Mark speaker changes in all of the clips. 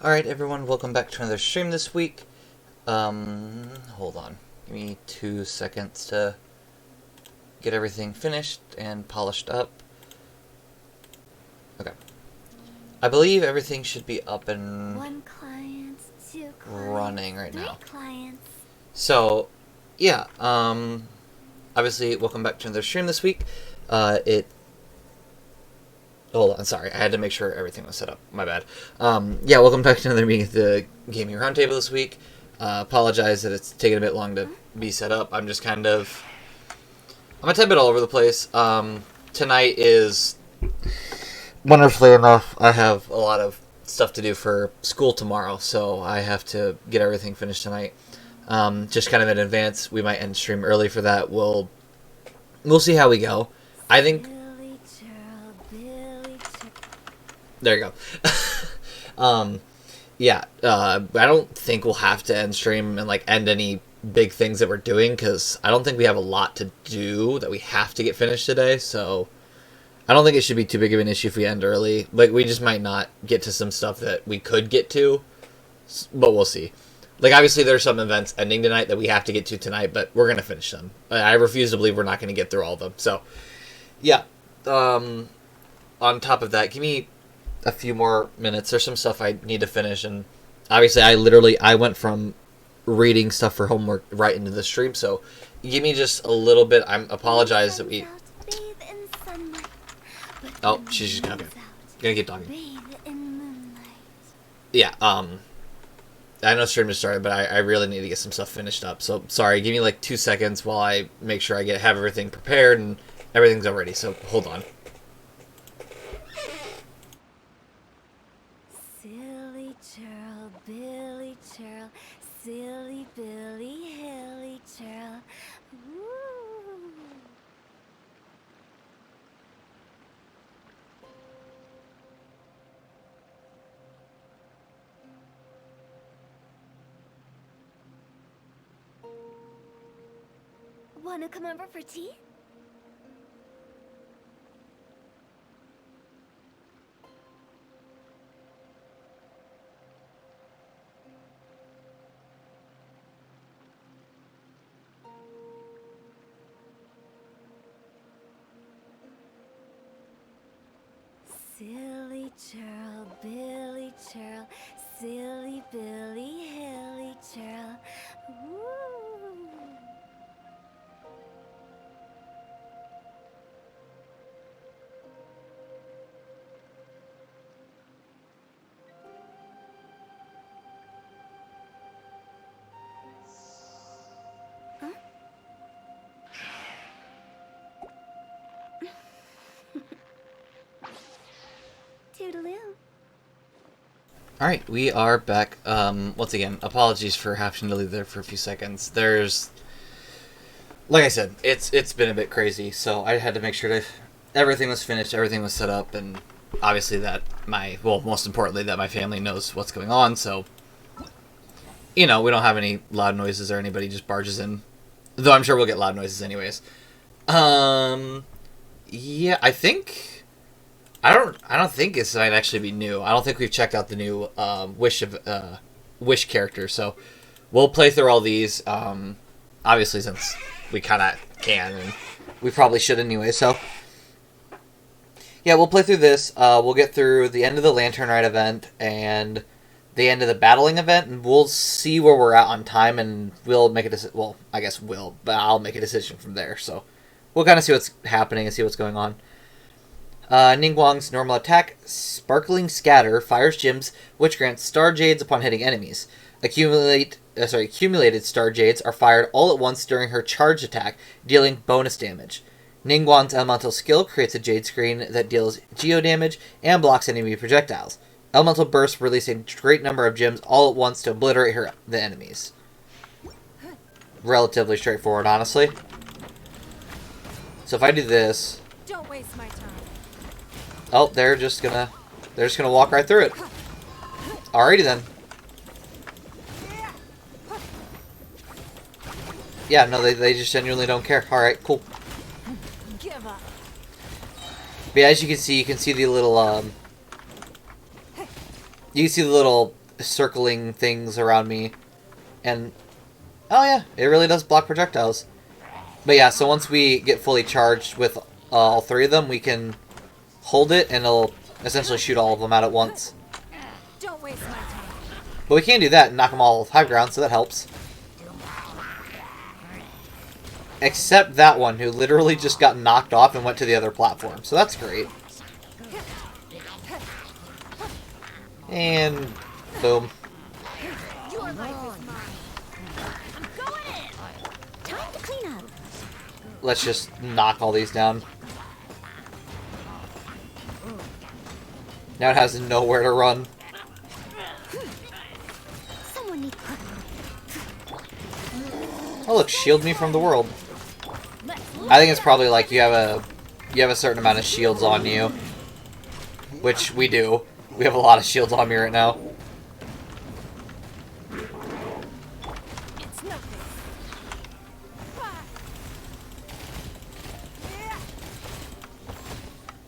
Speaker 1: Alright everyone, welcome back to another stream this week. Hold on. Give me 2 seconds to get everything finished and polished up. Okay. I believe everything should be up and
Speaker 2: One client, two clients,
Speaker 1: running right now.
Speaker 2: Clients.
Speaker 1: So, yeah, obviously, welcome back to another stream this week. Hold on, sorry, I had to make sure everything was set up. My bad. Yeah, welcome back to another meeting at the Gaming Roundtable this week. Apologize that it's taken a bit long to be set up. I'm just I'm a tad bit all over the place. Tonight is, wonderfully enough, I have a lot of stuff to do for school tomorrow, so I have to get everything finished tonight. Just kind of in advance, we might end stream early for that. We'll see how we go. I think... There you go. Yeah, I don't think we'll have to end stream and, end any big things that we're doing, because I don't think we have a lot to do that we have to get finished today, so I don't think it should be too big of an issue if we end early. We just might not get to some stuff that we could get to, but we'll see. Obviously, there's some events ending tonight that we have to get to tonight, but we're going to finish them. I refuse to believe we're not going to get through all of them, so, yeah. On top of that, give me a few more minutes. There's some stuff I need to finish, and obviously I went from reading stuff for homework right into the stream, so give me just a little bit. I apologize that we... Oh, she's just gonna keep talking. Yeah, I know stream just started, but I really need to get some stuff finished up, so sorry, give me 2 seconds while I make sure I have everything prepared and everything's all ready, so hold on.
Speaker 2: Silly Billy, Hilly Churl. Wanna come over for tea? Silly Churl, Billy Churl, Silly Billy, Hilly Churl. Huh? Toodaloo.
Speaker 1: Alright, we are back. Once again, apologies for having to leave there for a few seconds. Like I said, it's been a bit crazy, so I had to make sure that everything was finished, everything was set up, and obviously that most importantly, that my family knows what's going on, so, we don't have any loud noises or anybody just barges in. Though I'm sure we'll get loud noises anyways. Yeah, I don't think this might actually be new. I don't think we've checked out the new Wish character, so we'll play through all these. Obviously, since we kind of can, and we probably should anyway. So yeah, we'll play through this. We'll get through the end of the Lantern Rite event and the end of the battling event, and we'll see where we're at on time, and we'll make a decision. Well, I guess but I'll make a decision from there. So we'll kind of see what's happening and see what's going on. Ningguang's normal attack, Sparkling Scatter, fires gems, which grants Star Jades upon hitting enemies. Accumulated Star Jades are fired all at once during her charge attack, dealing bonus damage. Ningguang's elemental skill creates a Jade screen that deals geo damage and blocks enemy projectiles. Elemental bursts release a great number of gems all at once to obliterate the enemies. Relatively straightforward, honestly. So if I do this...
Speaker 2: Don't waste my time.
Speaker 1: Oh, they're just gonna walk right through it. Alrighty then. Yeah, no, they just genuinely don't care. Alright, cool.
Speaker 2: Give up.
Speaker 1: But yeah, as you can see the little, you can see the little circling things around me. And, oh yeah, it really does block projectiles. But yeah, so once we get fully charged with all three of them, we can hold it and it'll essentially shoot all of them out at once.
Speaker 2: Don't waste my time.
Speaker 1: But we can do that and knock them all off high ground, so that helps. Except that one, who literally just got knocked off and went to the other platform. So that's great. And boom.
Speaker 2: Your life is mine. I'm going in. Time to clean up.
Speaker 1: Let's just knock all these down. Now it has nowhere to run.
Speaker 2: Someone needs.
Speaker 1: Oh look, shield me from the world. I think it's probably like you have a certain amount of shields on you. Which we do. We have a lot of shields on me right now.
Speaker 2: It's nothing.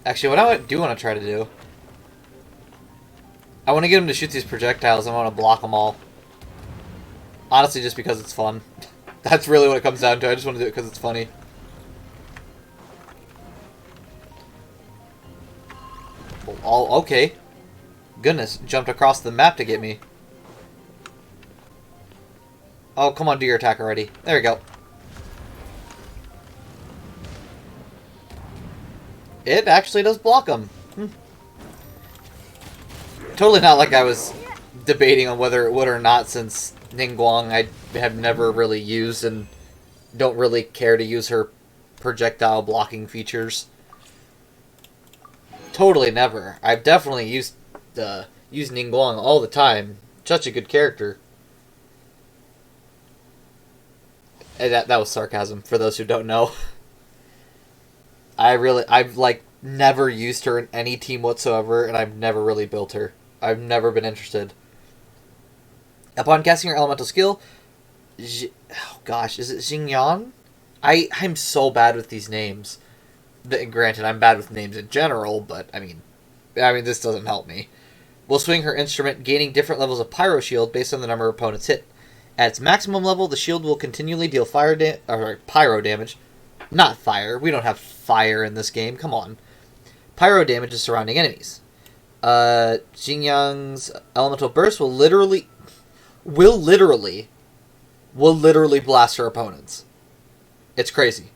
Speaker 1: Actually, what I do want to try to do, I want to get him to shoot these projectiles and I want to block them all. Honestly, just because it's fun. That's really what it comes down to. I just want to do it because it's funny. Oh, okay. Goodness, jumped across the map to get me. Oh, come on, do your attack already. There we go. It actually does block them. Totally not like I was debating on whether it would or not, since Ningguang I have never really used and don't really care to use her projectile blocking features. Totally never. I've definitely used Ningguang all the time. Such a good character. And that was sarcasm for those who don't know. I've like never used her in any team whatsoever, and I've never really built her. I've never been interested. Upon casting her elemental skill, oh gosh, is it Xingyan? I'm so bad with these names. Granted, I'm bad with names in general, but I mean, this doesn't help me. Will swing her instrument, gaining different levels of pyro shield based on the number of opponents hit. At its maximum level, the shield will continually deal pyro damage. Not fire. We don't have fire in this game. Come on. Pyro damage to surrounding enemies. Xingyang's elemental burst will literally blast her opponents. It's crazy.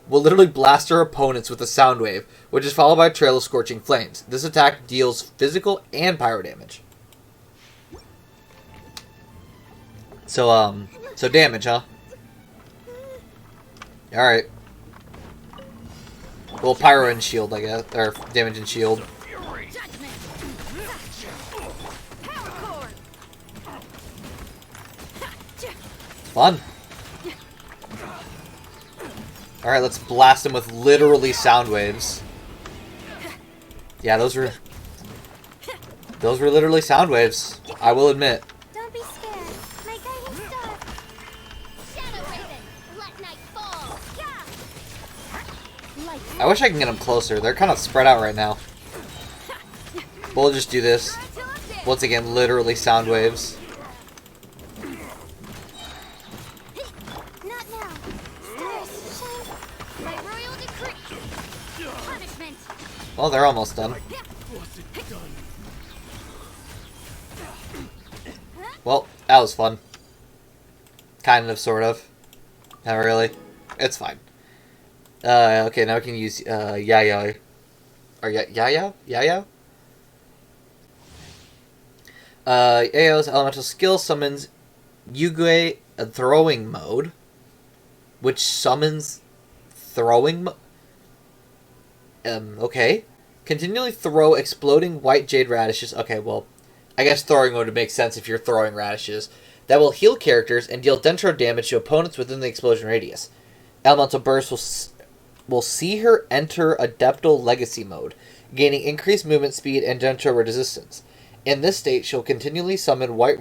Speaker 1: Will literally blast her opponents with a sound wave, which is followed by a trail of scorching flames. This attack deals physical and pyro damage. So damage, huh? Alright. Well, pyro and shield, I guess. Or damage and shield. Fun. Alright, let's blast him with literally sound waves. Yeah, those were literally sound waves, I will admit.
Speaker 2: Don't be scared. My guiding star. Shadow Raven, let night fall.
Speaker 1: I wish I can get them closer. They're kind of spread out right now. We'll just do this. Once again, literally sound waves.
Speaker 2: Not now. Stars shine. My royal decree. Punishment.
Speaker 1: Well, they're almost done. Well, that was fun. Kind of, sort of. Not really. It's fine. Okay, now we can use, Yayo. Or Yayo? Yayo? Yayo's elemental skill summons Yugue throwing mode. Which summons throwing okay. Continually throw exploding white jade radishes. Okay, well, I guess throwing mode would make sense if you're throwing radishes. That will heal characters and deal dendro damage to opponents within the explosion radius. Elemental burst will see her enter Adeptal Legacy mode, gaining increased movement speed and dendro resistance. In this state, she'll continually summon white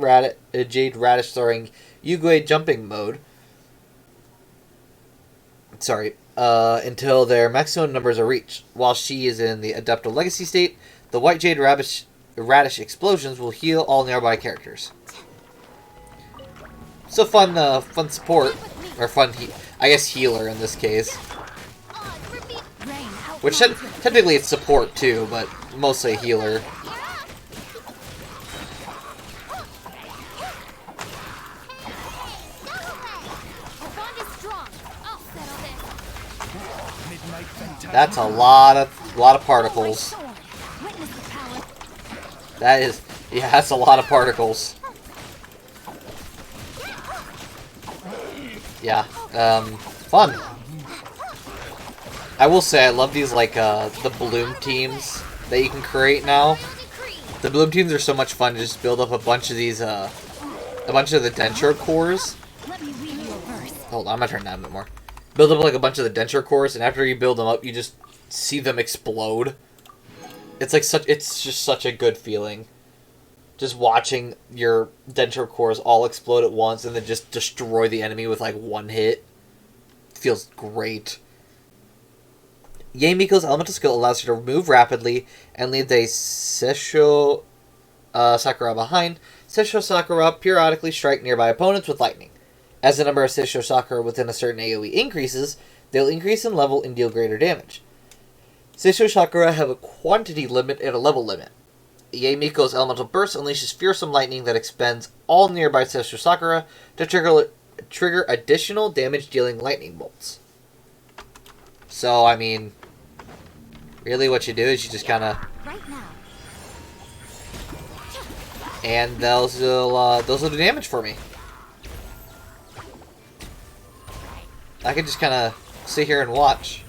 Speaker 1: jade radish throwing Yugue jumping mode. Until their maximum numbers are reached. While she is in the Adeptal Legacy state, the white jade erratic explosions will heal all nearby characters. So fun, fun support, or fun, I guess healer in this case. Which technically it's support too, but mostly a healer. That's a lot of particles. That is, yeah, that's a lot of particles. Yeah, fun. I will say I love these, like, the bloom teams that you can create now. The bloom teams are so much fun to just build up a bunch of these, a bunch of the denture cores. Hold on, I'm gonna turn that a bit more. Build up, like, a bunch of the denture cores, and after you build them up, you just see them explode. It's like it's just such a good feeling. Just watching your denture cores all explode at once and then just destroy the enemy with, like, one hit. Feels great. Yae Miko's elemental skill allows her to move rapidly and leave the Seisho Sakura behind. Seisho Sakura periodically strike nearby opponents with lightning. As the number of Seisho Sakura within a certain AoE increases, they'll increase in level and deal greater damage. Seisho Sakura have a quantity limit and a level limit. Yae Miko's elemental burst unleashes fearsome lightning that expends all nearby Seisho Sakura to trigger additional damage-dealing lightning bolts. So, I mean, really what you do is you just kind of... And those will do damage for me. I can just kind of sit here and watch.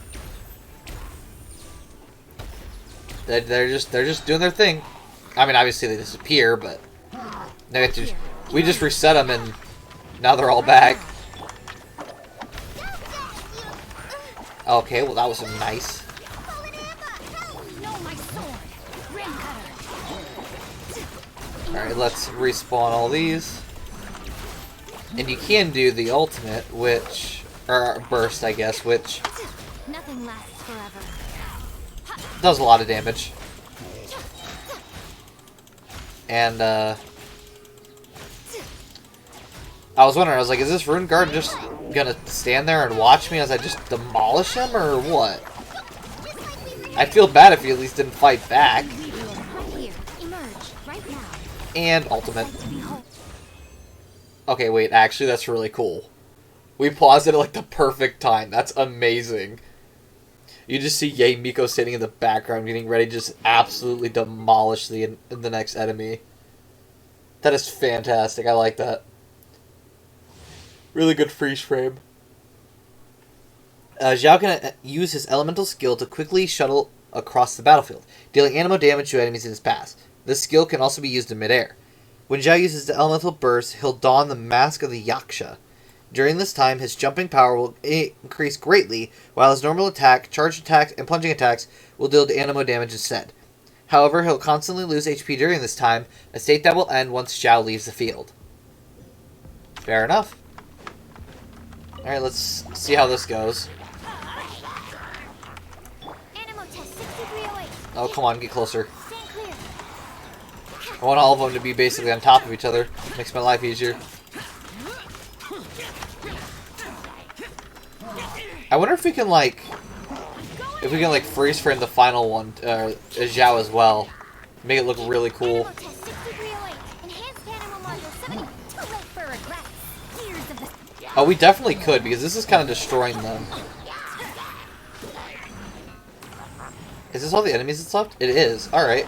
Speaker 1: They're just doing their thing. I mean, obviously they disappear, but we just reset them and now they're all back. Okay, well that was nice. Alright, let's respawn all these. And you can do the ultimate, which... or burst, I guess, which...
Speaker 2: Nothing lasts forever.
Speaker 1: Does a lot of damage. And, I was wondering, I was like, is this Rune Guard just gonna stand there and watch me as I just demolish him, or what? I'd feel bad if he at least didn't fight back. And ultimate. Okay, wait, actually, that's really cool. We paused it at, like, the perfect time. That's amazing. You just see Yae Miko sitting in the background getting ready to just absolutely demolish the next enemy. That is fantastic. I like that. Really good freeze frame. Xiao can use his elemental skill to quickly shuttle across the battlefield, dealing anemo damage to enemies in his path. This skill can also be used in midair. When Xiao uses the elemental burst, he'll don the mask of the Yaksha. During this time, his jumping power will increase greatly, while his normal attack, charged attacks, and plunging attacks will deal anemo damage instead. However, he'll constantly lose HP during this time, a state that will end once Xiao leaves the field. Fair enough. Alright, let's see how this goes. Oh, come on, get closer. I want all of them to be basically on top of each other. Makes my life easier. I wonder if we can, like... freeze frame the final one, Xiao as well. Make it look really cool. Oh, we definitely could, because this is kind of destroying them. Is this all the enemies that's left? It is. Alright.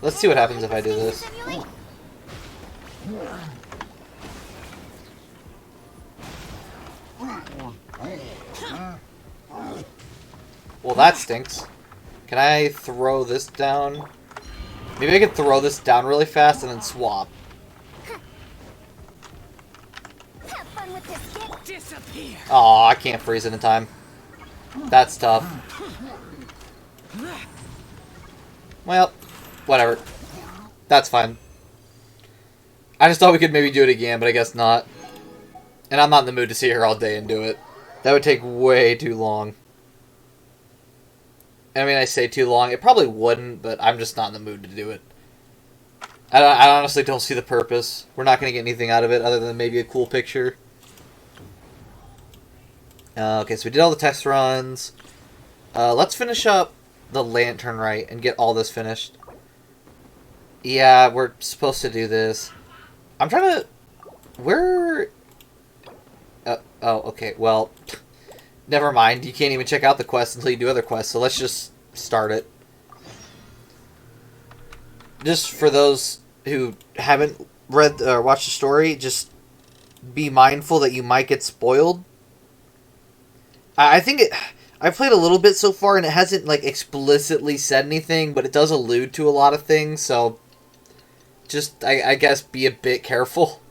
Speaker 1: Let's see what happens if I do this. Well, that stinks. Can I throw this down? Maybe I could throw this down really fast and then swap. Oh, I can't freeze it in time. That's tough. Well, whatever. That's fine. I just thought we could maybe do it again, but I guess not. And I'm not in the mood to sit here all day and do it. That would take way too long. I mean, I say too long. It probably wouldn't, but I'm just not in the mood to do it. I honestly don't see the purpose. We're not going to get anything out of it other than maybe a cool picture. Okay, so we did all the test runs. Let's finish up the Lantern Rite and get all this finished. Yeah, we're supposed to do this. I'm trying to... Where... oh, okay, well... Never mind. You can't even check out the quest until you do other quests, so let's just start it. Just for those who haven't read or watched the story, just be mindful that you might get spoiled. I think I've played a little bit so far, and it hasn't like explicitly said anything, but it does allude to a lot of things, so just, I guess, be a bit careful.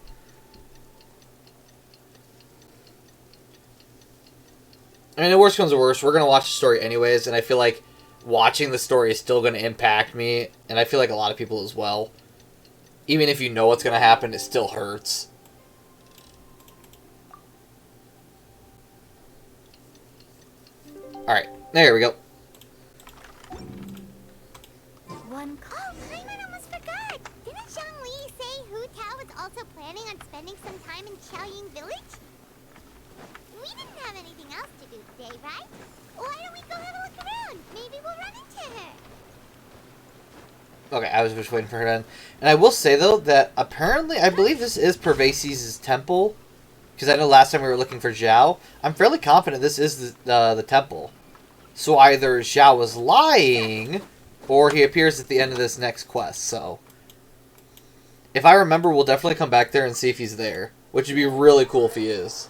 Speaker 1: I mean, the worst comes to worst, we're going to watch the story anyways, and I feel like watching the story is still going to impact me, and I feel like a lot of people as well. Even if you know what's going to happen, it still hurts. Alright, there we go.
Speaker 2: One call. Paimon almost forgot. Didn't Zhongli say Hu Tao was also planning on spending some time in Xiaoying village? We didn't have anything else to do today, right? Why don't we go have a look around? Maybe we'll run into her.
Speaker 1: Okay, I was just waiting for her to end. And I will say, though, that apparently, I believe this is Pervasi's temple. Because I know last time we were looking for Zhao. I'm fairly confident this is the temple. So either Zhao was lying, or he appears at the end of this next quest, so... If I remember, we'll definitely come back there and see if he's there. Which would be really cool if he is.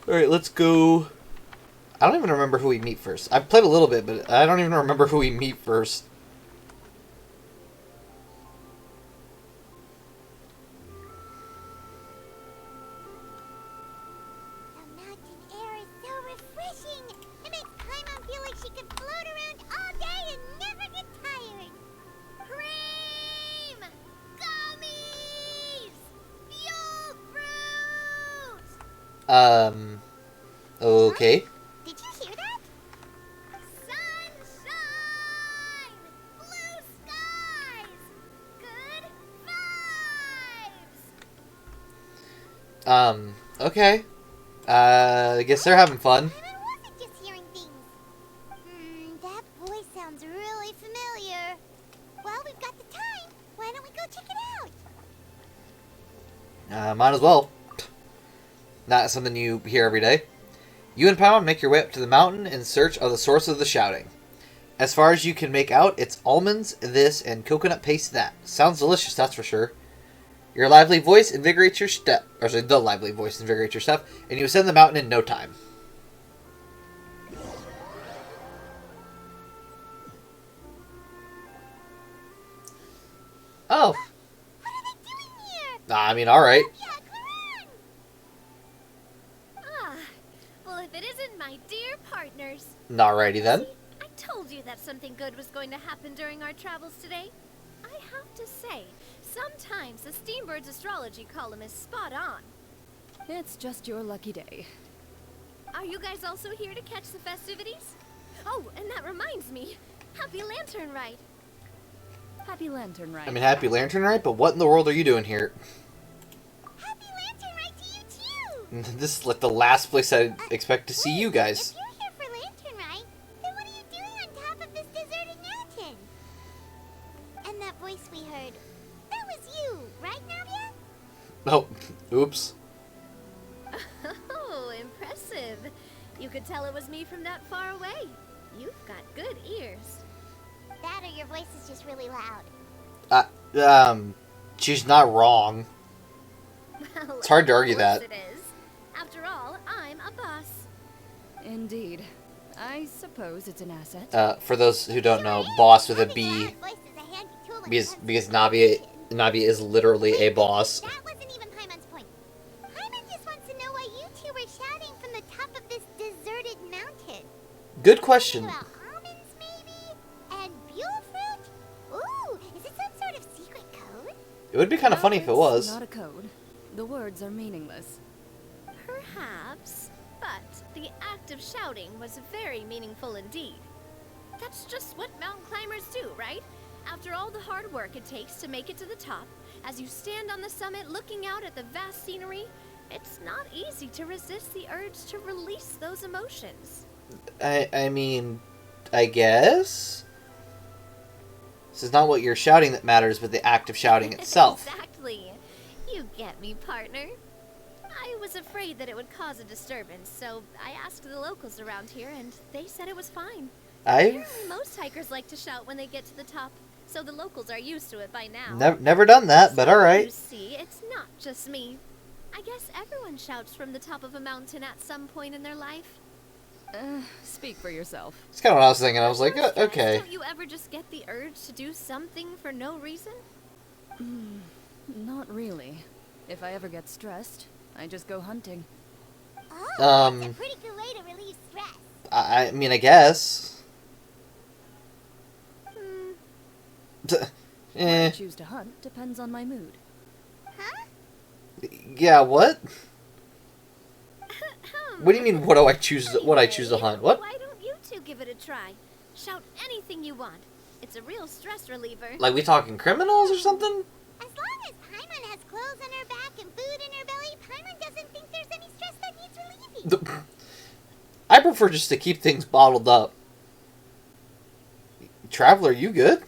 Speaker 1: Alright, let's go... I don't even remember who we meet first. I've played a little bit, but I don't even remember who we meet first.
Speaker 2: The mountain air is so refreshing. It makes Paimon feel like she could float around all day and never get tired. Cream! Gummies! Fuel fruit!
Speaker 1: Okay.
Speaker 2: Did you hear that? Sunshine! Blue skies! Good vibes!
Speaker 1: Okay. I guess they're having fun.
Speaker 2: Paimon wasn't just hearing things. That voice sounds really familiar. Well, we've got the time. Why don't we go check it out?
Speaker 1: Might as well. Not something you hear every day. You and Paimon make your way up to the mountain in search of the source of the shouting. As far as you can make out, it's almonds this and coconut paste that. Sounds delicious, that's for sure. Your lively voice invigorates your step. Or sorry, the lively voice invigorates your step, and you ascend the mountain in no time. Oh.
Speaker 2: What are they doing here?
Speaker 1: I mean, alright.
Speaker 2: Yeah, come on!
Speaker 3: Well, if it isn't my dear partners.
Speaker 1: Alrighty then.
Speaker 3: See, I told you that something good was going to happen during our travels today. I have to say, sometimes the Steambird's astrology column is spot on.
Speaker 4: It's just your lucky day.
Speaker 3: Are you guys also here to catch the festivities? Oh, and that reminds me. Happy Lantern Rite.
Speaker 4: Happy Lantern Rite.
Speaker 1: I mean, happy Lantern Rite, but what in the world are you doing here?
Speaker 2: Happy Lantern Rite to you, too!
Speaker 1: This is like the last place I'd expect to see you guys.
Speaker 2: If you're here for Lantern Rite, then what are you doing on top of this deserted mountain? And that voice we heard, that was you, right, Navia?
Speaker 1: Oh, oops.
Speaker 3: Oh, impressive. You could tell it was me from that far away. You've got good ears.
Speaker 2: That or your voice is just really loud.
Speaker 1: She's not wrong.
Speaker 3: Well,
Speaker 1: It's hard to argue
Speaker 3: of course
Speaker 1: that.
Speaker 3: it is. After all, I'm a boss.
Speaker 4: Indeed. I suppose it's an asset.
Speaker 1: For those who don't know, boss with a B,
Speaker 2: Having loud voice is a handy tool when it
Speaker 1: because
Speaker 2: comes to
Speaker 1: because Navi
Speaker 2: communication.
Speaker 1: is literally a boss.
Speaker 2: That wasn't even Paimon's point. Paimon just wants to know why you two were shouting from the top of this deserted mountain.
Speaker 1: Good question.
Speaker 2: About almonds, maybe? And buell fruit? Ooh, is it some sort of secret code?
Speaker 1: It would be kind of
Speaker 4: No,
Speaker 1: funny if it
Speaker 4: it's
Speaker 1: was.
Speaker 4: not a code. The words are meaningless.
Speaker 3: Perhaps, but the act of shouting was very meaningful indeed. That's just what mountain climbers do, right? After all the hard work it takes to make it to the top, as you stand on the summit looking out at the vast scenery, it's not easy to resist the urge to release those emotions.
Speaker 1: I mean, I guess? This is not what you're shouting that matters, but the act of shouting itself.
Speaker 3: Exactly. You get me, partner. I was afraid that it would cause a disturbance, so I asked the locals around here, and they said it was fine. Apparently, most hikers like to shout when they get to the top, so the locals are used to it by now.
Speaker 1: Never done that, but alright.
Speaker 3: You see, it's not just me. I guess everyone shouts from the top of a mountain at some point in their life.
Speaker 4: Speak for yourself.
Speaker 1: That's kind of what I was thinking. I was like,
Speaker 3: Guys,
Speaker 1: okay.
Speaker 3: Don't you ever just get the urge to do something for no reason?
Speaker 4: Not really. If I ever get stressed, I just go hunting.
Speaker 2: Oh, that's a pretty good way to relieve stress.
Speaker 1: I mean, I guess.
Speaker 4: When I
Speaker 1: Eh.
Speaker 4: choose to hunt depends on my mood.
Speaker 2: Huh?
Speaker 1: Yeah, what? What do you mean, what do I choose? What I choose to hunt? What?
Speaker 3: Why don't you two give it a try? Shout anything you want. It's a real stress reliever.
Speaker 1: Like we talking criminals or something?
Speaker 2: As long as Paimon has clothes on her back and food in her belly, Paimon doesn't think there's any stress that needs relieving.
Speaker 1: I prefer just to keep things bottled up. Traveler, you good?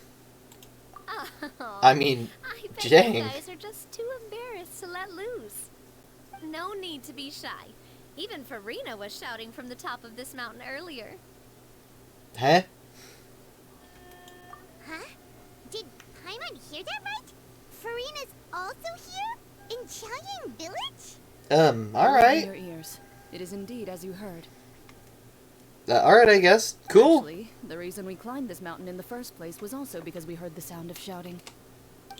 Speaker 3: Oh,
Speaker 1: I mean,
Speaker 3: I bet
Speaker 1: dang.
Speaker 3: you guys are just too embarrassed to let loose. No need to be shy. Even Farina was shouting from the top of this mountain earlier.
Speaker 1: Huh?
Speaker 2: Huh? Did Paimon hear that right? Farina's also here? In Chaoyang Village?
Speaker 1: Alright.
Speaker 4: Your ears. It is indeed as you heard.
Speaker 1: Alright, I guess. Cool.
Speaker 4: Actually, the reason we climbed this mountain in the first place was also because we heard the sound of shouting.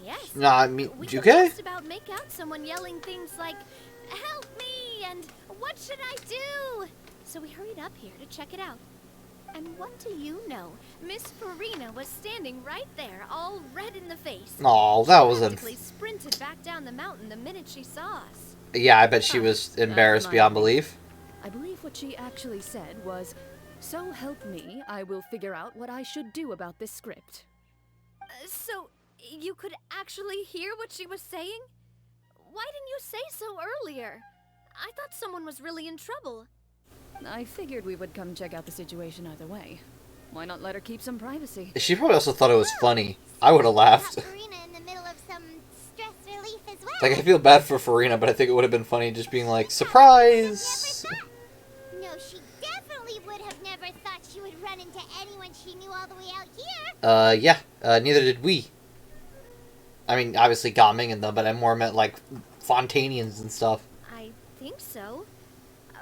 Speaker 3: Yes.
Speaker 1: Nah, I mean,
Speaker 3: We
Speaker 1: you
Speaker 3: could
Speaker 1: okay?
Speaker 3: just about make out someone yelling things like, "Help me!" and "What should I do?" So we hurried up here to check it out. And what do you know? Miss Farina was standing right there, all red in the face.
Speaker 1: Oh, that was
Speaker 3: Practically sprinted back down the mountain the minute she saw us.
Speaker 1: Yeah, I bet she was embarrassed
Speaker 4: That
Speaker 1: beyond
Speaker 4: reminded me.
Speaker 1: belief.
Speaker 4: I believe what she actually said was, "So help me, I will figure out what I should do about this script."
Speaker 3: So, you could actually hear what she was saying? Why didn't you say so earlier? I thought someone was really in trouble.
Speaker 4: I figured we would come check out the situation either way. Why not let her keep some privacy?
Speaker 1: She probably also thought it was funny. I would have laughed.
Speaker 2: Got Farina in the middle of some stress relief as well.
Speaker 1: Like, I feel bad for Farina, but I think it would have been funny just being like, surprise!
Speaker 2: No, she definitely would have never thought she would run into anyone she knew all the way out here.
Speaker 1: Yeah, neither did we. I mean, obviously Gaming and them, but I more meant, like, Fontanians and stuff.
Speaker 3: I think so.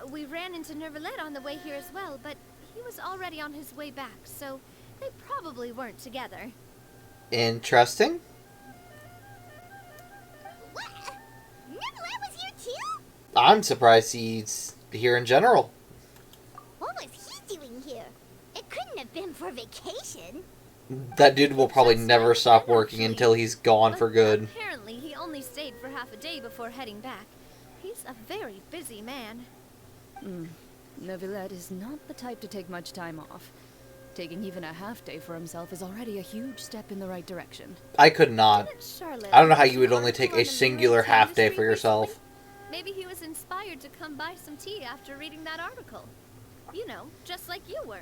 Speaker 3: We ran into Nervalet on the way here as well, but he was already on his way back, so they probably weren't together.
Speaker 1: Interesting.
Speaker 2: What? Nicolette was here too?
Speaker 1: I'm surprised he's here in general.
Speaker 2: What was he doing here? It couldn't have been for vacation.
Speaker 1: That dude will probably
Speaker 3: Just
Speaker 1: never
Speaker 3: like
Speaker 1: stop
Speaker 3: him,
Speaker 1: working
Speaker 3: actually.
Speaker 1: until he's gone
Speaker 3: But
Speaker 1: for good.
Speaker 3: apparently he only stayed for half a day before heading back. He's a very busy man.
Speaker 4: Neuvillette is not the type to take much time off. Taking even a half day for himself is already a huge step in the right direction.
Speaker 1: I could not.
Speaker 3: Didn't Charlotte
Speaker 1: I don't know how
Speaker 3: publish
Speaker 1: you would
Speaker 3: an
Speaker 1: only take
Speaker 3: article
Speaker 1: a
Speaker 3: on the
Speaker 1: singular
Speaker 3: marine
Speaker 1: half day
Speaker 3: industry
Speaker 1: for yourself.
Speaker 3: recently? Maybe he was inspired to come buy some tea after reading that article. You know, just like you were.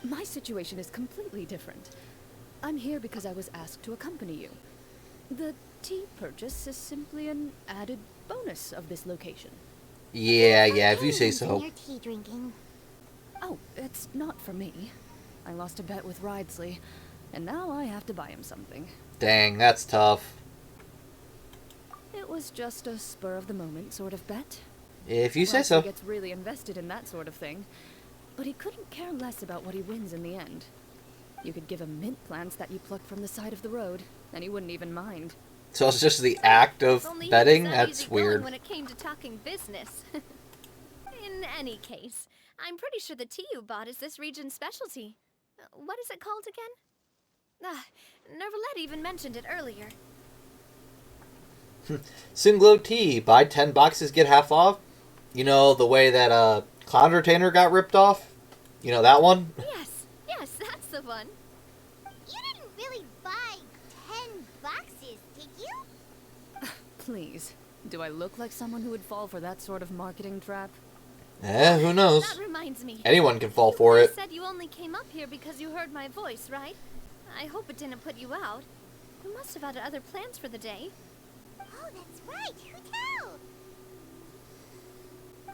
Speaker 4: My situation is completely different. I'm here because I was asked to accompany you. The tea purchase is simply an added bonus of this location.
Speaker 1: Yeah, if you say
Speaker 2: Okay,
Speaker 1: so.
Speaker 2: Your tea drinking.
Speaker 4: Oh, it's not for me. I lost a bet with Ridesley, and now I have to buy him something.
Speaker 1: Dang, that's tough.
Speaker 4: It was just a spur-of-the-moment sort of bet.
Speaker 1: If you say
Speaker 4: Ridesley
Speaker 1: so.
Speaker 4: gets really invested in that sort of thing, but he couldn't care less about what he wins in the end. You could give him mint plants that you plucked from the side of the road, and he wouldn't even mind.
Speaker 1: So it's just the act of
Speaker 3: If only he was
Speaker 1: betting?
Speaker 3: that
Speaker 1: That's
Speaker 3: easygoing
Speaker 1: weird.
Speaker 3: when it came to talking business. In any case, I'm pretty sure the tea you bought is this region's specialty. What is it called again? Nervalet even mentioned it earlier.
Speaker 1: Singlow tea. Buy 10 boxes, get half off. You know, the way that Cloud Retainer got ripped off? You know that one?
Speaker 3: Yes, that's the one.
Speaker 2: You didn't really buy 10 boxes, did you?
Speaker 4: Please, do I look like someone who would fall for that sort of marketing trap?
Speaker 1: Who knows?
Speaker 3: That reminds me.
Speaker 1: Anyone can fall for
Speaker 3: You
Speaker 1: it.
Speaker 3: said you only came up here because you heard my voice, right? I hope it didn't put you out. You must have had other plans for the day.
Speaker 2: Oh, that's right. Who tell?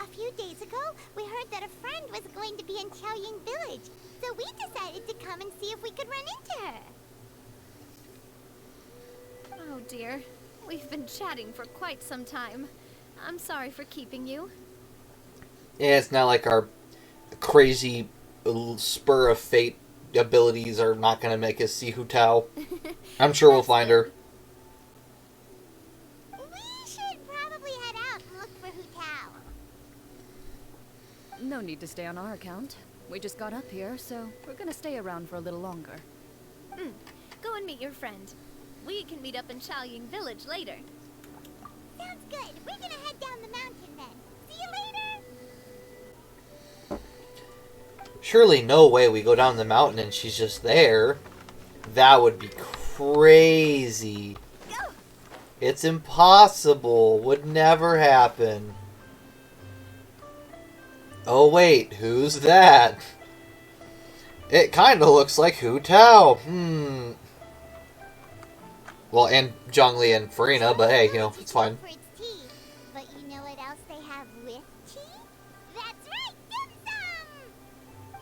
Speaker 2: A few days ago, we heard that a friend was going to be in Chaoying Village, so we decided to come and see if we could run into her.
Speaker 3: Oh dear. We've been chatting for quite some time. I'm sorry for keeping you.
Speaker 1: Yeah, it's not like our crazy spur of fate abilities are not going to make us see Hu Tao. I'm sure we'll find her.
Speaker 2: We should probably head out and look for Hu Tao.
Speaker 4: No need to stay on our account. We just got up here, so we're gonna stay around for a little longer.
Speaker 3: Go and meet your friend. We can meet up in Chaoying Village later.
Speaker 2: Sounds good. We're gonna head down the mountain then. See you later.
Speaker 1: Surely no way we go down the mountain and she's just there. That would be crazy. It's impossible. Would never happen. Oh wait, who's that? It kind of looks like Hu Tao. Well, and Zhongli and Farina, but hey, you know, it's fine.
Speaker 2: For its tea. But you know what else they have with tea? That's right, dim sum!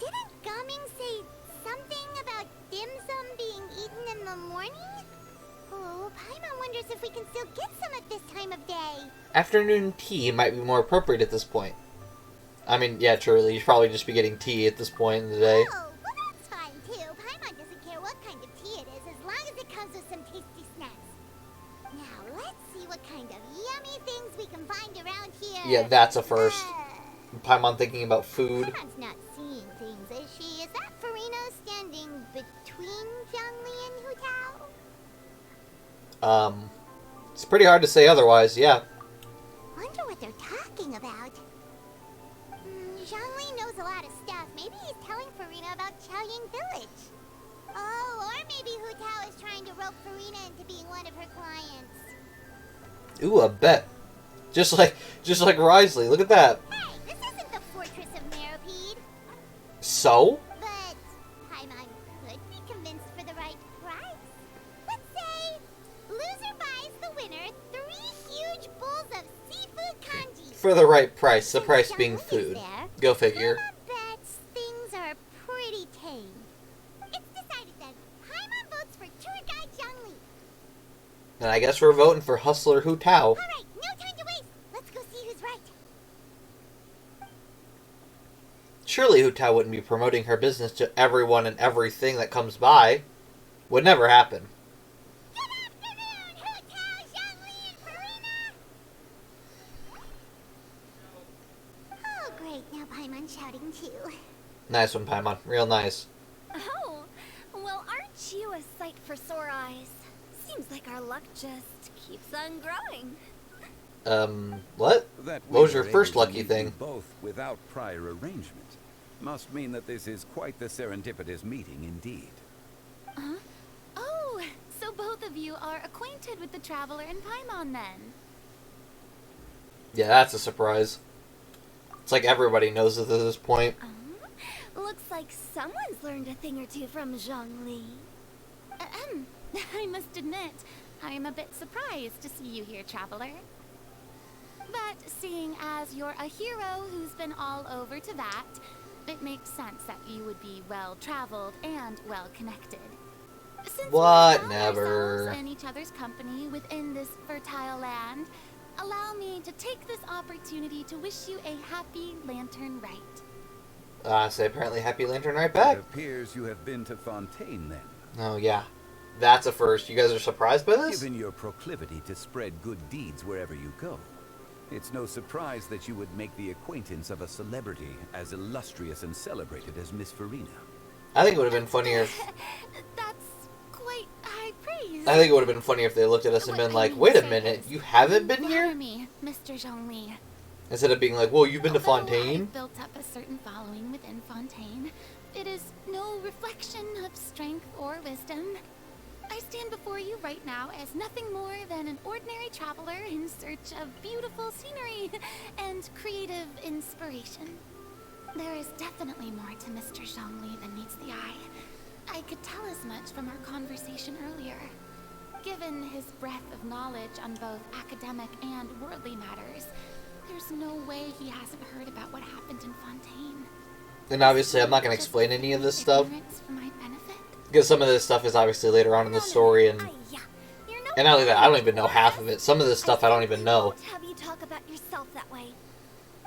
Speaker 2: Didn't Gaming say something about dim sum being eaten in the morning? Oh, Paimon wonders if we can still get some at this time of day.
Speaker 1: Afternoon tea might be more appropriate at this point. I mean, yeah, truly, you should probably just be getting tea at this point in the day.
Speaker 2: Oh, well that's fine too. Paimon doesn't care what kind of tea it is as long as it comes with some tasty snacks. Now, let's see what kind of yummy things we can find around here.
Speaker 1: Yeah, that's a first. Paimon thinking about food.
Speaker 2: Paimon's not seeing things, is she? Is that Farina standing between Zhongli and Hu Tao?
Speaker 1: It's pretty hard to say otherwise, yeah.
Speaker 2: Wonder what they're talking about. Zhongli knows a lot of stuff. Maybe he's telling Farina about Chaoying Village. Oh, or maybe Hu Tao is trying to rope Farina into being one of her clients.
Speaker 1: Ooh, a bet. Just like Risley. Look at that.
Speaker 2: Hey, this isn't the Fortress of Meropide.
Speaker 1: So?
Speaker 2: But Paimon could be convinced for the right price. Let's say loser buys the winner 3 huge bowls of seafood kanji.
Speaker 1: For the right price. The
Speaker 2: Since
Speaker 1: price being
Speaker 2: Zhongli's
Speaker 1: food.
Speaker 2: there,
Speaker 1: Go figure.
Speaker 2: Mama bets things are pretty tame. It's decided then. Paimon votes for tour guide Zhongli.
Speaker 1: And I guess we're voting for Hustler Hu Tao.
Speaker 2: Alright, no time to waste. Let's go see who's right.
Speaker 1: Surely Hu Tao wouldn't be promoting her business to everyone and everything that comes by. Would never happen.
Speaker 2: Good afternoon, Hu Tao, Zhongli, and Farina. Oh, great. Now Paimon's shouting too.
Speaker 1: Nice one, Paimon. Real nice.
Speaker 3: Oh, well, aren't you a sight for sore eyes? Seems like our luck just keeps on growing.
Speaker 1: What?
Speaker 5: That
Speaker 1: What was
Speaker 5: we
Speaker 1: your
Speaker 5: were
Speaker 1: first
Speaker 5: able to
Speaker 1: lucky
Speaker 5: meet you
Speaker 1: thing?
Speaker 5: Both without prior arrangement must mean that this is quite the serendipitous meeting indeed.
Speaker 6: Oh, so both of you are acquainted with the Traveler and Paimon then?
Speaker 1: Yeah, that's a surprise. It's like everybody knows it at this point.
Speaker 6: Looks like someone's learned a thing or two from Zhongli. I must admit, I am a bit surprised to see you here, Traveler. But seeing as you're a hero who's been all over to that, it makes sense that you would be well-traveled and well-connected. Since we found
Speaker 1: Whatever.
Speaker 6: ourselves in each other's company within this fertile land, allow me to take this opportunity to wish you a happy Lantern Rite.
Speaker 1: Say apparently Happy Lantern Rite
Speaker 5: It
Speaker 1: back.
Speaker 5: appears you have been to Fontaine then.
Speaker 1: Oh, yeah. That's a first. You guys are surprised by this?
Speaker 5: Given your proclivity to spread good deeds wherever you go, it's no surprise that you would make the acquaintance of a celebrity as illustrious and celebrated as Miss Farina.
Speaker 1: I think it would have been funnier if...
Speaker 6: That's quite high praise. surprise!
Speaker 1: I think it would have been funny if they looked at us and been like, wait a minute, you haven't been
Speaker 6: Flatter
Speaker 1: here?
Speaker 6: me, Mr. Zhongli.
Speaker 1: Instead of being like, whoa, you've been to
Speaker 6: Although
Speaker 1: Fontaine?
Speaker 6: I've built up a certain following within Fontaine, it is no reflection of strength or wisdom. I stand before you right now as nothing more than an ordinary traveler in search of beautiful scenery and creative inspiration. There is definitely more to Mr. Zhongli than meets the eye. I could tell as much from our conversation earlier. Given his breadth of knowledge on both academic and worldly matters, there's no way he hasn't heard about what happened in Fontaine.
Speaker 1: And obviously, I'm not going to explain any of this stuff,
Speaker 6: Ignorance for my benefit?
Speaker 1: because some of this stuff is obviously later on in the story, and not only that, I don't even know half of it. Some of this stuff I don't even know.
Speaker 6: Have you talk about yourself that way?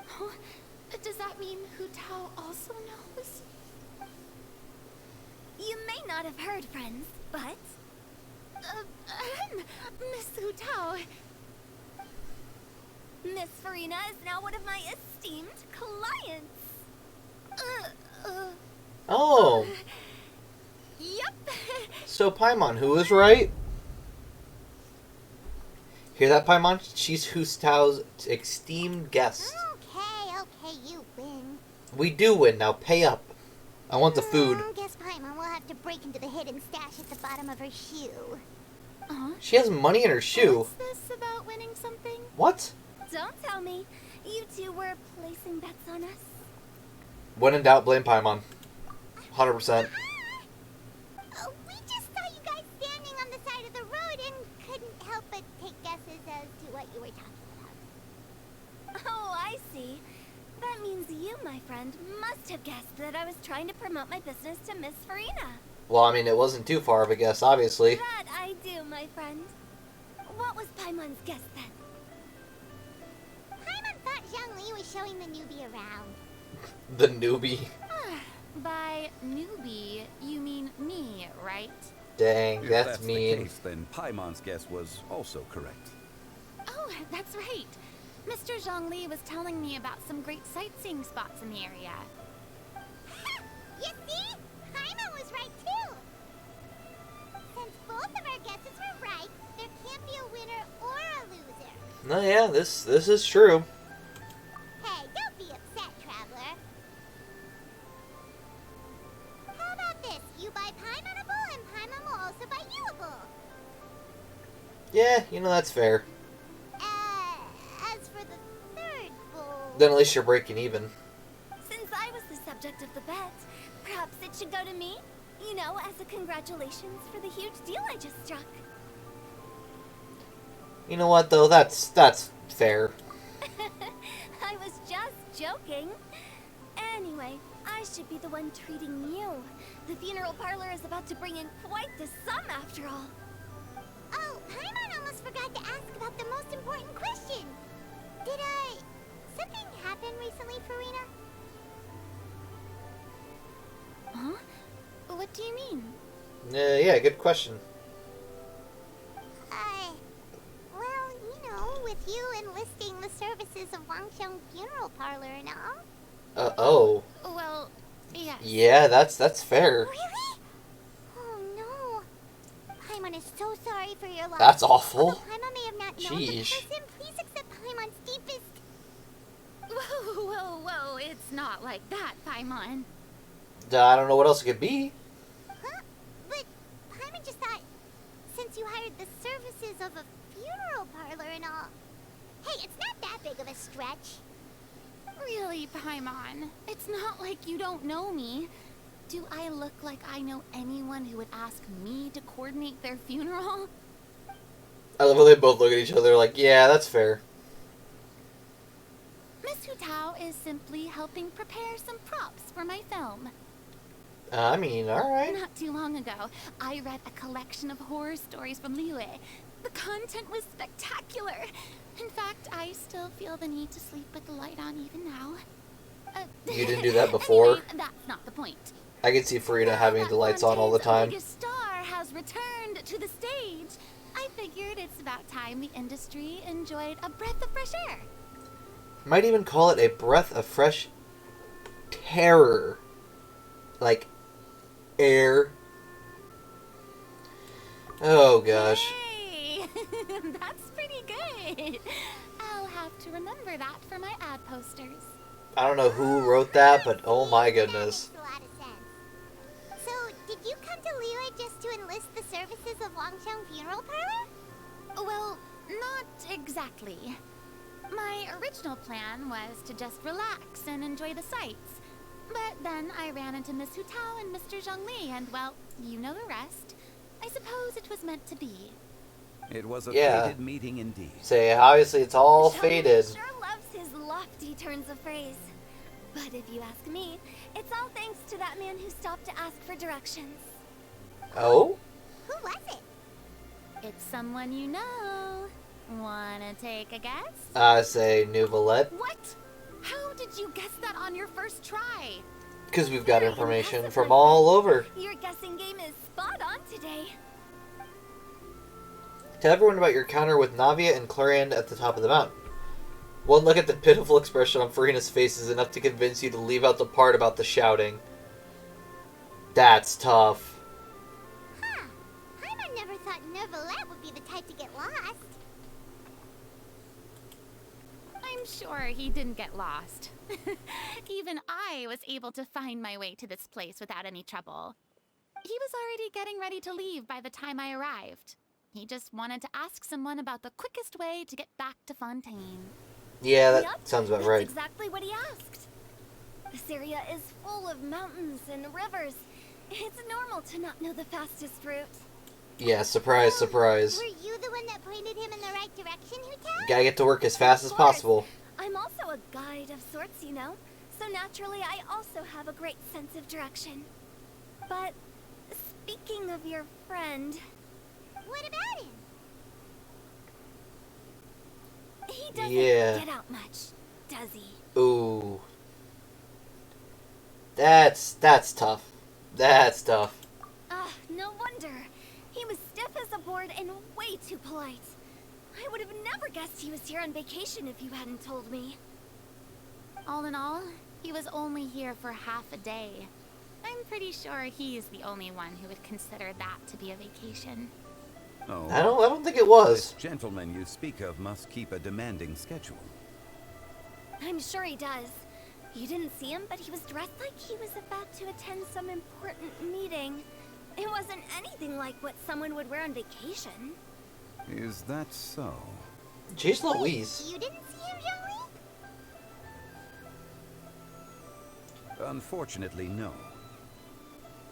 Speaker 6: Huh? Does that mean Hu Tao also knows? You may not have heard, friends, but Miss Hu Tao. Miss Farina is now one of my esteemed clients.
Speaker 1: Oh,
Speaker 6: Yep.
Speaker 1: so Paimon, who was right? Hear that, Paimon? She's Hustao's esteemed guest.
Speaker 2: Okay, you win.
Speaker 1: We do win, now pay up. I want the food.
Speaker 2: Guess Paimon will have to break into the hidden stash at the bottom of her shoe.
Speaker 1: She has money in her shoe.
Speaker 6: What's this about winning something?
Speaker 1: What?
Speaker 6: Don't tell me. You two were placing bets on us.
Speaker 1: When in doubt, blame Paimon. 100%.
Speaker 2: We just saw you guys standing on the side of the road and couldn't help but take guesses as to what you were talking about.
Speaker 6: Oh, I see. That means you, my friend, must have guessed that I was trying to promote my business to Miss Farina.
Speaker 1: Well, I mean, it wasn't too far of a guess, obviously.
Speaker 6: That I do, my friend. What was Paimon's guess then?
Speaker 2: Paimon thought Zhongli was showing the newbie around.
Speaker 1: The newbie.
Speaker 6: By newbie, you mean me, right?
Speaker 1: Dang,
Speaker 5: If
Speaker 1: that's
Speaker 5: the
Speaker 1: mean.
Speaker 5: case, then Paimon's guess was also correct.
Speaker 6: Oh, that's right. Mr. Zhongli was telling me about some great sightseeing spots in the area.
Speaker 2: You see? Paimon was right too. Since both of our guesses were right, there can't be a winner or a loser.
Speaker 1: No, yeah, this is true.
Speaker 2: Hey, don't be upset, traveler. How about this? You buy Paimon a bowl, and Paimon will also buy you a bowl.
Speaker 1: Yeah, you know, that's fair.
Speaker 2: As for the third bowl...
Speaker 1: Then at least you're breaking even.
Speaker 6: Since I was the subject of the bet, perhaps it should go to me? You know, as a congratulations for the huge deal I just struck.
Speaker 1: You know what, though? That's fair.
Speaker 6: I was just joking. Anyway, I should be the one treating you. The funeral parlor is about to bring in quite the sum after all.
Speaker 2: Oh, Paimon almost forgot to ask about the most important question. Did, something happen recently, Farina?
Speaker 6: Huh? What do you mean?
Speaker 1: Yeah, good question.
Speaker 2: Well, you know, with you enlisting the services of Wangsheng Funeral Parlor and all.
Speaker 1: Oh.
Speaker 6: Well, yes.
Speaker 1: Yeah, that's fair.
Speaker 2: Really? Oh, no. Paimon is so sorry for your loss.
Speaker 1: That's awful.
Speaker 2: Although Paimon may have not known the
Speaker 1: Sheesh.
Speaker 2: person, please accept Paimon's deepest...
Speaker 6: Whoa, it's not like that, Paimon.
Speaker 1: I don't know what else it could be.
Speaker 2: Huh? But Paimon just thought, since you hired the services of a funeral parlor and all... Hey, it's not that big of a stretch.
Speaker 6: Really, Paimon? It's not like you don't know me. Do I look like I know anyone who would ask me to coordinate their funeral?
Speaker 1: I love how they both look at each other like, yeah, that's fair.
Speaker 6: Miss Hu Tao is simply helping prepare some props for my film.
Speaker 1: I mean, alright.
Speaker 6: Not too long ago, I read a collection of horror stories from Liyue. The content was spectacular. In fact, I still feel the need to sleep with the light on even now.
Speaker 1: You didn't do that before?
Speaker 6: Anyway, that's not the point.
Speaker 1: I can see Farina having the lights on all the time.
Speaker 6: Fontaine's biggest star has returned to the stage. I figured it's about time the industry enjoyed a breath of fresh air.
Speaker 1: Might even call it a breath of fresh terror. Like, air. Oh gosh.
Speaker 6: Hey! That's pretty good. I'll have to remember that for my ad posters.
Speaker 1: I don't know who wrote that, but oh my goodness.
Speaker 2: That makes a lot of sense. So, did you come to Liyue just to enlist the services of Longsheng Funeral Parlor?
Speaker 6: Well, not exactly. My original plan was to just relax and enjoy the sights. But then I ran into Miss Hu Tao and Mr. Zhongli, and well, you know the rest. I suppose it was meant to be.
Speaker 5: It was a
Speaker 1: Yeah.
Speaker 5: fated meeting indeed.
Speaker 1: Say, obviously it's all
Speaker 6: Zhongli
Speaker 1: faded.
Speaker 6: sure loves his lofty turns of phrase. But if you ask me, it's all thanks to that man who stopped to ask for directions.
Speaker 1: Oh?
Speaker 2: Who was it?
Speaker 6: It's someone you know. Wanna take a guess?
Speaker 1: I say Nouvelette.
Speaker 6: What? How did you guess that on your first try?
Speaker 1: Because we've got
Speaker 6: Very
Speaker 1: information
Speaker 6: impressive,
Speaker 1: from
Speaker 6: my
Speaker 1: all
Speaker 6: friend.
Speaker 1: over.
Speaker 6: Your guessing game is spot on today.
Speaker 1: Tell everyone about your encounter with Navia and Clarion at the top of the mountain. One look at the pitiful expression on Farina's face is enough to convince you to leave out the part about the shouting. That's tough.
Speaker 2: Huh. Paimon never thought Neuvillette would be the type to get lost.
Speaker 6: I'm sure he didn't get lost. Even I was able to find my way to this place without any trouble. He was already getting ready to leave by the time I arrived. He just wanted to ask someone about the quickest way to get back to Fontaine.
Speaker 1: Yeah, that
Speaker 6: Yup,
Speaker 1: sounds about
Speaker 6: that's
Speaker 1: right.
Speaker 6: exactly what he asked. This area is full of mountains and rivers. It's normal to not know the fastest route.
Speaker 1: Yeah, surprise, surprise.
Speaker 2: Were you the one that pointed him in the right direction, Hu-Tao?
Speaker 1: Gotta get to work as fast as
Speaker 6: Of course.
Speaker 1: possible.
Speaker 6: I'm also a guide of sorts, you know. So naturally, I also have a great sense of direction. But speaking of your friend,
Speaker 2: What about him?
Speaker 6: he doesn't
Speaker 1: Yeah.
Speaker 6: get out much, does he?
Speaker 1: Ooh. That's tough. That's tough.
Speaker 6: Ah, no wonder. He was stiff as a board and way too polite. I would have never guessed he was here on vacation if you hadn't told me. All in all, he was only here for half a day. I'm pretty sure he's the only one who would consider that to be a vacation.
Speaker 5: Oh,
Speaker 1: I don't think it was.
Speaker 5: this gentleman you speak of must keep a demanding schedule.
Speaker 6: I'm sure he does. You didn't see him, but he was dressed like he was about to attend some important meeting. It wasn't anything like what someone would wear on vacation.
Speaker 5: Is that so?
Speaker 1: Jeez Louise.
Speaker 2: You didn't see him, Zhongli?
Speaker 5: Unfortunately, no.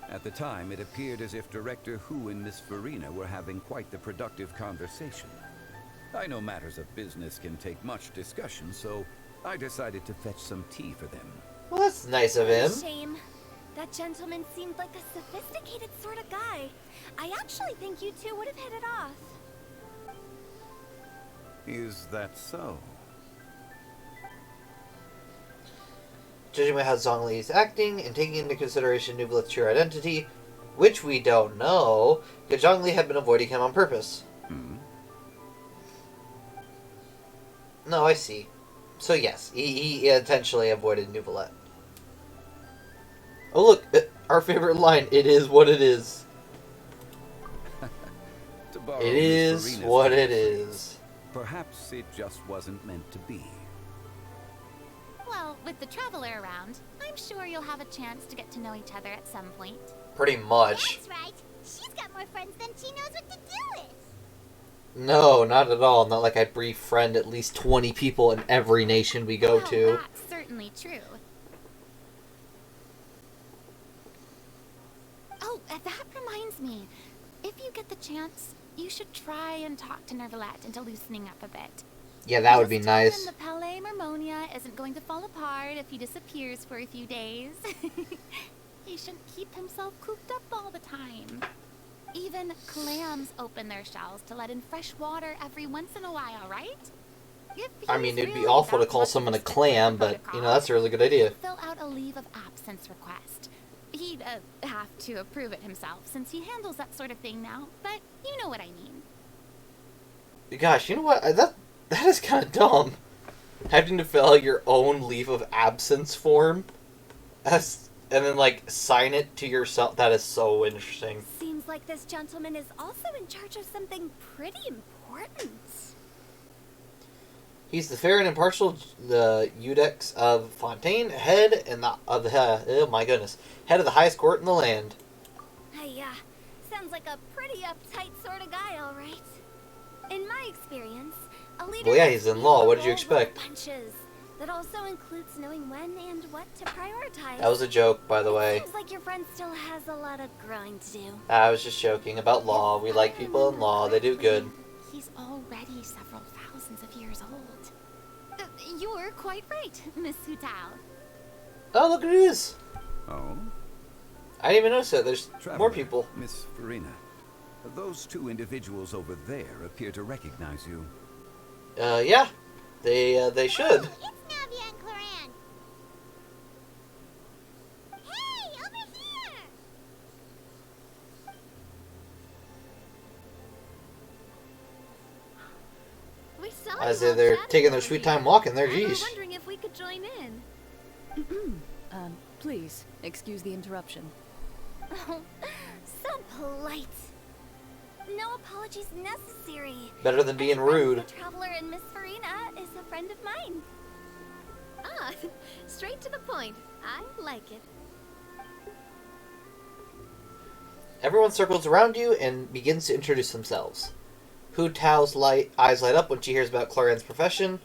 Speaker 5: At the time, it appeared as if Director Hu and Miss Farina were having quite the productive conversation. I know matters of business can take much discussion, so I decided to fetch some tea for them.
Speaker 1: Well, that's nice of him.
Speaker 6: Shame. That gentleman seemed like a sophisticated sort of guy. I actually think you two would have hit it off.
Speaker 5: Is that so?
Speaker 1: Judging by how Zhongli is acting and taking into consideration Nouvelette's true identity, which we don't know, could Zhongli have been avoiding him on purpose?
Speaker 5: Hmm?
Speaker 1: No, I see. So yes, he intentionally avoided Nouvelette. Oh look, our favorite line, it is what it is.
Speaker 5: To borrow
Speaker 1: It
Speaker 5: Miss
Speaker 1: is
Speaker 5: Farina's
Speaker 1: what it
Speaker 5: phrase,
Speaker 1: is.
Speaker 5: Perhaps it just wasn't meant to be.
Speaker 6: Well, with the traveler around, I'm sure you'll have a chance to get to know each other at some point.
Speaker 1: Pretty much.
Speaker 2: That's right. She's got more friends than she knows what to do with.
Speaker 1: No, not at all. Not like I befriend at least 20 people in every nation we go
Speaker 6: Well,
Speaker 1: to.
Speaker 6: that's certainly true. Oh, that reminds me. If you get the chance, you should try and talk to Neuvillette into loosening up a bit.
Speaker 1: Yeah, that would be
Speaker 6: Just tell
Speaker 1: nice.
Speaker 6: him the Palais Mermonia isn't going to fall apart if he disappears for a few days. He shouldn't keep himself cooped up all the time. Even clams open their shells to let in fresh water every once in a while, right? If
Speaker 1: I mean,
Speaker 6: he's
Speaker 1: it'd be
Speaker 6: really
Speaker 1: awful to
Speaker 6: that
Speaker 1: call
Speaker 6: much of
Speaker 1: someone a
Speaker 6: stickler
Speaker 1: clam,
Speaker 6: for
Speaker 1: but, you know,
Speaker 6: protocol,
Speaker 1: that's a really good idea.
Speaker 6: fill out a leave of absence request. He'd have to approve it himself since he handles that sort of thing now, but you know what I mean.
Speaker 1: Gosh, you know what? That is kind of dumb. Having to fill out your own leave of absence form. And then, like, sign it to yourself. That is so interesting.
Speaker 6: Seems like this gentleman is also in charge of something pretty important.
Speaker 1: He's the fair and impartial Eudex of Fontaine, head and oh my goodness, head of the highest court in the land.
Speaker 6: Hey, sounds like a pretty uptight sort of guy, all right. In my experience, a leader.
Speaker 1: Well, yeah, he's in law. What did you expect?
Speaker 6: Punches. That also includes knowing when and what to prioritize.
Speaker 1: That was a joke, by the way.
Speaker 6: Seems like your friend still has a lot of growing to do.
Speaker 1: I was just joking about law. We like people in law. They do good.
Speaker 7: He's already several thousands of years old. You're quite right, Miss Hutao.
Speaker 1: Oh, look at this.
Speaker 5: Oh?
Speaker 1: I didn't even notice that. There's
Speaker 5: Traveler,
Speaker 1: more people.
Speaker 5: Miss Farina. Those two individuals over there appear to recognize you.
Speaker 1: Yeah. They should.
Speaker 2: Oh, it's Navia and Cloran. Hey, over here!
Speaker 3: We saw
Speaker 1: As
Speaker 3: you all
Speaker 1: they're
Speaker 3: chatting
Speaker 1: taking their
Speaker 3: over
Speaker 1: sweet
Speaker 3: here.
Speaker 1: time walking there,
Speaker 3: And we're
Speaker 1: geez.
Speaker 3: wondering if we could join in.
Speaker 4: Please, excuse the interruption.
Speaker 6: Oh, so polite. No apologies necessary.
Speaker 1: Better than being rude.
Speaker 6: The traveler and Miss Farina is a friend of mine.
Speaker 3: Ah, straight to the point. I like it.
Speaker 1: Everyone circles around you and begins to introduce themselves. Hu Tao's eyes light up when she hears about Cloran's profession,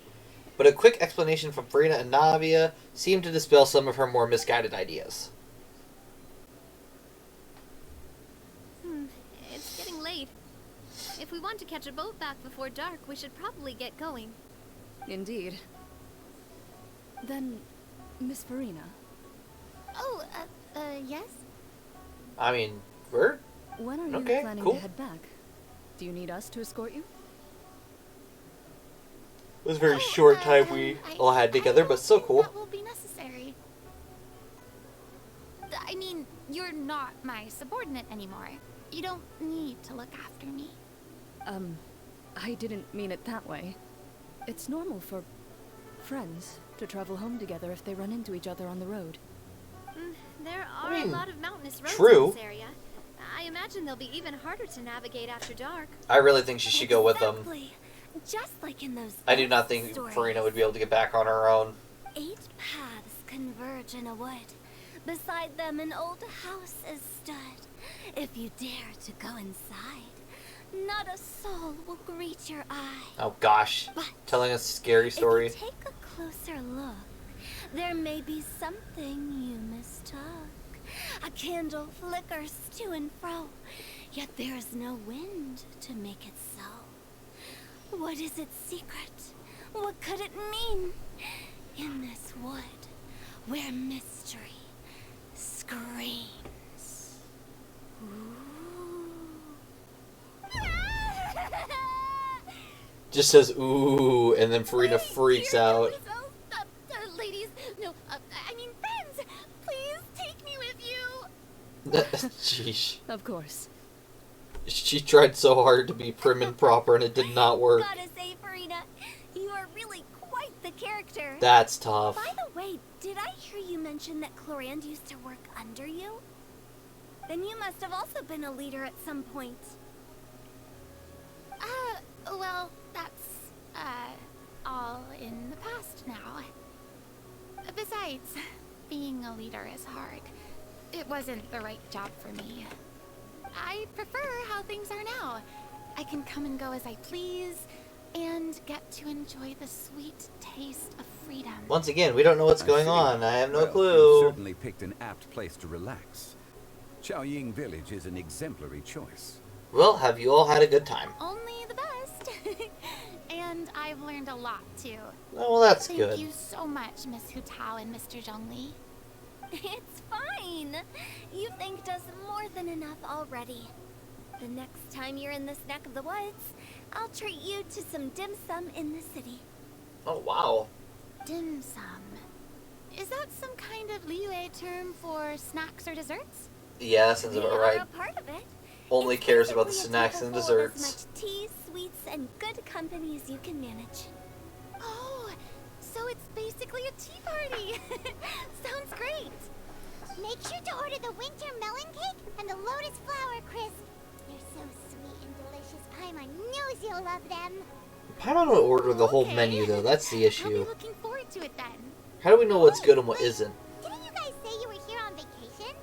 Speaker 1: but a quick explanation from Farina and Navia seemed to dispel some of her more misguided ideas.
Speaker 3: It's getting late. If we want to catch a boat back before dark, we should probably get going.
Speaker 4: Indeed. Then, Miss Farina,
Speaker 6: Oh, yes?
Speaker 1: I mean, we're...
Speaker 4: when are you
Speaker 1: Okay,
Speaker 4: planning
Speaker 1: cool.
Speaker 4: to head back? Do you need us to escort you?
Speaker 1: It was a very short time we all had together, but so cool.
Speaker 7: That will be necessary. I mean, you're not my subordinate anymore. You don't need to look after me.
Speaker 4: I didn't mean it that way. It's normal for friends to travel home together if they run into each other on the road.
Speaker 3: There are
Speaker 1: I mean,
Speaker 3: a lot of mountainous roads
Speaker 1: true.
Speaker 3: in this area. I imagine they'll be even harder to navigate after dark.
Speaker 1: I really think she should go with them.
Speaker 6: Exactly. Just like in those
Speaker 1: I do not think
Speaker 6: stories.
Speaker 1: Farina would be able to get back on her own.
Speaker 6: 8 paths converge in a wood. Beside them an old house is stood. If you dare to go inside, not a soul will greet your eye.
Speaker 1: Oh gosh,
Speaker 6: But
Speaker 1: telling a scary story.
Speaker 6: if you take a closer look, there may be something you mistook. A candle flickers to and fro, yet there is no wind to make it so. What is its secret? What could it mean? In this wood, where mystery screams.
Speaker 1: Just says ooh, and then Farina freaks out.
Speaker 7: Ladies, no, I mean friends, please take me with you.
Speaker 1: Sheesh.
Speaker 4: Of course.
Speaker 1: She tried so hard to be prim and proper and it did not work.
Speaker 6: Gotta say, Farina, you are really quite the character.
Speaker 1: That's tough.
Speaker 6: By the way, did I hear you mention that Cloran used to work under you? Then you must have also been a leader at some point.
Speaker 7: Well, that's, all in the past now. Besides, being a leader is hard. It wasn't the right job for me. I prefer how things are now. I can come and go as I please, and get to enjoy the sweet taste of freedom.
Speaker 1: Once again, we don't know what's
Speaker 5: I
Speaker 1: going
Speaker 5: see.
Speaker 1: on. I have no
Speaker 5: Well,
Speaker 1: clue.
Speaker 5: You certainly picked an apt place to relax. Chaoying Village is an exemplary choice.
Speaker 1: Well, have you all had a good time?
Speaker 7: Only the best. And I've learned a lot, too.
Speaker 1: Oh, well, that's
Speaker 7: Thank
Speaker 1: good.
Speaker 7: you so much, Miss Hutao and Mr. Zhongli.
Speaker 6: It's fine. You thanked us more than enough already. The next time you're in this neck of the woods, I'll treat you to some dim sum in the city.
Speaker 1: Oh, wow.
Speaker 7: Dim sum. Is that some kind of Liyue term for snacks or desserts?
Speaker 1: Yeah, that sounds
Speaker 6: We
Speaker 1: about
Speaker 6: are
Speaker 1: right.
Speaker 6: a part of it.
Speaker 1: Only
Speaker 6: It's
Speaker 1: cares about the
Speaker 6: basically a
Speaker 1: snacks
Speaker 6: table
Speaker 1: and
Speaker 6: full of
Speaker 1: desserts.
Speaker 6: As much tea, sweets, and good company as you can manage.
Speaker 7: Oh, so it's basically a tea party. Sounds great.
Speaker 2: Make sure to order the winter melon cake and the lotus flower crisp. knows you'll love them.
Speaker 1: Paimon would order the whole
Speaker 7: Okay.
Speaker 1: menu, though. That's the
Speaker 7: I'll
Speaker 1: issue.
Speaker 7: be looking forward to it then.
Speaker 1: How do we know what's good and what
Speaker 2: Wait,
Speaker 1: isn't?
Speaker 2: Didn't you guys say you were here on vacation?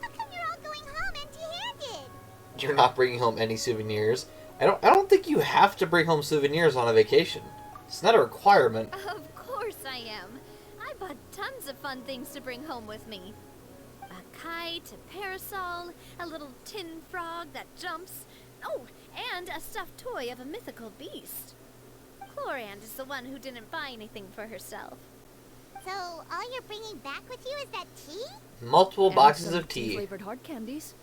Speaker 2: How come you're all going home empty-handed?
Speaker 1: You're not bringing home any souvenirs. I don't think you have to bring home souvenirs on a vacation. It's not a requirement.
Speaker 3: Of course I am. I bought tons of fun things to bring home with me. A kite, a parasol, a little tin frog that jumps. Oh, and a stuffed toy of a mythical beast. Chlorand is the one who didn't buy anything for herself.
Speaker 2: So, all you're bringing back with you is that tea?
Speaker 1: Multiple
Speaker 4: And
Speaker 1: boxes
Speaker 4: some
Speaker 1: of tea.
Speaker 4: flavored hard candies.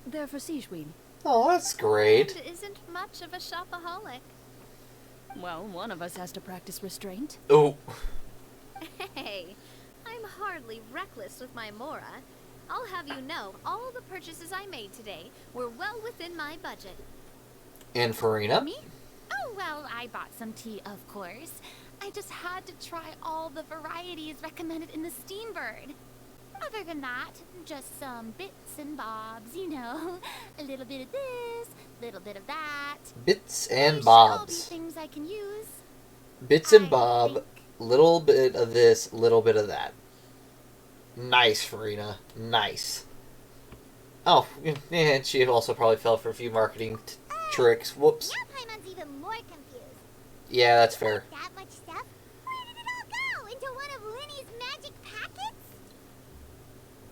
Speaker 4: They're for Siegween.
Speaker 1: Oh, that's great.
Speaker 3: And isn't much of a shopaholic.
Speaker 4: Well, one of us has to practice restraint.
Speaker 1: Oh,
Speaker 3: Hey, I'm hardly reckless with my Mora. I'll have you know, all the purchases I made today were well within my budget.
Speaker 1: and Farina?
Speaker 7: Me? Oh, well, I bought some tea, of course. I just had to try all the varieties recommended in the Steambird. Other than that, just some bits and bobs, you know. A little bit of this, a little bit of that.
Speaker 1: Bits
Speaker 7: They
Speaker 1: and
Speaker 7: should all be
Speaker 1: bobs.
Speaker 7: things I can use.
Speaker 1: Bits and
Speaker 7: I
Speaker 1: bob.
Speaker 7: think.
Speaker 1: Little bit of this, little bit of that. Nice, Farina. Nice. Oh, and she also probably fell for a few marketing tricks. Whoops.
Speaker 2: Now Paimon's even more confused.
Speaker 1: Yeah, that's fair.
Speaker 2: That much stuff? Where did it all go? Into one of Linny's magic packets?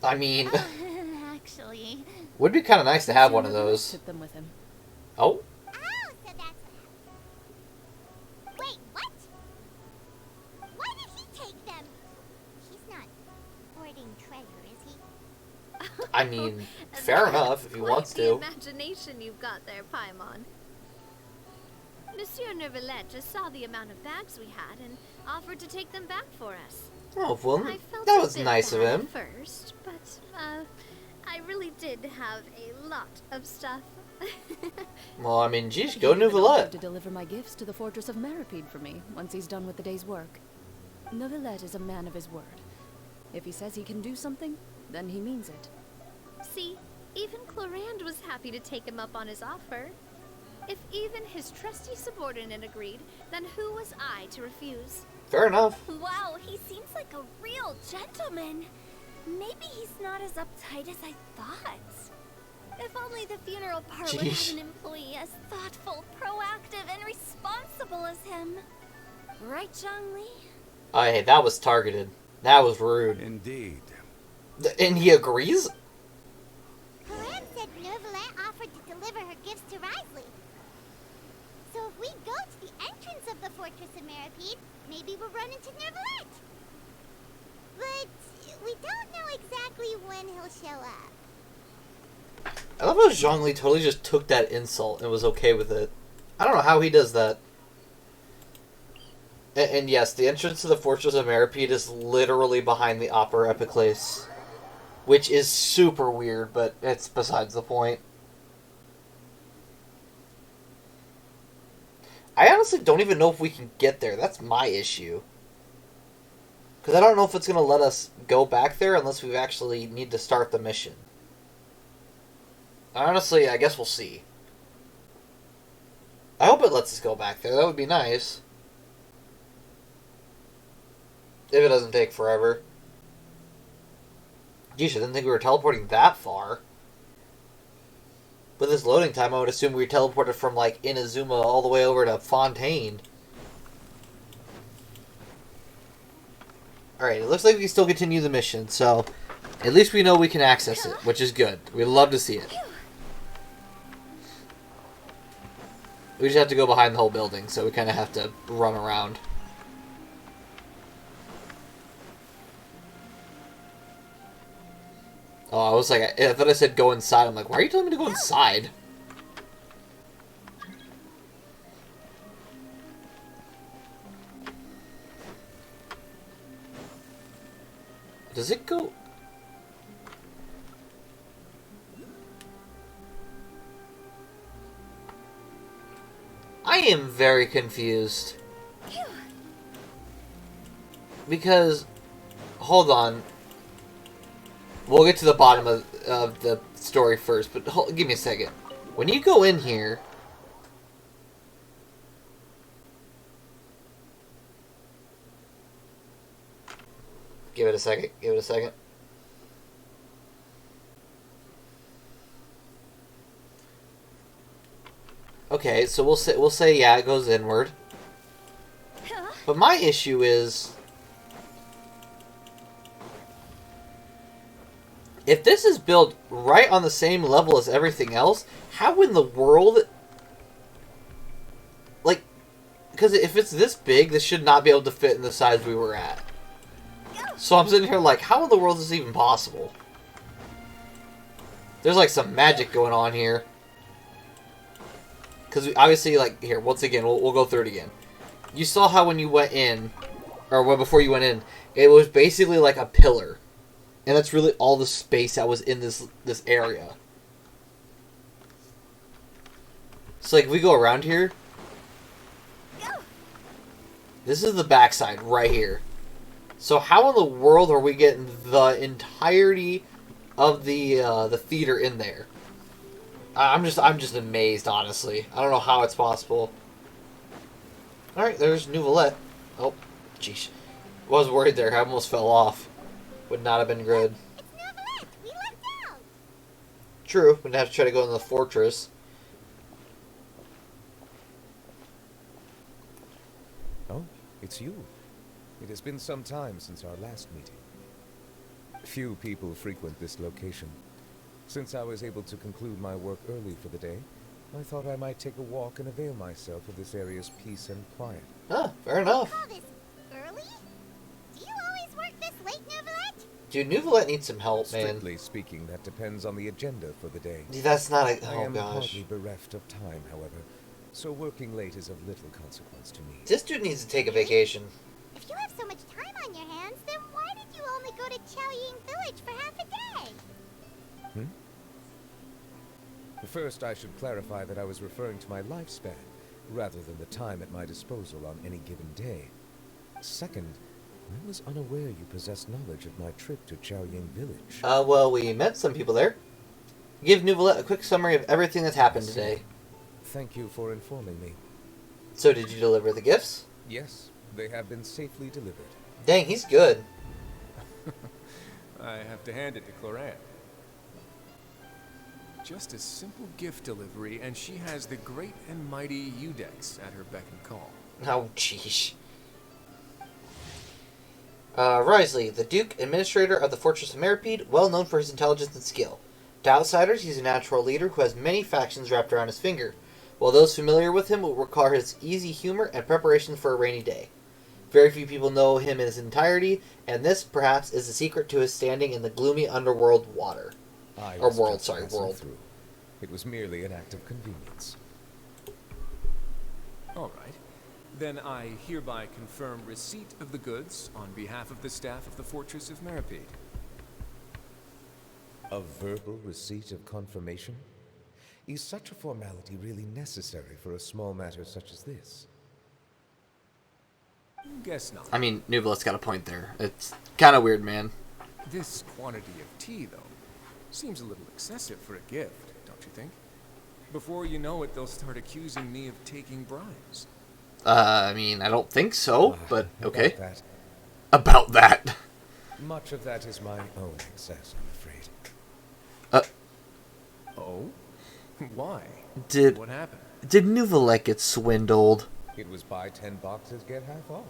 Speaker 1: I mean,
Speaker 7: Actually,
Speaker 1: would be kind of nice to have one of
Speaker 4: Nevertheless
Speaker 1: those.
Speaker 4: took them with him.
Speaker 1: Oh,
Speaker 2: Oh, so that's what happened. Wait, what? Why did he take them? He's not hoarding treasure, is he?
Speaker 1: I mean, fair enough if he
Speaker 3: Quite
Speaker 1: wants
Speaker 3: the
Speaker 1: to.
Speaker 3: imagination you've got there, Paimon. Monsieur Neuvillette just saw the amount of bags we had and offered to take them back for us.
Speaker 1: Oh, well,
Speaker 3: I felt
Speaker 1: that
Speaker 3: a
Speaker 1: was
Speaker 3: bit
Speaker 1: nice of
Speaker 3: bad
Speaker 1: him.
Speaker 3: at first, but I really did have a lot of stuff.
Speaker 1: Well, I mean, geez,
Speaker 4: He
Speaker 1: go
Speaker 4: even offered
Speaker 1: Nouvellette.
Speaker 4: to deliver my gifts to the fortress of Meripede for me once he's done with the day's work. Neuvillette is a man of his word. If he says he can do something, then he means it.
Speaker 3: See, even Chlorand was happy to take him up on his offer. If even his trusty subordinate agreed, then who was I to refuse?
Speaker 1: Fair enough.
Speaker 6: Wow, he seems like a real gentleman. Maybe he's not as uptight as I thought. If only the funeral parlor had
Speaker 1: Jeez.
Speaker 6: an employee as thoughtful, proactive, and responsible as him. Right, Zhongli?
Speaker 1: Oh, hey, that was targeted. That was rude.
Speaker 5: Indeed.
Speaker 1: And he agrees?
Speaker 2: Corinne said Neuvillette offered to deliver her gifts to Risley. So if we go to the entrance of the Fortress of Meripede, maybe we'll run into Neuvillette. But we don't know exactly when he'll show up.
Speaker 1: I love how Zhongli totally just took that insult and was okay with it. I don't know how he does that. And yes, the entrance to the Fortress of Meripede is literally behind the Opera Epiclese. Which is super weird, but it's besides the point. I honestly don't even know if we can get there. That's my issue. Because I don't know if it's going to let us go back there unless we actually need to start the mission. Honestly, I guess we'll see. I hope it lets us go back there. That would be nice. If it doesn't take forever. Geez, I didn't think we were teleporting that far. With this loading time, I would assume we teleported from, like, Inazuma all the way over to Fontaine. Alright, it looks like we can still continue the mission, so at least we know we can access it, which is good. We'd love to see it. We just have to go behind the whole building, so we kind of have to run around. Oh, I was like, I thought I said go inside. I'm like, why are you telling me to go inside? Does it go? I am very confused. Because, hold on. We'll get to the bottom of the story first, but give me a second. When you go in here, Give it a second. Give it a second. Okay, so we'll say yeah, it goes inward. But my issue is, if this is built right on the same level as everything else, how in the world, like, because if it's this big, this should not be able to fit in the size we were at. So I'm sitting here like, how in the world is this even possible? There's like some magic going on here. Because obviously, like, here, once again, we'll go through it again. You saw how when you went in, or before you went in, it was basically like a pillar. And that's really all the space that was in this area. So, like, if we go around here, this is the backside right here. So how in the world are we getting the entirety of the theater in there? I'm just amazed, honestly. I don't know how it's possible. Alright, there's Nouvelette. Oh, jeez. I was worried there. I almost fell off. Would not have been good.
Speaker 2: It's Nouvelette! We left out!
Speaker 1: True. We'd have to try to go in the fortress.
Speaker 8: Oh, it's you. It has been some time since our last meeting. Few people frequent this location. Since I was able to conclude my work early for the day, I thought I might take a walk and avail myself of this area's peace and quiet.
Speaker 1: Ah, fair enough.
Speaker 2: Call this early? Do you always work this late, Nouvelette?
Speaker 1: Dude, Nouvelette needs some help, man.
Speaker 8: Strictly speaking, that depends on the agenda for the day.
Speaker 1: Dude, that's not a...
Speaker 8: I
Speaker 1: Oh,
Speaker 8: am
Speaker 1: gosh.
Speaker 8: hardly bereft of time, however, so working late is of little consequence to me.
Speaker 1: This dude needs to take a vacation.
Speaker 2: If you have so much time on your hands, then why did you only go to Chaoying Village for half a day?
Speaker 8: First, I should clarify that I was referring to my lifespan, rather than the time at my disposal on any given day. Second, I was unaware you possessed knowledge of my trip to Chaoying Village.
Speaker 1: Well, we met some people there. Give Nouvelette a quick summary of everything that's happened today.
Speaker 8: Thank you for informing me.
Speaker 1: So, did you deliver the gifts?
Speaker 8: Yes, they have been safely delivered.
Speaker 1: Dang, he's good.
Speaker 9: I have to hand it to Cloran. Just a simple gift delivery, and she has the great and mighty Udex at her beck and call.
Speaker 1: Oh, jeez. Wriothesley, the Duke, administrator of the Fortress of Meripede, well known for his intelligence and skill. To outsiders, he's a natural leader who has many factions wrapped around his finger, while those familiar with him will recall his easy humor and preparations for a rainy day. Very few people know him in his entirety, and this, perhaps, is the secret to his standing in the gloomy underworld water. Or world, sorry, world.
Speaker 8: Through. It was merely an act of convenience.
Speaker 9: All right. Then I hereby confirm receipt of the goods on behalf of the staff of the Fortress of Meripede.
Speaker 8: A verbal receipt of confirmation? Is such a formality really necessary for a small matter such as this?
Speaker 9: Guess not.
Speaker 1: I mean, Nouvelette's got a point there. It's kind of weird, man.
Speaker 9: This quantity of tea, though, seems a little excessive for a gift, don't you think? Before you know it, they'll start accusing me of taking bribes.
Speaker 1: I mean, I don't think so, but okay.
Speaker 8: About that.
Speaker 1: About that.
Speaker 8: Much of that is my own excess, I'm afraid.
Speaker 9: Oh? Why?
Speaker 1: Did
Speaker 9: What happened?
Speaker 1: Nouvelette get swindled?
Speaker 8: It was buy 10 boxes, get half off.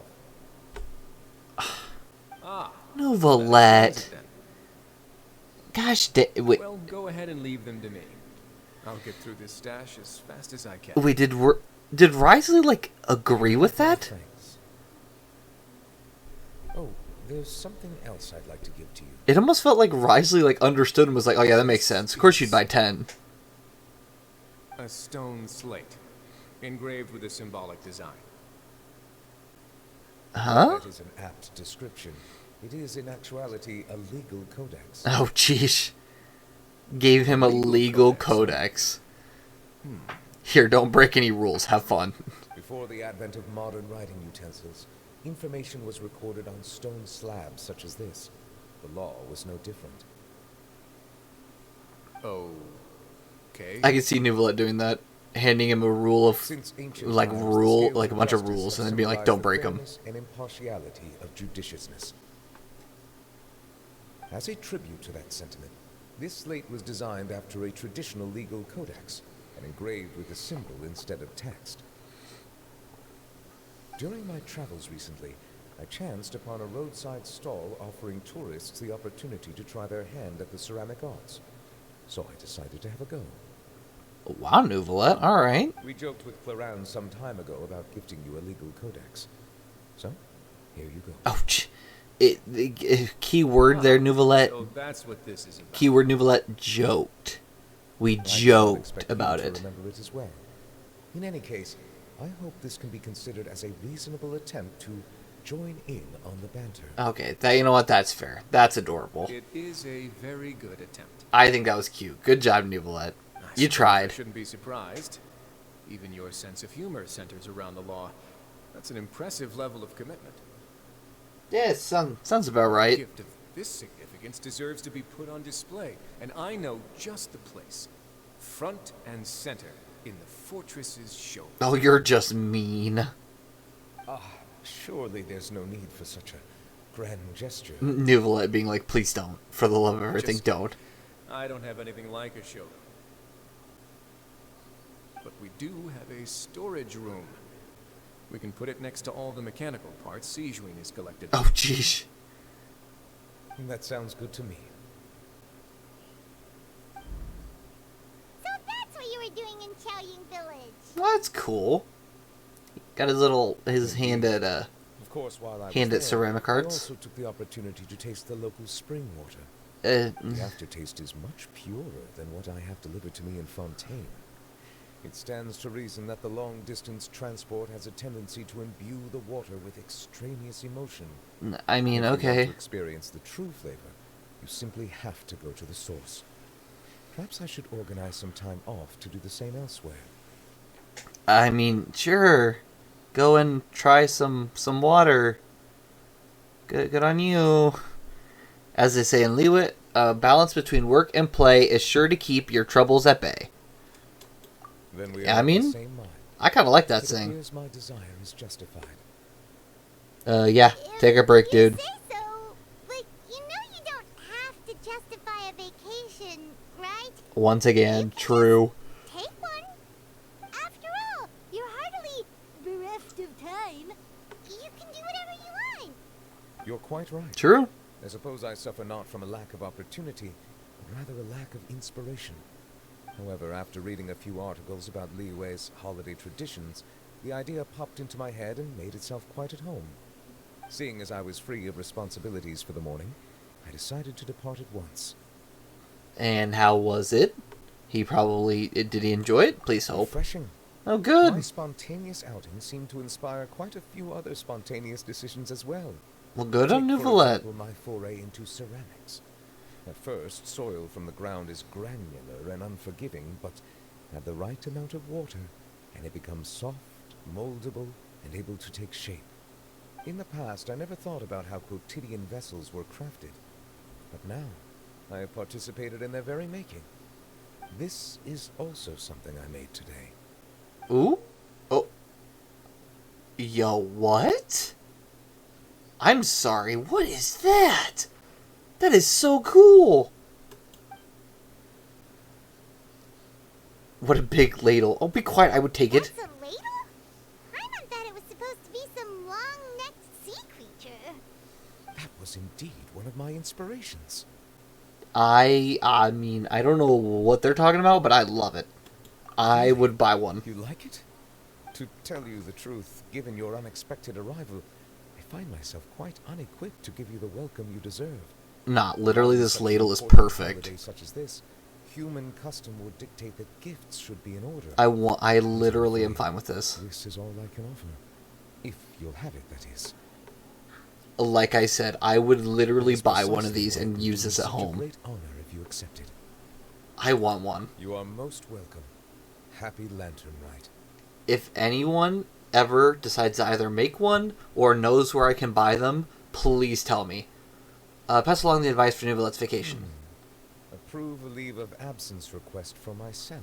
Speaker 9: Ah.
Speaker 1: Nouvelette.
Speaker 9: That's it then.
Speaker 1: Gosh, wait,
Speaker 9: Well, go ahead and leave them to me. I'll get through this stash as fast as I can.
Speaker 1: wait, did Wriothesley, like, agree with that?
Speaker 8: Thanks. Oh, there's something else I'd like to give to you.
Speaker 1: It almost felt like Wriothesley, like, understood and was like, oh yeah, that makes sense. Of course you'd buy 10.
Speaker 9: A stone slate, engraved with a symbolic design.
Speaker 1: Huh?
Speaker 8: That is an apt description. It is, in actuality, a legal codex.
Speaker 1: Oh, jeez. Gave him a legal codex. Here, don't break any rules. Have fun.
Speaker 8: Before the advent of modern writing utensils, information was recorded on stone slabs such as this. The law was no different.
Speaker 9: Okay.
Speaker 1: I can see Nouvelette doing that. Handing him a rule of,
Speaker 8: Since ancient
Speaker 1: like,
Speaker 8: times, the
Speaker 1: rule,
Speaker 8: scales
Speaker 1: like a
Speaker 8: of
Speaker 1: bunch of
Speaker 8: justice
Speaker 1: rules,
Speaker 8: have
Speaker 1: and then be like,
Speaker 8: symbolized
Speaker 1: don't
Speaker 8: the
Speaker 1: break them.
Speaker 8: fairness and impartiality of judiciousness. As a tribute to that sentiment, this slate was designed after a traditional legal codex and engraved with a symbol instead of text. During my travels recently, I chanced upon a roadside stall offering tourists the opportunity to try their hand at the ceramic arts. So I decided to have a go.
Speaker 1: Wow, Nouvelette, alright.
Speaker 8: We joked with Clarence some time ago about gifting you a legal codex. So, here you go.
Speaker 1: Oh, key word there, Nouvelette.
Speaker 9: So that's what this is about.
Speaker 1: Keyword Nouvelette, joked. We
Speaker 8: I did not
Speaker 1: joked
Speaker 8: expect
Speaker 1: about
Speaker 8: you
Speaker 1: it.
Speaker 8: to remember it as well. In any case, I hope this can be considered as a reasonable attempt to join in on the banter.
Speaker 1: Okay, you know what? That's fair. That's adorable.
Speaker 9: It is a very good attempt.
Speaker 1: I think that was cute. Good job, Nouvelette.
Speaker 9: I
Speaker 1: You
Speaker 9: suppose
Speaker 1: tried.
Speaker 9: I shouldn't be surprised. Even your sense of humor centers around the law. That's an impressive level of commitment.
Speaker 1: Yeah, sounds about
Speaker 9: A
Speaker 1: right.
Speaker 9: gift of this significance deserves to be put on display, and I know just the place. Front and center in the fortress's show.
Speaker 1: Oh, you're just mean.
Speaker 8: Surely there's no need for such a grand gesture.
Speaker 1: Nouvelette being like, please don't. For the love of everything,
Speaker 9: Just-
Speaker 1: don't.
Speaker 9: I don't have anything like a show. But we do have a storage room. We can put it next to all the mechanical parts Sijuin is collected.
Speaker 1: Oh, jeez.
Speaker 8: That sounds good to me.
Speaker 2: So that's what you were doing in Qiaoying Village.
Speaker 1: Well, that's cool. Got his hand at
Speaker 8: Of course, while I was
Speaker 1: Hand at
Speaker 8: there,
Speaker 1: ceramic
Speaker 8: I
Speaker 1: arts.
Speaker 8: also took the opportunity to taste the local spring water. The aftertaste is much purer than what I have delivered to me in Fontaine. It stands to reason that the long-distance transport has a tendency to imbue the water with extraneous emotion.
Speaker 1: I mean,
Speaker 8: If you want
Speaker 1: okay.
Speaker 8: to experience the true flavor, you simply have to go to the source. Perhaps I should organize some time off to do the same elsewhere.
Speaker 1: I mean, sure. Go and try some water. Good on you. As they say in Liwit, a balance between work and play is sure to keep your troubles at bay.
Speaker 8: Then we
Speaker 1: Yeah,
Speaker 8: are
Speaker 1: I
Speaker 8: of the
Speaker 1: mean,
Speaker 8: same mind.
Speaker 1: I kind of like that
Speaker 8: It
Speaker 1: saying.
Speaker 8: appears my desire is justified.
Speaker 1: Yeah, take a break,
Speaker 2: You
Speaker 1: dude.
Speaker 2: say so, but you know you don't have to justify a vacation, right?
Speaker 1: Once again, true.
Speaker 2: Take one. After all, you're hardly bereft of time. You can do whatever you want.
Speaker 8: You're quite right.
Speaker 1: True.
Speaker 8: I suppose I suffer not from a lack of opportunity, but rather a lack of inspiration. However, after reading a few articles about Li Wei's holiday traditions, the idea popped into my head and made itself quite at home. Seeing as I was free of responsibilities for the morning, I decided to depart at once.
Speaker 1: And how was it? Did he enjoy it? Please hope.
Speaker 8: Refreshing.
Speaker 1: Oh,
Speaker 8: My
Speaker 1: good.
Speaker 8: spontaneous outing seemed to inspire quite a few other spontaneous decisions as well.
Speaker 1: Well, good on
Speaker 8: Take, for
Speaker 1: Nouvelette.
Speaker 8: example, my foray into ceramics. At first, soil from the ground is granular and unforgiving, but add the right amount of water, and it becomes soft, moldable, and able to take shape. In the past, I never thought about how quotidian vessels were crafted, but now I have participated in their very making. This is also something I made today.
Speaker 1: Ooh? Oh. Yo, what? I'm sorry, what is that? That is so cool. What a big ladle. Oh, be quiet, I would take it.
Speaker 2: That's a ladle? I meant that it was supposed to be some long-necked sea creature.
Speaker 8: That was indeed one of my inspirations.
Speaker 1: I mean, I don't know what they're talking about, but I love it. I would buy one.
Speaker 8: You like it? To tell you the truth, given your unexpected arrival, I find myself quite unequipped to give you the welcome you deserve.
Speaker 1: Nah, literally
Speaker 8: On
Speaker 1: this
Speaker 8: such
Speaker 1: ladle is
Speaker 8: important
Speaker 1: perfect.
Speaker 8: holiday such as this, human custom would dictate that gifts should be in order.
Speaker 1: I literally am fine with this.
Speaker 8: This is all I can offer. If you'll have it, that is.
Speaker 1: Like I said, I would literally
Speaker 8: It is
Speaker 1: buy one of
Speaker 8: precisely
Speaker 1: these
Speaker 8: why it
Speaker 1: and
Speaker 8: would
Speaker 1: use
Speaker 8: be
Speaker 1: this at
Speaker 8: such a
Speaker 1: home.
Speaker 8: great honor if you accepted.
Speaker 1: I want one.
Speaker 8: You are most welcome. Happy Lantern Rite.
Speaker 1: If anyone ever decides to either make one or knows where I can buy them, please tell me. Pass along the advice for Nouvelette's vacation.
Speaker 8: Approve a leave of absence request for myself.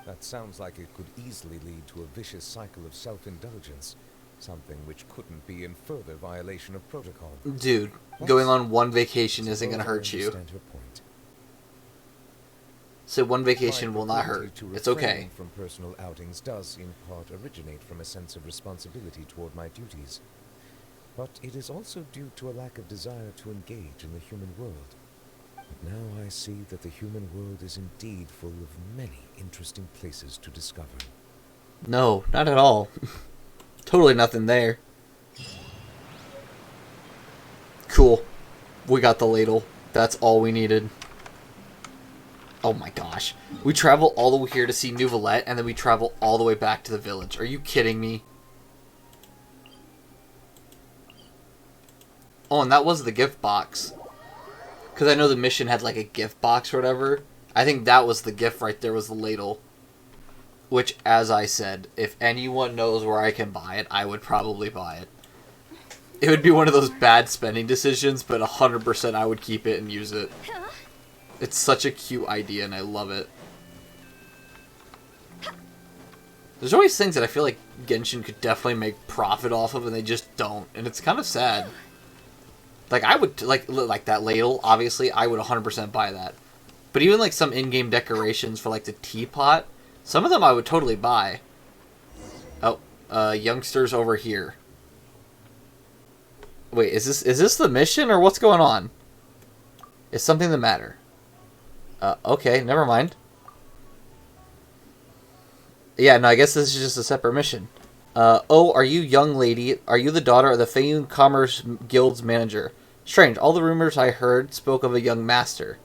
Speaker 8: That sounds like it could easily lead to a vicious cycle of self-indulgence. something which couldn't be in further violation of protocol.
Speaker 1: Dude,
Speaker 8: But
Speaker 1: going on one vacation isn't going to
Speaker 8: suppose I
Speaker 1: hurt you.
Speaker 8: understand your point.
Speaker 1: So one vacation
Speaker 8: My
Speaker 1: will not
Speaker 8: proclivity
Speaker 1: hurt.
Speaker 8: to
Speaker 1: It's okay.
Speaker 8: refrain from personal outings does, in part, originate from a sense of responsibility toward my duties. But it is also due to a lack of desire to engage in the human world. But now I see that the human world is indeed full of many interesting places to discover.
Speaker 1: No, not at all. Totally nothing there. Cool. We got the ladle. That's all we needed. Oh my gosh. We travel all the way here to see Nouvellette, and then we travel all the way back to the village. Are you kidding me? Oh, and that was the gift box. Because I know the mission had like a gift box or whatever. I think that was the gift right there, was the ladle. Which, as I said, if anyone knows where I can buy it, I would probably buy it. It would be one of those bad spending decisions, but 100% I would keep it and use it. It's such a cute idea, and I love it. There's always things that I feel like Genshin could definitely make profit off of, and they just don't. And it's kind of sad. Like, I would, like that ladle, obviously, I would 100% buy that. But even, like, some in-game decorations for, like, the teapot, some of them I would totally buy. Oh, youngsters over here. Wait, is this the mission, or what's going on? Is something the matter? Okay, never mind. Yeah, no, I guess this is just a separate mission. Oh, are you young lady? Are you the daughter of the Feyun Commerce Guild's manager? Strange, all the rumors I heard spoke of a young master.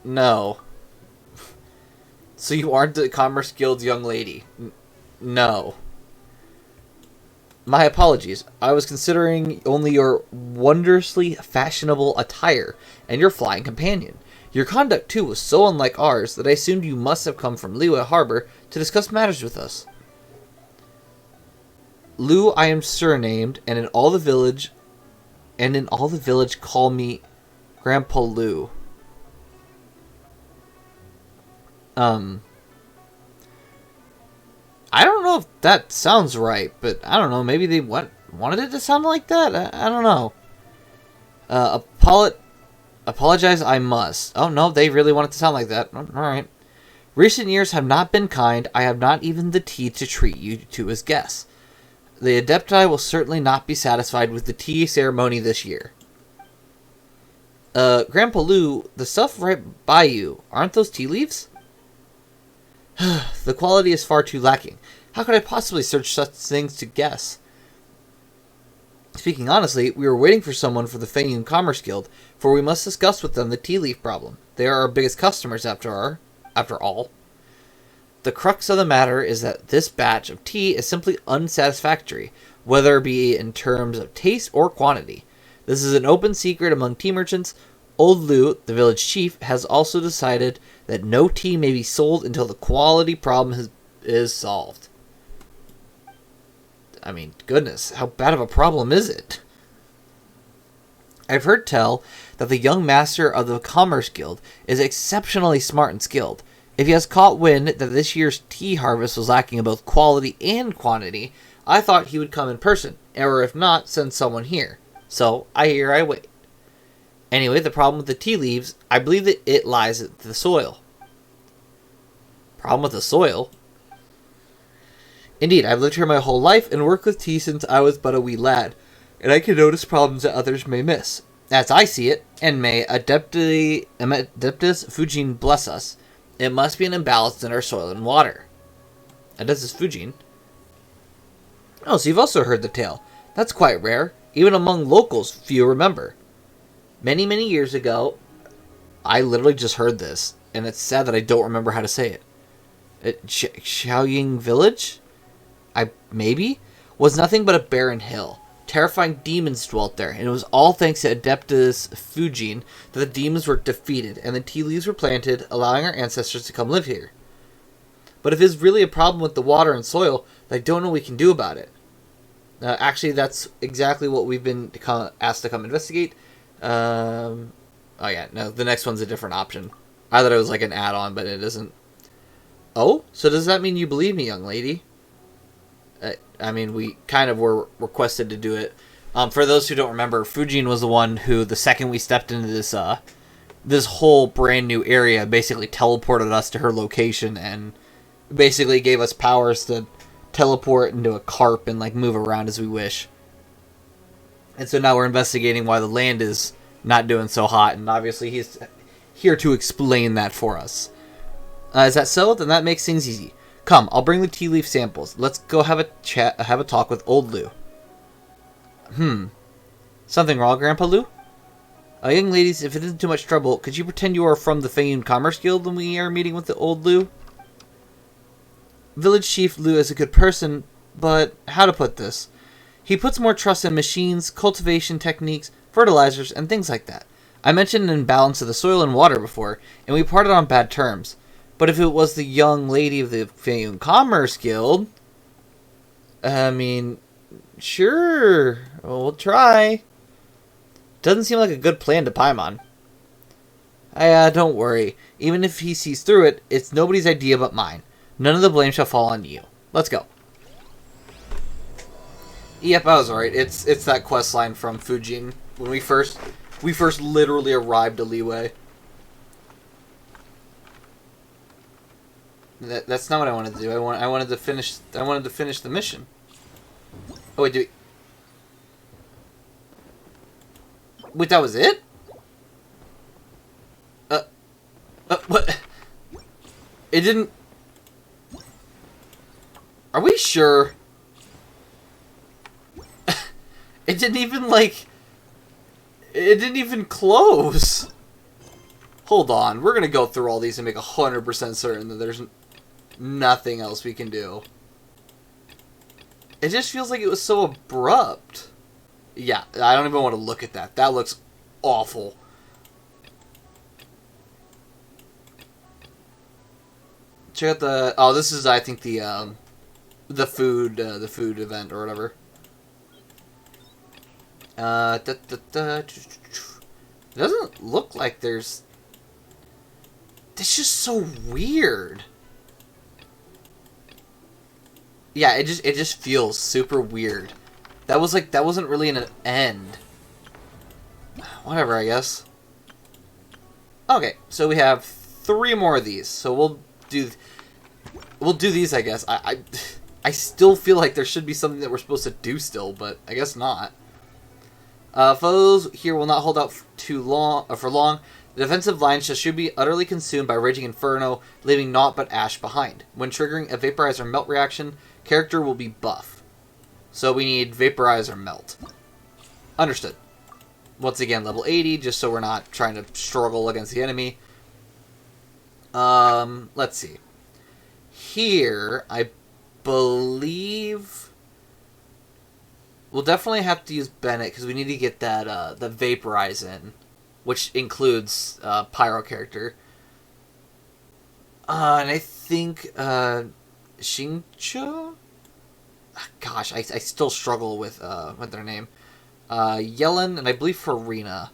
Speaker 1: No. So you aren't the Commerce Guild's young lady? No. My apologies. I was considering only your wondrously fashionable attire and your flying companion. Your conduct, too, was so unlike ours that I assumed you must have come from Liyue Harbor to discuss matters with us. Lu, I am surnamed, and in all the village call me Grandpa Lu. I don't know if that sounds right, but I don't know. Maybe they wanted it to sound like that? I don't know. Apologize, I must. Oh, no, they really want it to sound like that. Alright. Recent years have not been kind. I have not even the tea to treat you two as guests. The Adepti will certainly not be satisfied with the tea ceremony this year. Grandpa Lu, the stuff right by you, aren't those tea leaves? The quality is far too lacking. How could I possibly search such things to guess? Speaking honestly, we were waiting for someone for the Feyun Commerce Guild, for we must discuss with them the tea leaf problem. They are our biggest customers after all. The crux of the matter is that this batch of tea is simply unsatisfactory, whether it be in terms of taste or quantity. This is an open secret among tea merchants. Old Lu, the village chief, has also decided that no tea may be sold until the quality problem is solved. I mean, goodness, how bad of a problem is it? I've heard tell that the young master of the Commerce Guild is exceptionally smart and skilled. If he has caught wind that this year's tea harvest was lacking in both quality and quantity, I thought he would come in person, or if not, send someone here. So, I wait. Anyway, the problem with the tea leaves, I believe that it lies at the soil. Problem with the soil? Indeed, I've lived here my whole life and worked with tea since I was but a wee lad, and I can notice problems that others may miss. As I see it, and may Adeptus Fujin bless us, it must be an imbalance in our soil and water. Adeptus Fujin? Oh, so you've also heard the tale. That's quite rare. Even among locals, few remember. Many, many years ago, I literally just heard this, and it's sad that I don't remember how to say it. Xiaoying Village? Was nothing but a barren hill. Terrifying demons dwelt there, and it was all thanks to Adeptus Fujin that the demons were defeated, and the tea leaves were planted, allowing our ancestors to come live here. But if it's really a problem with the water and soil, I don't know what we can do about it. Actually, that's exactly what we've been asked to come investigate. Oh yeah, no, the next one's a different option. I thought it was like an add-on, but it isn't. Oh, so does that mean you believe me, young lady? I mean, we kind of were requested to do it. For those who don't remember, Fujin was the one who, the second we stepped into this whole brand new area, basically teleported us to her location and basically gave us powers to teleport into a carp and like move around as we wish. And so now we're investigating why the land is not doing so hot, and obviously he's here to explain that for us. Is that so? Then that makes things easy. Come, I'll bring the tea leaf samples. Let's go have a talk with old Lou. Something wrong, Grandpa Lou? Young ladies, if it isn't too much trouble, could you pretend you are from the Fayun Commerce Guild when we are meeting with the old Lou? Village Chief Lou is a good person, but how to put this? He puts more trust in machines, cultivation techniques, fertilizers, and things like that. I mentioned an imbalance of the soil and water before, and we parted on bad terms. But if it was the young lady of the Fayun Commerce Guild, I mean, sure, we'll try. Doesn't seem like a good plan to Paimon. Don't worry. Even if he sees through it, it's nobody's idea but mine. None of the blame shall fall on you. Let's go. Yep, I was right. It's that quest line from Fujin when we first literally arrived to Liyue. That's not what I wanted to do. I wanted to finish the mission. Oh wait, wait, that was it? What? It didn't. Are we sure? It didn't even, like... It didn't even close. Hold on. We're gonna go through all these and make 100% certain that there's nothing else we can do. It just feels like it was so abrupt. Yeah, I don't even want to look at that. That looks awful. Check out the... Oh, this is, I think, the food event or whatever. It doesn't look like there's... It's just so weird. Yeah, it just feels super weird. That wasn't really an end. Whatever, I guess. Okay, so we have 3 more of these. So we'll do these, I guess. I still feel like there should be something that we're supposed to do still, but I guess not. Foes here will not hold out for long. The defensive line should be utterly consumed by raging inferno, leaving naught but ash behind. When triggering a vaporize or melt reaction, character will be buff. So we need vaporize or melt. Understood. Once again, level 80, just so we're not trying to struggle against the enemy. Let's see. Here, I believe... We'll definitely have to use Bennett, because we need to get that, the Vaporize in. Which includes, Pyro character. And I think, Xingqiu? Gosh, I still struggle with their name. Yellen, and I believe Farina.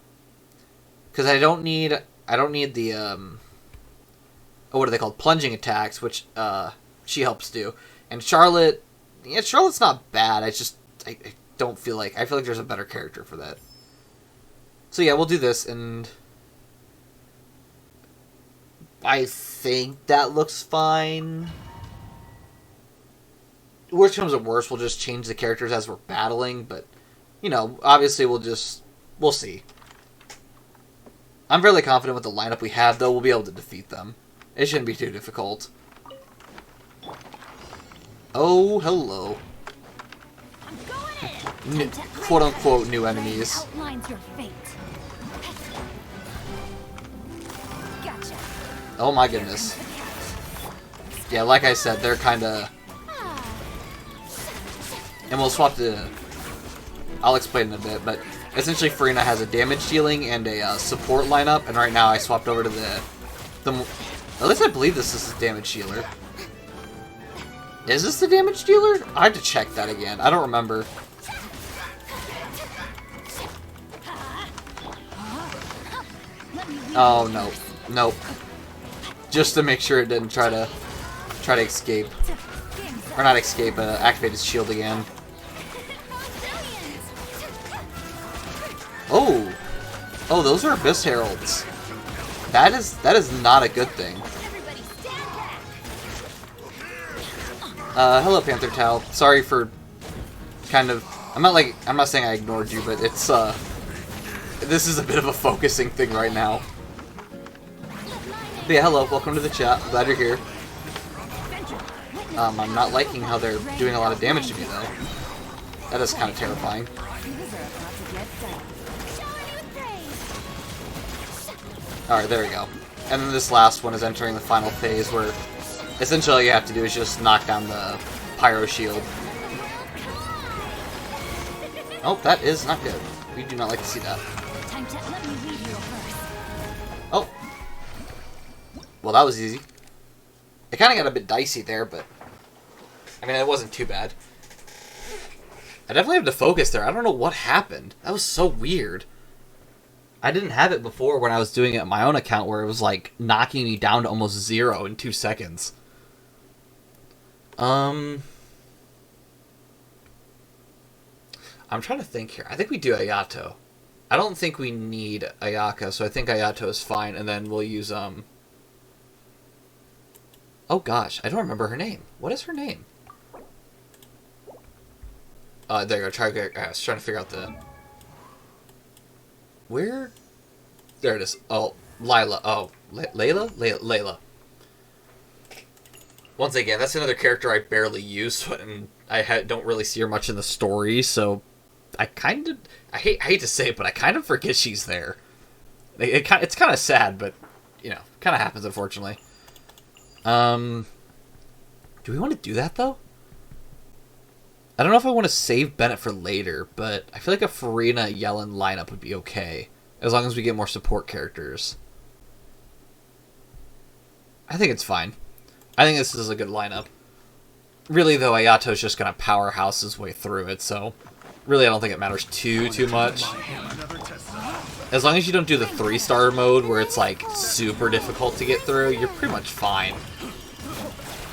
Speaker 1: Because I don't need the, oh, what are they called? Plunging attacks, which, she helps do. And Charlotte, yeah, Charlotte's not bad, I don't feel like... I feel like there's a better character for that. So yeah, we'll do this, and... I think that looks fine. Worst comes to worst, we'll just change the characters as we're battling, but... You know, obviously we'll see. I'm fairly confident with the lineup we have, though. We'll be able to defeat them. It shouldn't be too difficult. Oh, hello. Quote-unquote new enemies. Oh my goodness. Yeah, like I said, they're kinda... And we'll swap to... I'll explain in a bit, but essentially Farina has a damage dealing and a support lineup, and right now I swapped over to the... At least I believe this is the damage dealer. Is this the damage dealer? I have to check that again. I don't remember. Oh, no. Nope. Just to make sure it didn't try try to escape. Or not escape, activate his shield again. Oh! Oh, those are Abyss Heralds. That is not a good thing. Hello, Panther Tal. Sorry for kind of... I'm not saying I ignored you, but it's, this is a bit of a focusing thing right now. But yeah, hello, welcome to the chat. Glad you're here. I'm not liking how they're doing a lot of damage to me, though. That is kind of terrifying. Alright, there we go. And then this last one is entering the final phase, where essentially all you have to do is just knock down the Pyro Shield. Oh, that is not good. We do not like to see that. Oh. Well, that was easy. It kind of got a bit dicey there, but... I mean, it wasn't too bad. I definitely have to focus there. I don't know what happened. That was so weird. I didn't have it before when I was doing it on my own account, where it was, like, knocking me down to almost 0 in 2 seconds. I'm trying to think here. I think we do Ayato. I don't think we need Ayaka, so I think Ayato is fine, and then we'll use, Oh gosh, I don't remember her name. What is her name? There you go. I was trying to figure out the... Where? There it is. Oh, Lila. Oh, Layla? Layla. Once again, that's another character I barely use, and I don't really see her much in the story, so I hate to say it, but I kind of forget she's there. It's kind of sad, but, you know, kind of happens, unfortunately. Do we want to do that, though? I don't know if I want to save Bennett for later, but I feel like a Farina Yellen lineup would be okay, as long as we get more support characters. I think it's fine. I think this is a good lineup. Really, though, Ayato's just going to powerhouse his way through it, so really I don't think it matters too much. As long as you don't do the 3-star mode, where it's, like, super difficult to get through, you're pretty much fine.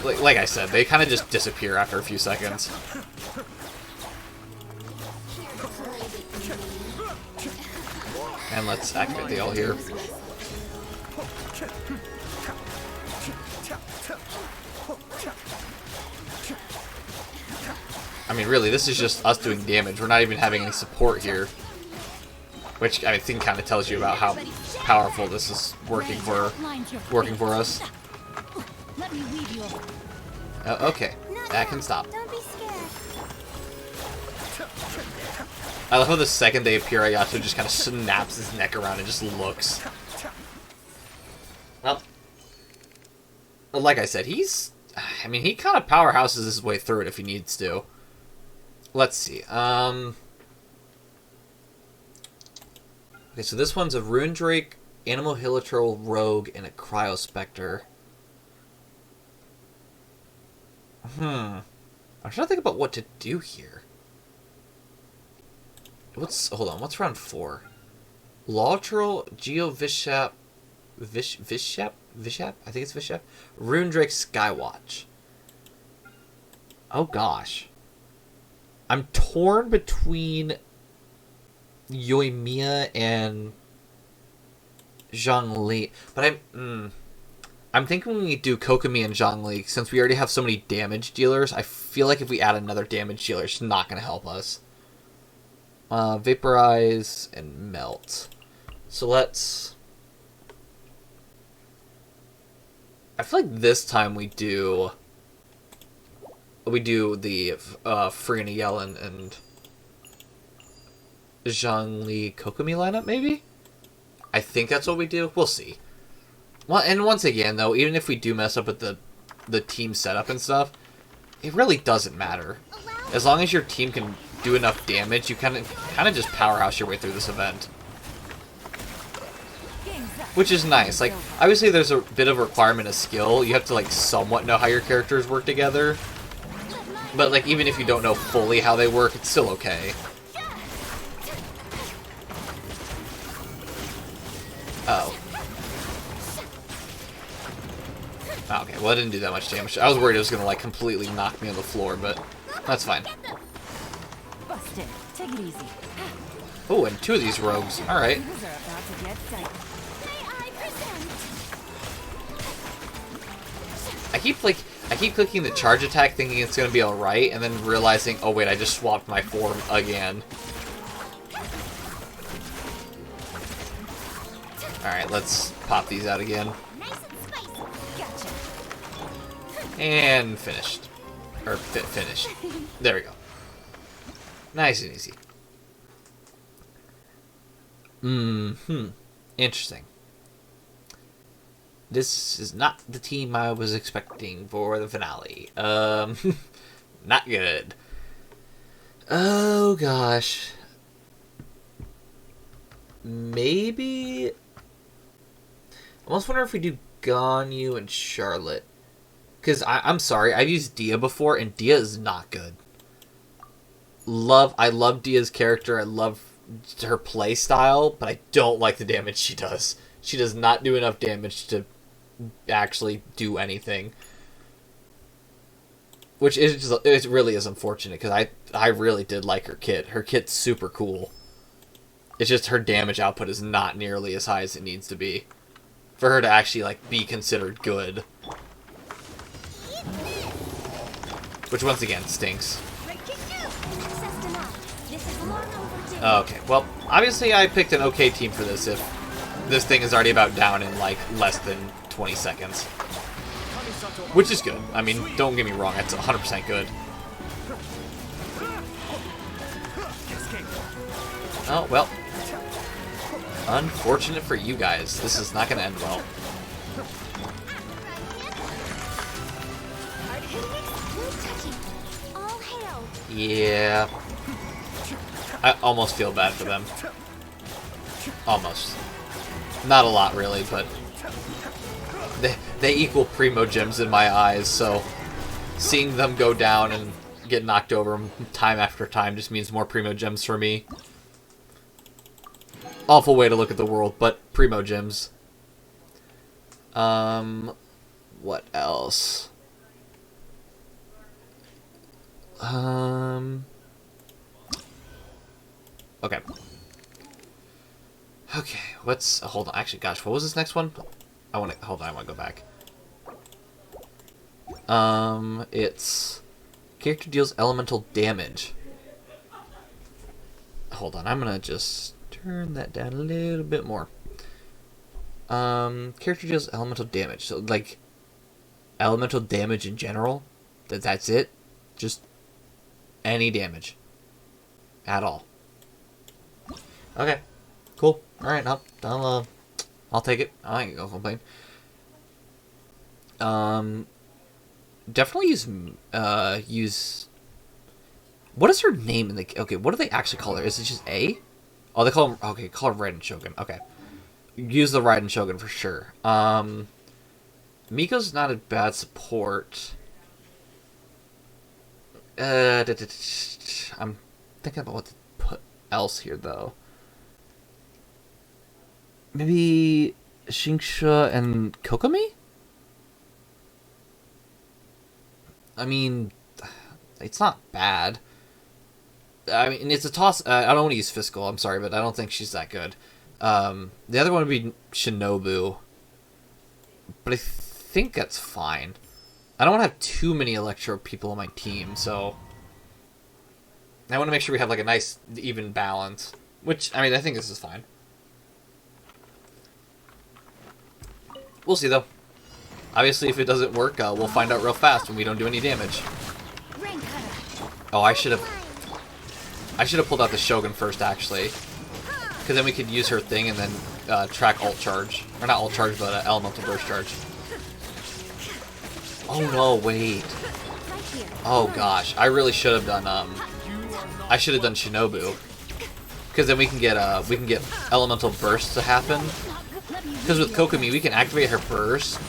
Speaker 1: Like I said, they kind of just disappear after a few seconds. And let's activate the all here. I mean, really, this is just us doing damage. We're not even having any support here. Which, I think, kind of tells you about how powerful this is working for us. Okay, that can stop. I love how the second they appear, Ayato just kind of snaps his neck around and just looks. Well, like I said, he kind of powerhouses his way through it if he needs to. Let's see. Okay, so this one's a Rune Drake, Animal Hilitrol Rogue, and a Cryospectre. I'm trying to think about what to do here. Hold on, what's round 4? Lawtrel, Geo Vishap, Vishap? I think it's Vishap. Rune Drake, Skywatch. Oh gosh. I'm torn between Yoimiya and Zhongli, but I'm thinking we do Kokomi and Zhongli, since we already have so many damage dealers. I feel like if we add another damage dealer, it's not going to help us. Vaporize and Melt. So let's... I feel like this time we do the Farina Yellen and Zhongli Kokomi lineup, maybe? I think that's what we do. We'll see. Well, and once again, though, even if we do mess up with the team setup and stuff, it really doesn't matter. As long as your team can do enough damage, you kind of just powerhouse your way through this event. Which is nice. Like, obviously there's a bit of a requirement of skill. You have to, like, somewhat know how your characters work together. But, like, even if you don't know fully how they work, it's still okay. Oh. Okay, well, it didn't do that much damage. I was worried it was gonna like completely knock me on the floor, but that's fine.
Speaker 10: Busted. Take it easy.
Speaker 1: Oh, and 2 of these rogues. All right.
Speaker 10: These are about to get psyched.
Speaker 1: I keep clicking the charge attack, thinking it's gonna be all right, and then realizing, oh wait, I just swapped my form again. All right, let's pop these out again. And finished. Or finished. There we go. Nice and easy. Interesting. This is not the team I was expecting for the finale. Not good. Oh gosh. Maybe... I almost wonder if we do Ganyu and Charlotte. Because I'm sorry, I've used Dia before, and Dia is not good. I love Dia's character, I love her play style, but I don't like the damage she does. She does not do enough damage to actually do anything. Which is just, it really is unfortunate, because I really did like her kit. Her kit's super cool. It's just her damage output is not nearly as high as it needs to be for her to actually like be considered good. Which once again stinks. Okay, well, obviously I picked an okay team for this if this thing is already about down in like less than 20 seconds. Which is good. I mean, don't get me wrong, it's 100% good. Oh, well. Unfortunate for you guys. This is not going to end well. Yeah. I almost feel bad for them. Almost. Not a lot, really, but... They equal Primo Gems in my eyes, so... Seeing them go down and get knocked over time after time just means more Primo Gems for me. Awful way to look at the world, but Primo Gems. What else? Okay. Okay, what's... hold on, actually, gosh, what was this next one? hold on, I want to go back. It's... character deals elemental damage. Hold on, I'm gonna just turn that down a little bit more. Character deals elemental damage. So, like, elemental damage in general? That's it? Just any damage. At all. Okay. Cool. Alright, I'll take it. I ain't gonna complain. Definitely use... what is her name in the... okay, what do they actually call her? Is it just A? Oh, they call her... okay, call her Raiden Shogun. Okay. Use the Raiden Shogun for sure. Miko's not a bad support. I'm thinking about what to put else here, though. Maybe Shingsha and Kokomi? I mean, it's not bad. I mean, it's a toss. I don't want to use Fiscal, I'm sorry, but I don't think she's that good. The other one would be Shinobu. But I think that's fine. I don't want to have too many Electro people on my team, so... I want to make sure we have like a nice, even balance. Which, I mean, I think this is fine. We'll see, though. Obviously, if it doesn't work, we'll find out real fast when we don't do any damage. Oh, I should have pulled out the Shogun first, actually. Because then we could use her thing and then track ult charge. Or not ult charge, but elemental burst charge. Oh no, wait. Oh gosh, I really should have done I should have done Shinobu. Because then we can get elemental bursts to happen. Because with Kokomi, we can activate her burst,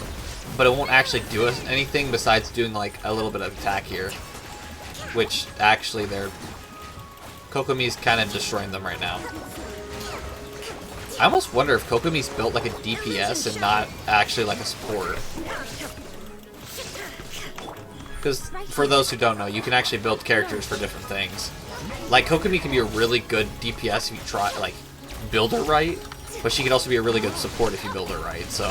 Speaker 1: but it won't actually do us anything besides doing like a little bit of attack here. Which actually Kokomi's kind of destroying them right now. I almost wonder if Kokomi's built like a DPS and not actually like a support. Because for those who don't know, you can actually build characters for different things. Like, Kokomi can be a really good DPS if you try, like, build her right, but she can also be a really good support if you build her right, so...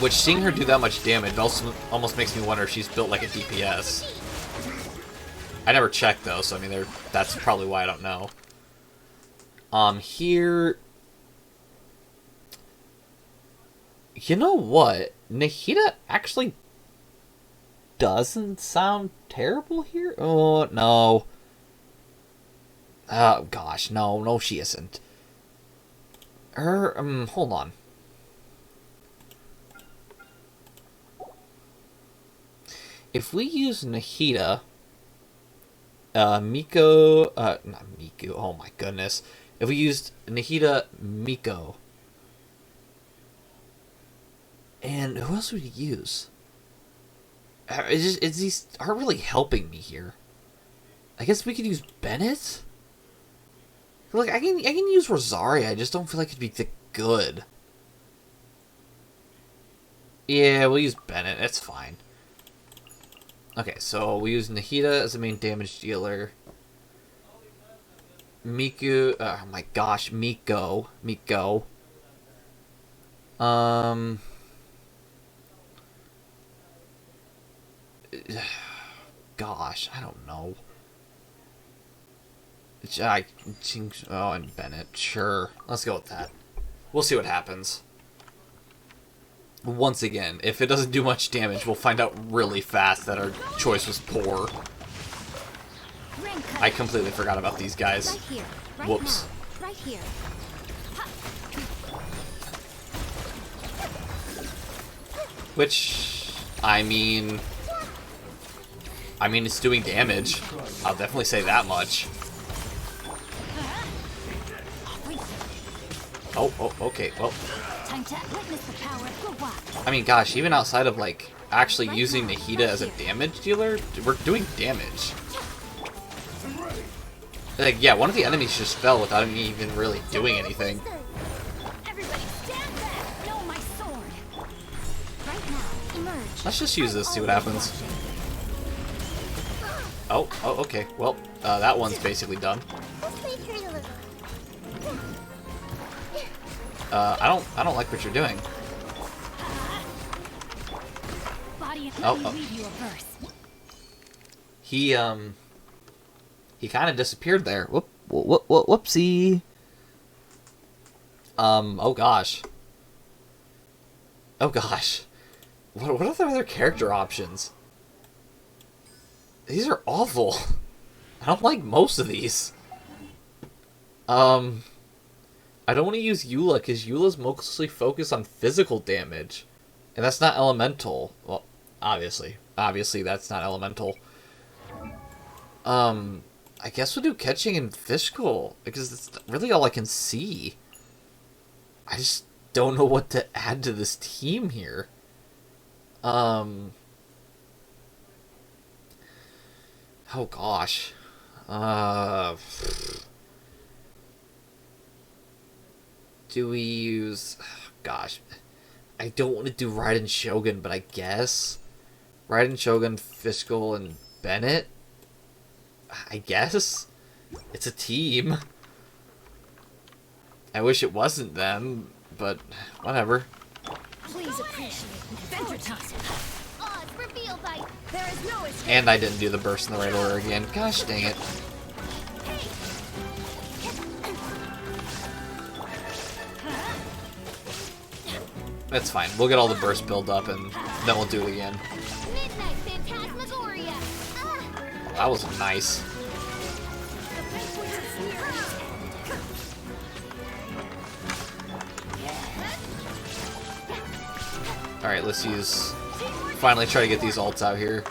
Speaker 1: Which, seeing her do that much damage also almost makes me wonder if she's built like a DPS. I never checked, though, so I mean, that's probably why I don't know. Here... You know what? Nahida actually doesn't sound terrible here? Oh, no. Oh, gosh, no, she isn't. Hold on. If we use Nahida, Miko, not Miku, oh my goodness. If we used Nahida, Miko, and who else would we use? These aren't really helping me here. I guess we could use Bennett? Like, I can use Rosaria, I just don't feel like it'd be that good. Yeah, we'll use Bennett, that's fine. Okay, so we use Nahida as the main damage dealer. Miku, oh my gosh, Miko. Gosh, I don't know. Oh, and Bennett, sure. Let's go with that. We'll see what happens. Once again, if it doesn't do much damage, we'll find out really fast that our choice was poor. I completely forgot about these guys. Whoops.
Speaker 6: Right here.
Speaker 1: Which, I mean, it's doing damage. I'll definitely say that much. Oh, okay, well. I mean, gosh, even outside of, like, actually using Nahida as a damage dealer, we're doing damage. Like, yeah, one of the enemies just fell without me even really doing anything. Let's just use this, see what happens. Oh, okay. Well, that one's basically done. I don't like what you're doing. Oh. He kind of disappeared there. Whoopsie. Oh gosh. What are the other character options? These are awful. I don't like most of these. I don't want to use Eula because Eula's mostly focused on physical damage. And that's not elemental. Well, obviously that's not elemental. I guess we'll do catching and physical because it's really all I can see. I just don't know what to add to this team here. Oh gosh. Do we use... Gosh. I don't want to do Raiden Shogun, but I guess... Raiden Shogun, Fiscal, and Bennett? I guess? It's a team. I wish it wasn't them, but whatever.
Speaker 6: Please appreciate There is no escape.
Speaker 1: And I didn't do the burst in the right order again. Gosh dang it. That's fine. We'll get all the burst build up and then we'll do it again. That was nice. Alright, let's use... Finally try to get these ults out here.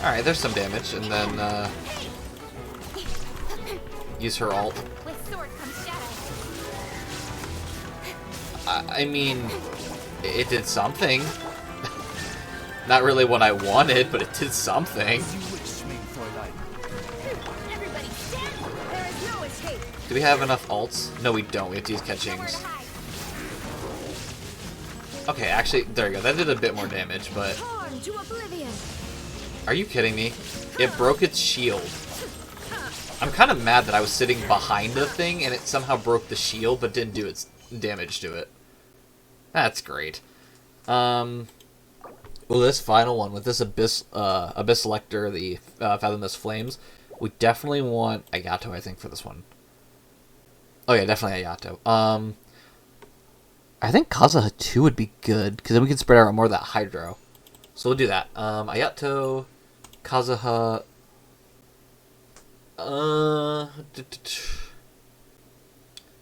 Speaker 1: Alright, there's some damage, and then, use her ult. I mean, it did something. Not really what I wanted, but it did something. Do we have enough ults? No, we don't. We have to use catchings. Okay, actually, there you go. That did a bit more damage, but...
Speaker 3: Torn to oblivion.
Speaker 1: Are you kidding me? It broke its shield. I'm kind of mad that I was sitting behind the thing and it somehow broke the shield, but didn't do its damage to it. That's great. Well, this final one, with this Abyss Selector, the Fathomless Flames, we definitely want Ayato, I think, for this one. Oh yeah, definitely Ayato. I think Kazuha 2 would be good, because then we can spread out more of that Hydro. So we'll do that. Ayato, Kazuha... I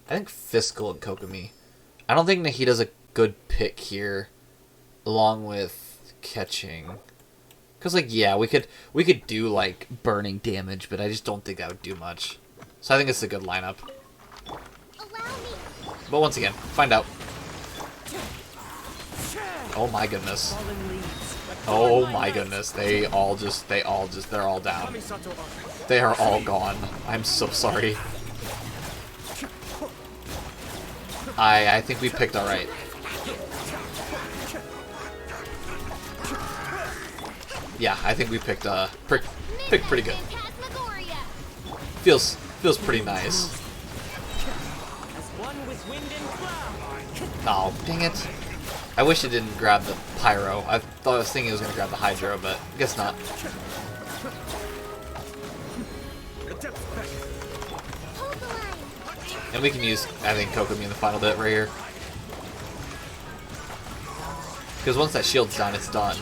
Speaker 1: think Fiscal and Kokomi. I don't think Nahida's a good pick here, along with catching. Cause like yeah, we could do like burning damage, but I just don't think that would do much. So I think it's a good lineup. But once again, find out. Oh my goodness. Oh my goodness. They're all down. They are all gone. I'm so sorry. I think we picked alright. Yeah, I think we picked pretty good. Feels pretty nice. Oh, dang it. I wish it didn't grab the Pyro. I was thinking it was gonna grab the Hydro, but I guess not. And we can use, I think, Kokomi in the final bit right here. Because once that shield's done, it's done.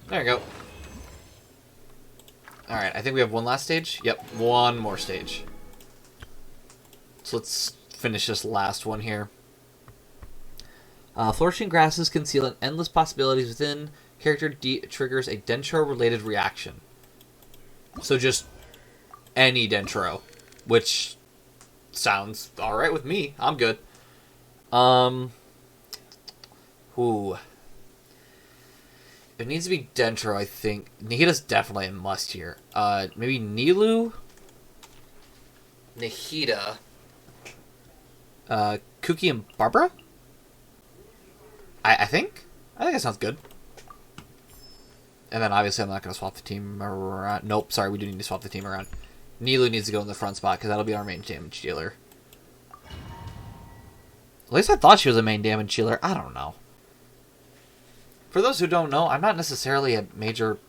Speaker 1: There we go. Alright, I think we have one last stage. Yep, one more stage. So let's finish this last one here. Flourishing grasses conceal endless possibilities within. Character triggers a Dentro-related reaction. So just any Dentro, which sounds alright with me. I'm good. Ooh. It needs to be Dentro, I think. Nahida's definitely a must here. Maybe Nilu? Nahida. Kuki and Barbara? I think? I think that sounds good. And then obviously I'm not going to swap the team around. Nope, sorry, we do need to swap the team around. Nilu needs to go in the front spot, because that'll be our main damage dealer. At least I thought she was a main damage dealer. I don't know. For those who don't know, I'm not necessarily a major...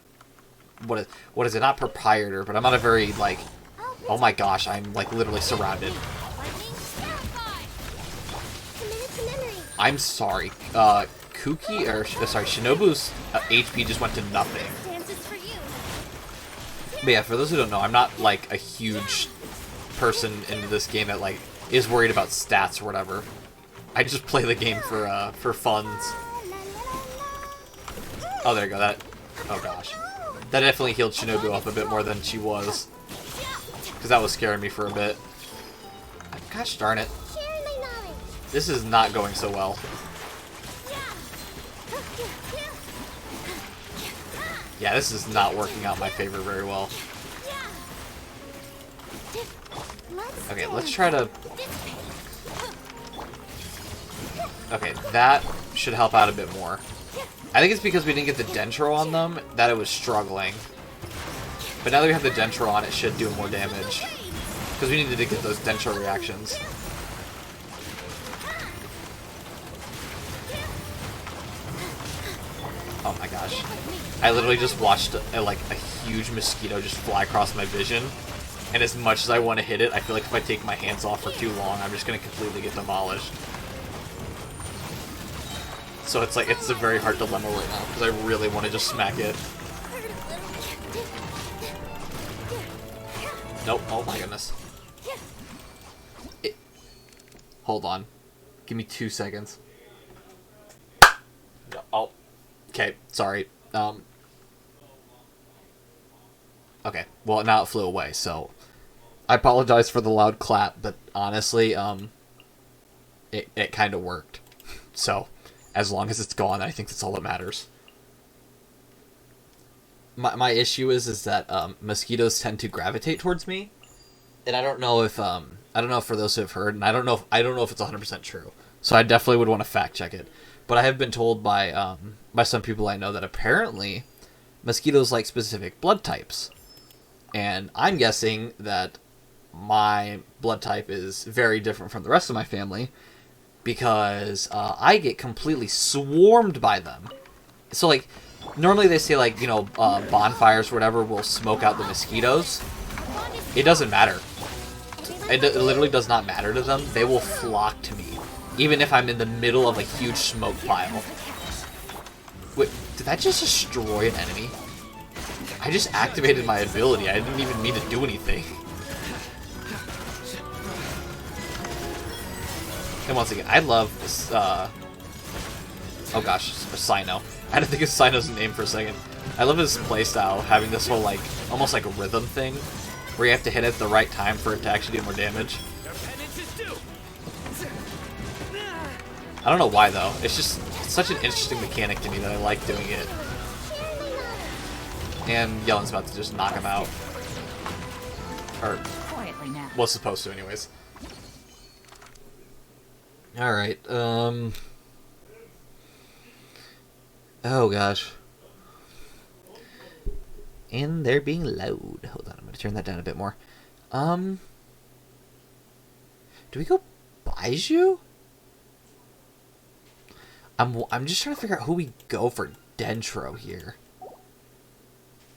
Speaker 1: What is it? Not proprietor, but I'm not a very, like... Oh my gosh, I'm, like, literally surrounded. I'm sorry. Kuki, or... Sorry, Shinobu's HP just went to nothing. But yeah, for those who don't know, I'm not, like, a huge person into this game that, like, is worried about stats or whatever. I just play the game for funds. Oh, there you go. That... Oh, gosh. That definitely healed Shinobu up a bit more than she was. Because that was scaring me for a bit. Gosh darn it. This is not going so well. Yeah, this is not working out in my favor very well. Okay, let's try to... Okay, that should help out a bit more. I think it's because we didn't get the Dentro on them that it was struggling. But now that we have the Dentro on, it should do more damage. Because we needed to get those Dentro reactions. Oh my gosh. I literally just watched like a huge mosquito just fly across my vision. And as much as I want to hit it, I feel like if I take my hands off for too long, I'm just going to completely get demolished. So it's like, it's a very hard dilemma right now, because I really want to just smack it. Nope, oh my goodness. Hold on. Give me 2 seconds. No, oh. Okay, sorry. Okay, well now it flew away, so... I apologize for the loud clap, but honestly, it kind of worked. So... As long as it's gone, I think that's all that matters. My issue is that mosquitoes tend to gravitate towards me, and I don't know if for those who have heard, and I don't know if it's 100% true. So I definitely would want to fact check it. but I have been told by some people I know that apparently mosquitoes like specific blood types. And I'm guessing that my blood type is very different from the rest of my family because I get completely swarmed by them. So, like, normally they say, like, bonfires or whatever will smoke out the mosquitoes. It doesn't matter. It literally does not matter to them. They will flock to me, even if I'm in the middle of a huge smoke pile. Wait, did that just destroy an enemy? I just activated my ability. I didn't even mean to do anything. And once again, I love this, oh gosh, Sino. I had to think of Sino's name for a second. I love his playstyle, having this whole, like, almost like a rhythm thing, where you have to hit it at the right time for it to actually do more damage. I don't know why, though. It's such an interesting mechanic to me that I like doing it. And Yellen's about to just knock him out. Or was supposed to, anyways. Alright, oh gosh. And they're being loud. Hold on, I'm gonna turn that down a bit more. Do we go Baiju? I'm just trying to figure out who we go for Dentro here.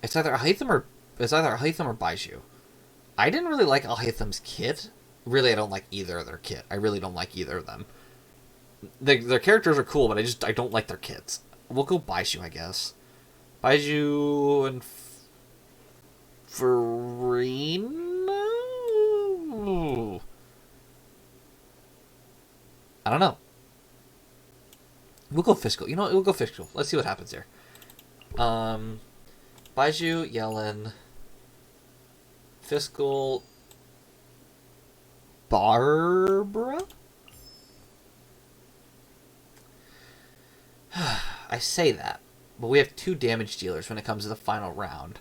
Speaker 1: It's either Alhaitham or Baiju. I didn't really like Alhaitham's kit. Really, I don't like either of their kit. I really don't like either of them. Their characters are cool, but I don't like their kits. We'll go Baiju, I guess. Baiju and Farina? I don't know. We'll go Fiscal. You know what? We'll go Fiscal. Let's see what happens here. Baiju, Yellen, Fiscal, Barbara? I say that, but we have 2 damage dealers when it comes to the final round.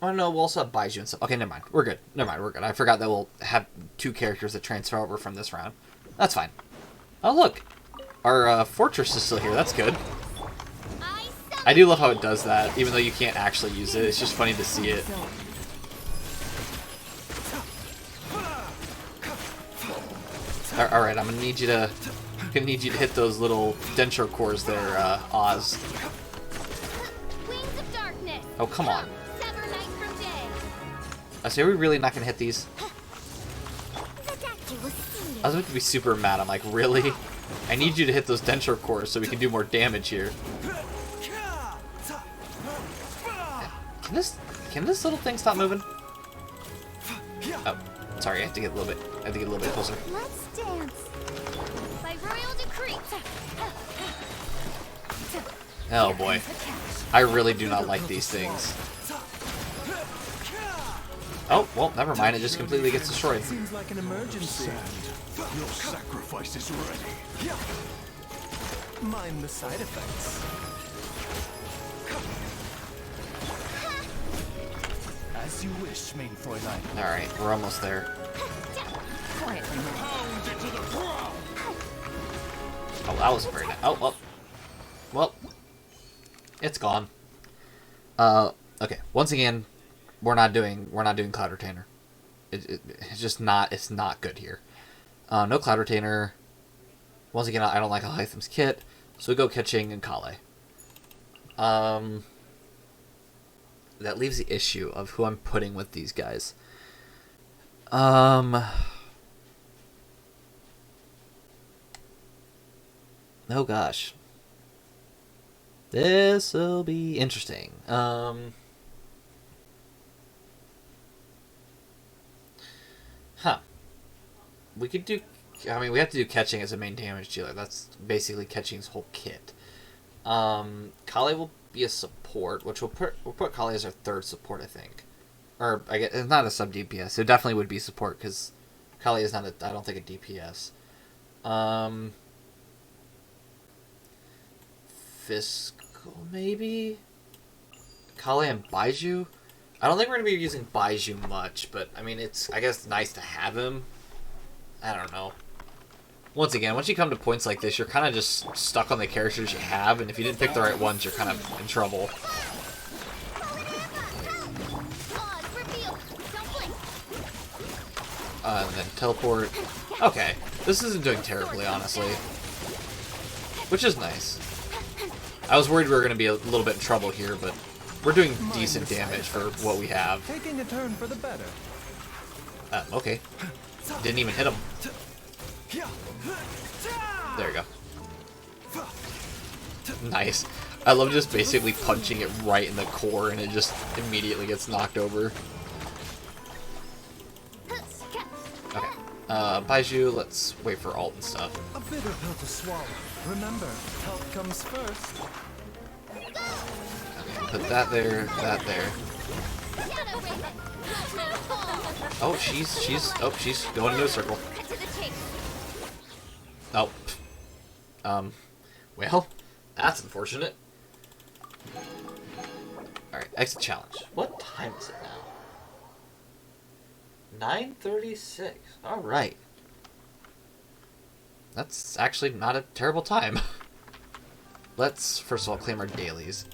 Speaker 1: Oh no, we'll also have Baiju and stuff. Okay, never mind. We're good. We're good. I forgot that we'll have 2 characters that transfer over from this round. That's fine. Oh look! Our fortress is still here. That's good. I do love how it does that, even though you can't actually use it. It's just funny to see it. Alright, I'm gonna need you to hit those little denture cores there, Oz. Oh, come on. I say, are we really not gonna hit these? I was about to be super mad. I'm like, really? I need you to hit those denture cores so we can do more damage here. Can this little thing stop moving? Oh, sorry. I have to get a little bit closer.
Speaker 2: Let's dance. By royal decree.
Speaker 1: Oh boy, I really do not like these things. Oh well, never mind. It just completely gets destroyed.
Speaker 11: Seems like an emergency. Your sacrifice is ready. Mind the side effects. As you wish, main Fräulein.
Speaker 1: Alright, we're almost there.
Speaker 10: Quietly.
Speaker 1: Oh, that wasn't very nice. Oh, well. Well. It's gone. Okay. Once again, we're not doing Cloud Retainer. It's just not, it's not good here. No Cloud Retainer. Once again, I don't like Alhaitham's kit, so we go Ketching and Kale. That leaves the issue of who I'm putting with these guys. Oh gosh. This'll be interesting. We could do... I mean, we have to do Catching as a main damage dealer. That's basically Catching's whole kit. Kale will be a support, which we'll put Kale as our 3rd support, I think. Or, I guess, it's not a sub-DPS. It definitely would be support, because Kale is not, I don't think, a DPS. Fiscal, maybe? Kale and Baiju? I don't think we're going to be using Baiju much, but, I mean, it's, I guess, nice to have him. I don't know. once again, once you come to points like this, you're kind of just stuck on the characters you have, and if you didn't pick the right ones, you're kind of in trouble. And then teleport. Okay, this isn't doing terribly, honestly. Which is nice. I was worried we were going to be a little bit in trouble here, but we're doing decent damage for what we have.
Speaker 11: Taking a turn for the better.
Speaker 1: Okay. Didn't even hit him. There you go. Nice. I love just basically punching it right in the core and it just immediately gets knocked over. Okay. Baiju, let's wait for ult and stuff.
Speaker 11: A bitter pill to swallow. Remember, health comes first.
Speaker 1: Okay, put that there, that there. Oh, she's going into a circle. Oh. Well, that's unfortunate. Alright, exit challenge. What time is it now? 9:36. Alright. That's actually not a terrible time. Let's first of all claim our dailies.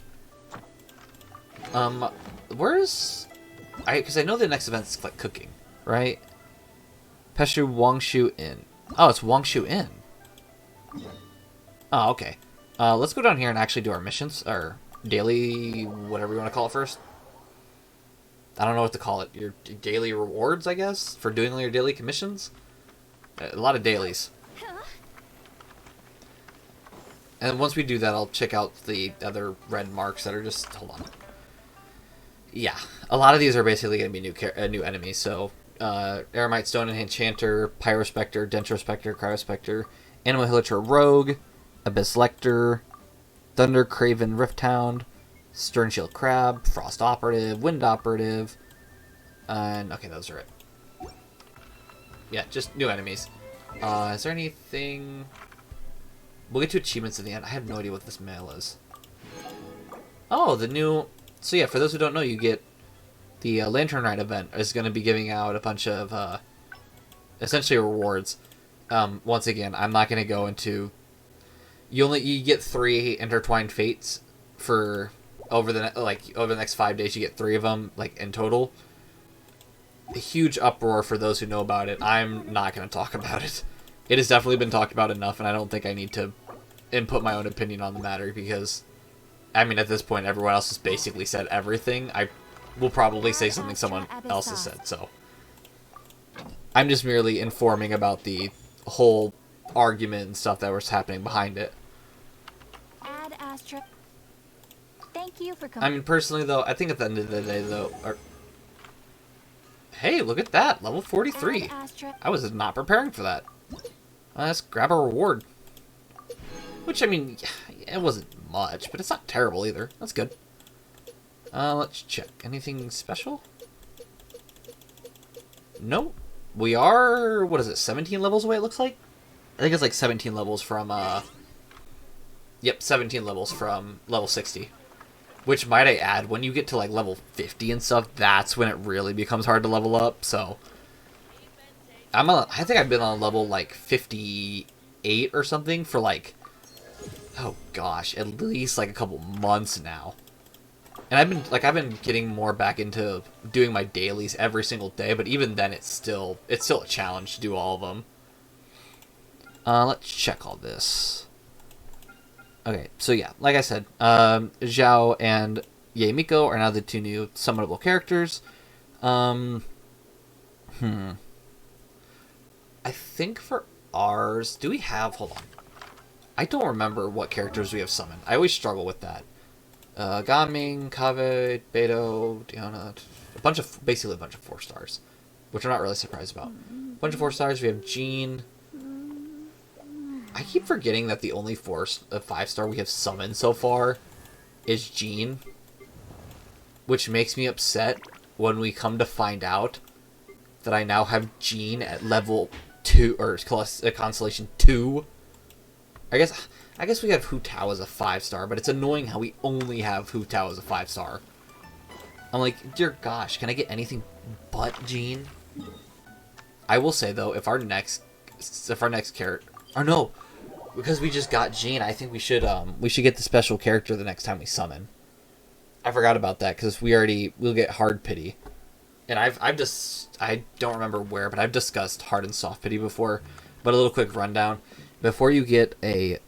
Speaker 1: Where's... because I know the next event's like cooking, right? Peshu Wangshu Inn. Oh, it's Wangshu Inn. Oh, okay. Let's go down here and actually do our missions, or daily, whatever you want to call it first. I don't know what to call it. Your daily rewards, I guess, for doing all your daily commissions. A lot of dailies. And once we do that, I'll check out the other red marks that are just... Hold on. Yeah, a lot of these are basically going to be new enemies. So, Aramite Stone and Enchanter, Pyrospectre, Dentrospectre, Cryospectre, Animal Hilicher Rogue, Abyss Lector, Thunder Craven Rifthound, Stern Shield Crab, Frost Operative, Wind Operative, and okay, those are it. Yeah, just new enemies. Is there anything... We'll get to achievements at the end. I have no idea what this mail is. Oh, the new... So yeah, for those who don't know, you get the Lantern Rite event is going to be giving out a bunch of essentially rewards. Once again, I'm not going to go into... You get 3 intertwined fates for over the next 5 days. You get 3 of them, like in total. A huge uproar for those who know about it. I'm not going to talk about it. It has definitely been talked about enough, and I don't think I need to input my own opinion on the matter because, I mean, at this point, everyone else has basically said everything. I will probably say something someone else has said, so. I'm just merely informing about the whole argument and stuff that was happening behind it.
Speaker 6: Ad Astra. Thank you for coming.
Speaker 1: I mean, personally, though, I think at the end of the day, though... Hey, look at that! Level 43! I was not preparing for that. Let's grab a reward. Which, I mean, it wasn't much, but it's not terrible either. That's good. Let's check. Anything special? Nope. We are, what is it, 17 levels away, it looks like? I think it's like 17 levels from, Yep, 17 levels from level 60. Which, might I add, when you get to, like, level 50 and stuff, that's when it really becomes hard to level up, so... I think I've been on level, like, 58 or something for, like... Oh, gosh, at least, like, a couple months now. And I've been getting more back into doing my dailies every single day, but even then, it's still a challenge to do all of them. Let's check all this. Okay, so yeah, like I said, Zhao and Yaemiko are now the 2 new summonable characters. I think for ours, do we have, hold on. I don't remember what characters we have summoned. I always struggle with that. Gaming, Kaveh, Beto, Diana, basically a bunch of 4 stars, which I'm not really surprised about. A bunch of 4 stars, we have Jean. I keep forgetting that the only 5-star we have summoned so far is Jean, which makes me upset when we come to find out that I now have Jean at level 2, or Constellation 2. I guess we have Hu Tao as a 5-star, but it's annoying how we only have Hu Tao as a 5-star. I'm like, dear gosh, can I get anything but Jean? I will say though, if our next Or no, because we just got Jean, I think we should get the special character the next time we summon. I forgot about that because we'll get hard pity. And I don't remember where, but I've discussed hard and soft pity before. But a little quick rundown. Before you get a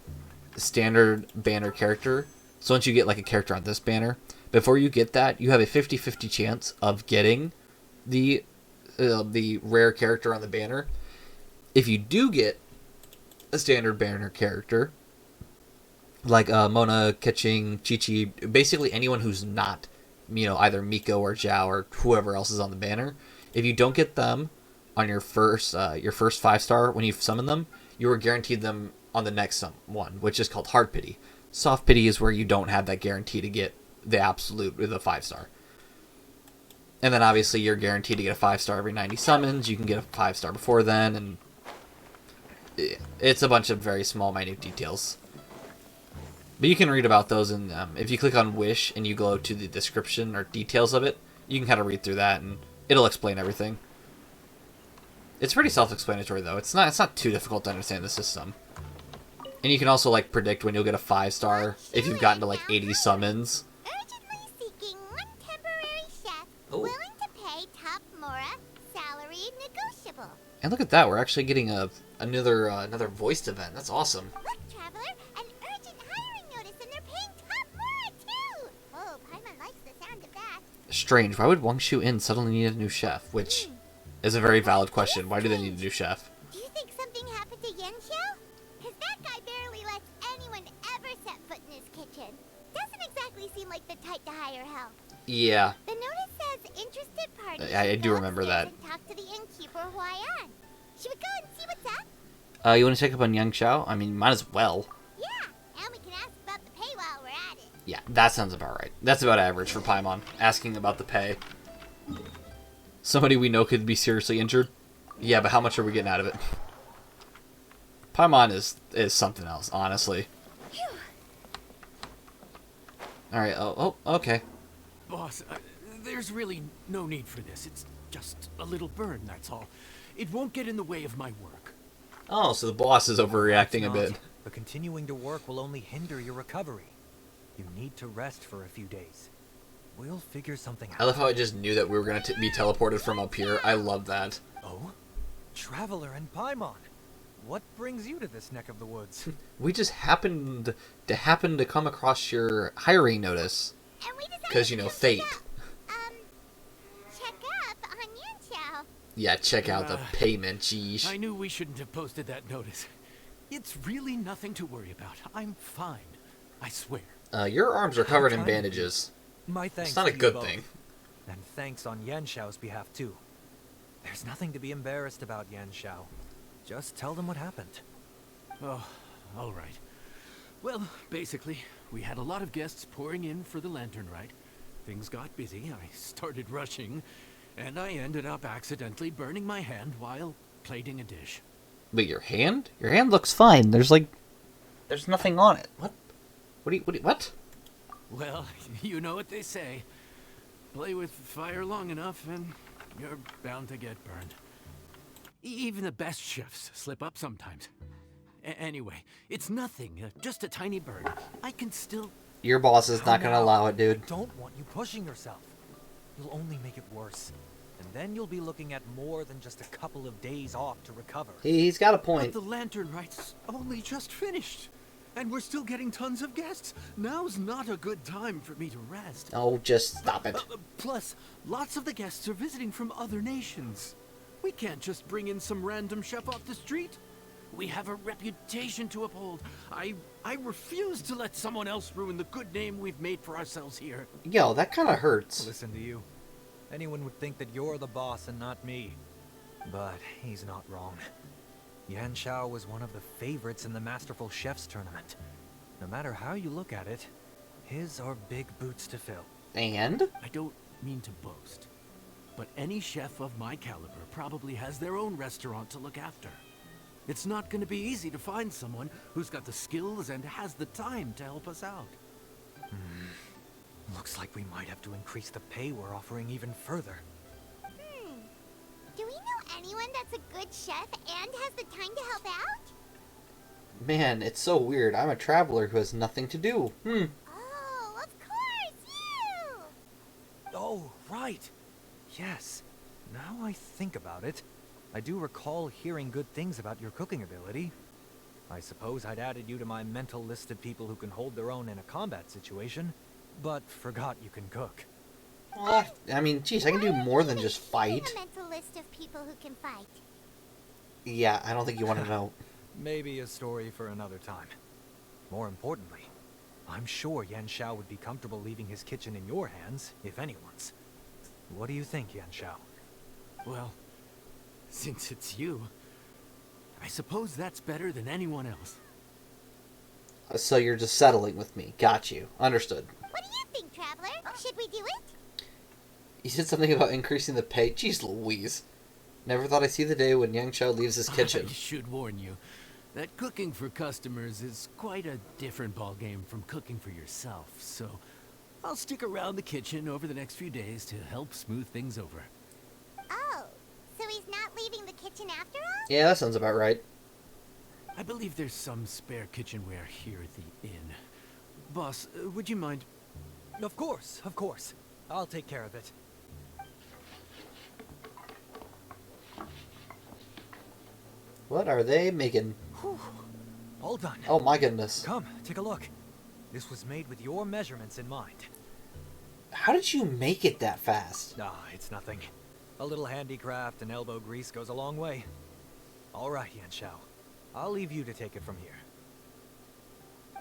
Speaker 1: standard banner character, so once you get like a character on this banner, before you get that, you have a 50-50 chance of getting the rare character on the banner. If you do get a standard banner character, like Mona, Ketching, Chi-Chi, basically anyone who's not, either Miko or Zhao or whoever else is on the banner, if you don't get them on your first 5-star when you summon them, you are guaranteed them on the next one, which is called hard pity. Soft pity is where you don't have that guarantee to get the absolute with a 5-star. And then obviously you're guaranteed to get a 5-star every 90 summons. You can get a 5-star before then, and it's a bunch of very small, minute details. But you can read about those, and if you click on Wish and you go to the description or details of it, you can kind of read through that, and it'll explain everything. It's pretty self-explanatory, though. It's not too difficult to understand the system. And you can also like predict when you'll get a 5-star if you've gotten to like 80 summons.
Speaker 2: Urgently seeking one temporary chef willing to pay top Mora salary negotiable.
Speaker 1: And look at that, we're actually getting another voiced event. That's awesome.
Speaker 2: Look, Traveler, an urgent hiring notice, and they're paying top Mora too. Oh, Paimon likes the sound of that.
Speaker 1: Strange. Why would Wang Shu In suddenly need a new chef? Which is a very valid question. Why do they need a new chef?
Speaker 2: Do you think something happened to Yan Xiao? Because that guy barely lets anyone ever set foot in his kitchen. Doesn't exactly seem like the type to hire help.
Speaker 1: Yeah.
Speaker 2: The notice says interested parties.
Speaker 1: I do remember that.
Speaker 2: And talk to the innkeeper Huayan. Should we go and see what's up?
Speaker 1: You want to check up on Yang Xiao? I mean, might as well.
Speaker 2: Yeah, and we can ask about the pay while we're at it.
Speaker 1: Yeah, that sounds about right. That's about average for Paimon, asking about the pay. Somebody we know could be seriously injured? Yeah, but how much are we getting out of it? Paimon is something else, honestly. Alright, okay.
Speaker 11: Boss, there's really no need for this. It's just a little burn, that's all. It won't get in the way of my work.
Speaker 1: Oh, so the boss is overreacting a bit.
Speaker 12: But continuing to work will only hinder your recovery. You need to rest for a few days. We'll figure something out.
Speaker 1: I love how I just knew that we were going to be teleported from up here. I love that.
Speaker 12: Oh? Traveler and Paimon. What brings you to this neck of the woods?
Speaker 1: We just happened to come across your hiring notice. Because, fate.
Speaker 2: Check up on Yan Xiao.
Speaker 1: Yeah, check out the payment, geez.
Speaker 11: I knew we shouldn't have posted that notice. It's really nothing to worry about. I'm fine. I swear.
Speaker 1: Your arms are covered in bandages.
Speaker 12: My thanks.
Speaker 1: It's not a
Speaker 12: to
Speaker 1: good
Speaker 12: you both.
Speaker 1: thing.
Speaker 12: And thanks on Yan Xiao's behalf, too. There's nothing to be embarrassed about, Yan Xiao. Just tell them what happened.
Speaker 11: Oh, all right. Well, basically, we had a lot of guests pouring in for the Lantern Rite. Things got busy, I started rushing, and I ended up accidentally burning my hand while plating a dish.
Speaker 1: But your hand? Your hand looks fine. There's nothing on it. What? What?
Speaker 11: Well, you know what they say. Play with fire long enough and you're bound to get burned. Even the best chefs slip up sometimes. Anyway, it's nothing, just a tiny burn. I can still...
Speaker 1: Your boss is not going to allow it, dude.
Speaker 12: I don't want you pushing yourself. You'll only make it worse. And then you'll be looking at more than just a couple of days off to recover.
Speaker 1: He's got a point.
Speaker 11: But the Lantern Rite's only just finished. And we're still getting tons of guests. Now's not a good time for me to rest.
Speaker 1: Oh, just stop it.
Speaker 11: Plus, lots of the guests are visiting from other nations. We can't just bring in some random chef off the street. We have a reputation to uphold. I refuse to let someone else ruin the good name we've made for ourselves here.
Speaker 1: Yo, that kind of hurts.
Speaker 12: Listen to you. Anyone would think that you're the boss and not me. But he's not wrong. Yan Xiao was one of the favorites in the Masterful Chefs tournament. No matter how you look at it, his are big boots to fill.
Speaker 1: And?
Speaker 11: I don't mean to boast, but any chef of my caliber probably has their own restaurant to look after. It's not going to be easy to find someone who's got the skills and has the time to help us out.
Speaker 12: Looks like we might have to increase the pay we're offering even further.
Speaker 2: Do we know anyone that's a good chef and has the time to help out?
Speaker 1: Man, it's so weird. I'm a traveler who has nothing to do.
Speaker 2: Oh, of course, you!
Speaker 12: Oh, right. Yes. Now I think about it, I do recall hearing good things about your cooking ability. I suppose I'd added you to my mental list of people who can hold their own in a combat situation, but forgot you can cook.
Speaker 1: What? I mean, geez, I can do more than just fight.
Speaker 2: A mental list of people who can fight.
Speaker 1: Yeah, I don't think you want to know.
Speaker 12: Maybe a story for another time. More importantly, I'm sure Yan Xiao would be comfortable leaving his kitchen in your hands, if anyone's. What do you think, Yan Xiao?
Speaker 11: Well, since it's you, I suppose that's better than anyone else.
Speaker 1: So you're just settling with me. Got you. Understood.
Speaker 2: What do you think, Traveler? Should we do it?
Speaker 1: You said something about increasing the pay. Jeez Louise. Never thought I'd see the day when Yang Chao leaves his kitchen.
Speaker 11: I should warn you that cooking for customers is quite a different ballgame from cooking for yourself, so I'll stick around the kitchen over the next few days to help smooth things over.
Speaker 2: Oh, so he's not leaving the kitchen after all?
Speaker 1: Yeah, that sounds about right.
Speaker 11: I believe there's some spare kitchenware here at the inn. Boss, would you mind?
Speaker 12: Of course, of course. I'll take care of it.
Speaker 1: What are they making?
Speaker 12: Whew. All done.
Speaker 1: Oh my goodness.
Speaker 12: Come, take a look. This was made with your measurements in mind.
Speaker 1: How did you make it that fast?
Speaker 12: Ah, it's nothing. A little handicraft and elbow grease goes a long way. All right, Yan Xiao. I'll leave you to take it from here.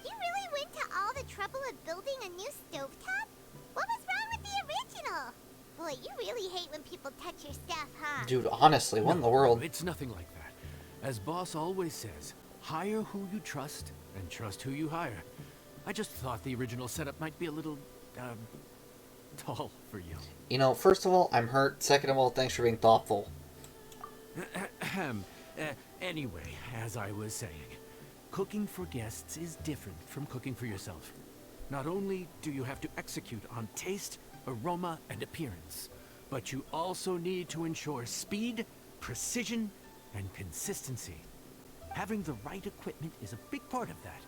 Speaker 2: You really went to all the trouble of building a new stovetop? What was wrong with the original? Boy, you really hate when people touch your stuff, huh?
Speaker 1: Dude, honestly, what in the world?
Speaker 11: It's nothing like that. As Boss always says, hire who you trust and trust who you hire. I just thought the original setup might be a little, tall for you.
Speaker 1: You know, first of all, I'm hurt. Second of all, thanks for being thoughtful.
Speaker 11: Anyway, as I was saying, cooking for guests is different from cooking for yourself. Not only do you have to execute on taste, aroma, and appearance, but you also need to ensure speed, precision, and consistency. Having the right equipment is a big part of that.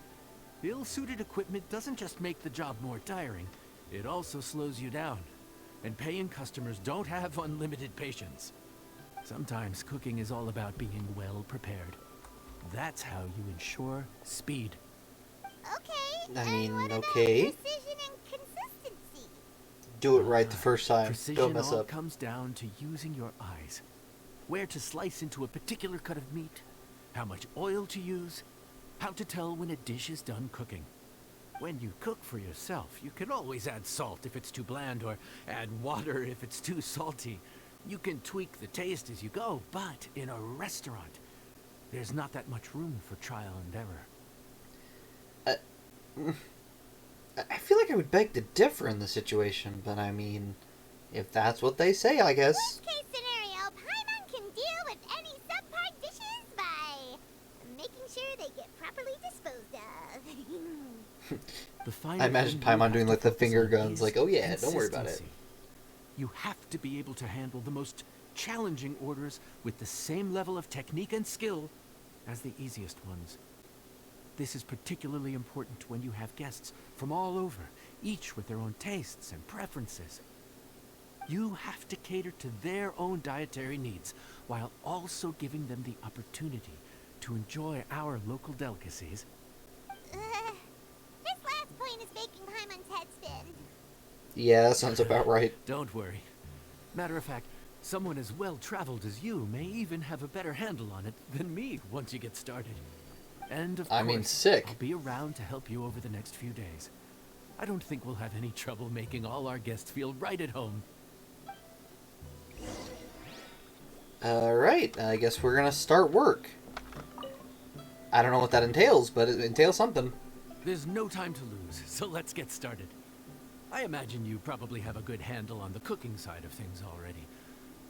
Speaker 11: Ill-suited equipment doesn't just make the job more tiring, it also slows you down. And paying customers don't have unlimited patience. Sometimes cooking is all about being well prepared. That's how you ensure speed.
Speaker 2: Okay.
Speaker 1: I mean,
Speaker 2: and what
Speaker 1: okay.
Speaker 2: about precision and consistency?
Speaker 1: Do it right the first time.
Speaker 11: Precision
Speaker 1: Don't mess
Speaker 11: all
Speaker 1: up.
Speaker 11: comes down to using your eyes. Where to slice into a particular cut of meat, how much oil to use, how to tell when a dish is done cooking. When you cook for yourself, you can always add salt if it's too bland or add water if it's too salty. You can tweak the taste as you go, but in a restaurant, there's not that much room for trial and error.
Speaker 1: I feel like I would beg to differ in the situation, but I mean, if that's what they say, I guess.
Speaker 2: Worst case scenario, Paimon can deal with any subpar dishes by making sure they get properly disposed of.
Speaker 11: The final
Speaker 1: I imagine
Speaker 11: thing you
Speaker 1: Paimon
Speaker 11: have
Speaker 1: doing
Speaker 11: to
Speaker 1: like the
Speaker 11: focus
Speaker 1: finger
Speaker 11: on
Speaker 1: guns,
Speaker 11: is
Speaker 1: like, oh yeah, don't worry about it.
Speaker 11: consistency. You have to be able to handle the most challenging orders with the same level of technique and skill as the easiest ones. This is particularly important when you have guests from all over, each with their own tastes and preferences. You have to cater to their own dietary needs, while also giving them the opportunity to enjoy our local delicacies.
Speaker 2: This last point is making Paimon's head spin.
Speaker 1: Yeah, that sounds about right.
Speaker 11: Don't worry. Matter of fact, someone as well-traveled as you may even have a better handle on it than me once you get started. And of course,
Speaker 1: I mean, sick.
Speaker 11: I'll be around to help you over the next few days. I don't think we'll have any trouble making all our guests feel right at home.
Speaker 1: Alright, I guess we're gonna start work. I don't know what that entails, but it entails something.
Speaker 11: There's no time to lose, so let's get started. I imagine you probably have a good handle on the cooking side of things already.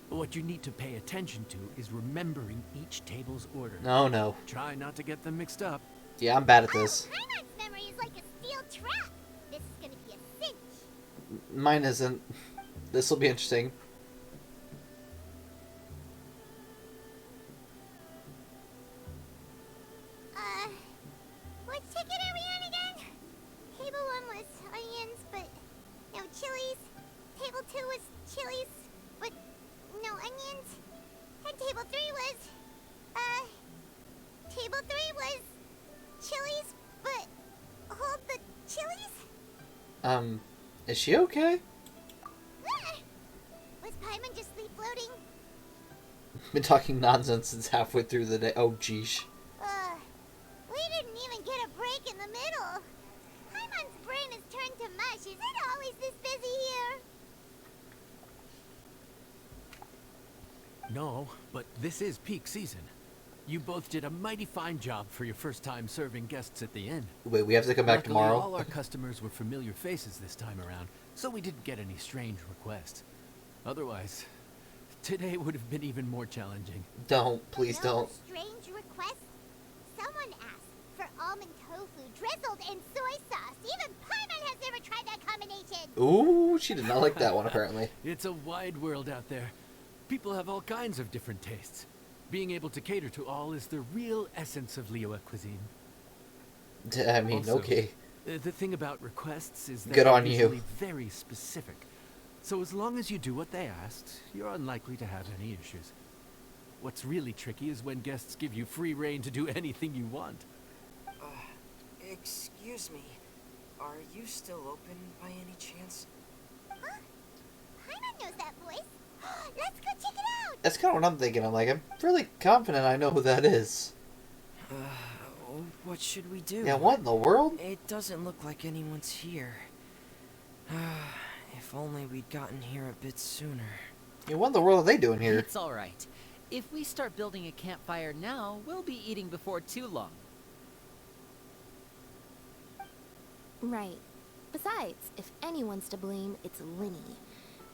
Speaker 11: What you need to pay attention to is remembering each table's order.
Speaker 1: Oh no.
Speaker 11: Try not to get them mixed up.
Speaker 1: Yeah, I'm bad at this.
Speaker 2: Paimon's memory is like a steel trap. This is gonna be a cinch.
Speaker 1: Mine isn't. This will be interesting.
Speaker 2: What ticket are we on again? Table 1 was onions, but no chilies. Table 2 was chilies, but no onions. And table 3 was, table 3 was chilies, but hold the chilies?
Speaker 1: Is she okay?
Speaker 2: Was Paimon just sleep floating?
Speaker 1: Been talking nonsense since halfway through the day. Oh, geesh.
Speaker 2: We didn't even get a break in the middle. Paimon's brain has turned to mush. Is it always this busy here?
Speaker 11: No, but this is peak season. You both did a mighty fine job for your first time serving guests at the inn.
Speaker 1: Wait, we have to come back
Speaker 11: Luckily,
Speaker 1: tomorrow?
Speaker 11: all our customers were familiar faces this time around, so we didn't get any strange requests. Otherwise, today would have been even more challenging.
Speaker 1: Don't. Please don't.
Speaker 2: Strange request? Someone asked for almond tofu drizzled in soy sauce. Even Paimon has never tried that combination.
Speaker 1: Ooh, she did not like that one, apparently.
Speaker 11: It's a wide world out there. People have all kinds of different tastes. Being able to cater to all is the real essence of Liyue cuisine.
Speaker 1: I mean,
Speaker 11: Also,
Speaker 1: okay.
Speaker 11: The thing about requests is that
Speaker 1: Good on
Speaker 11: they're
Speaker 1: you.
Speaker 11: usually very specific. So as long as you do what they asked, you're unlikely to have any issues. What's really tricky is when guests give you free rein to do anything you want.
Speaker 13: Excuse me. Are you still open by any chance?
Speaker 2: Huh? Paimon knows that voice. Let's go check it out.
Speaker 1: That's kind of what I'm thinking. I'm like, I'm fairly confident I know who that is.
Speaker 13: What should we do?
Speaker 1: Yeah, what in the world?
Speaker 13: It doesn't look like anyone's here. If only we'd gotten here a bit sooner.
Speaker 1: Yeah, what in the world are they doing here?
Speaker 10: It's alright. If we start building a campfire now, we'll be eating before too long.
Speaker 6: Right. Besides, if anyone's to blame, it's Linny.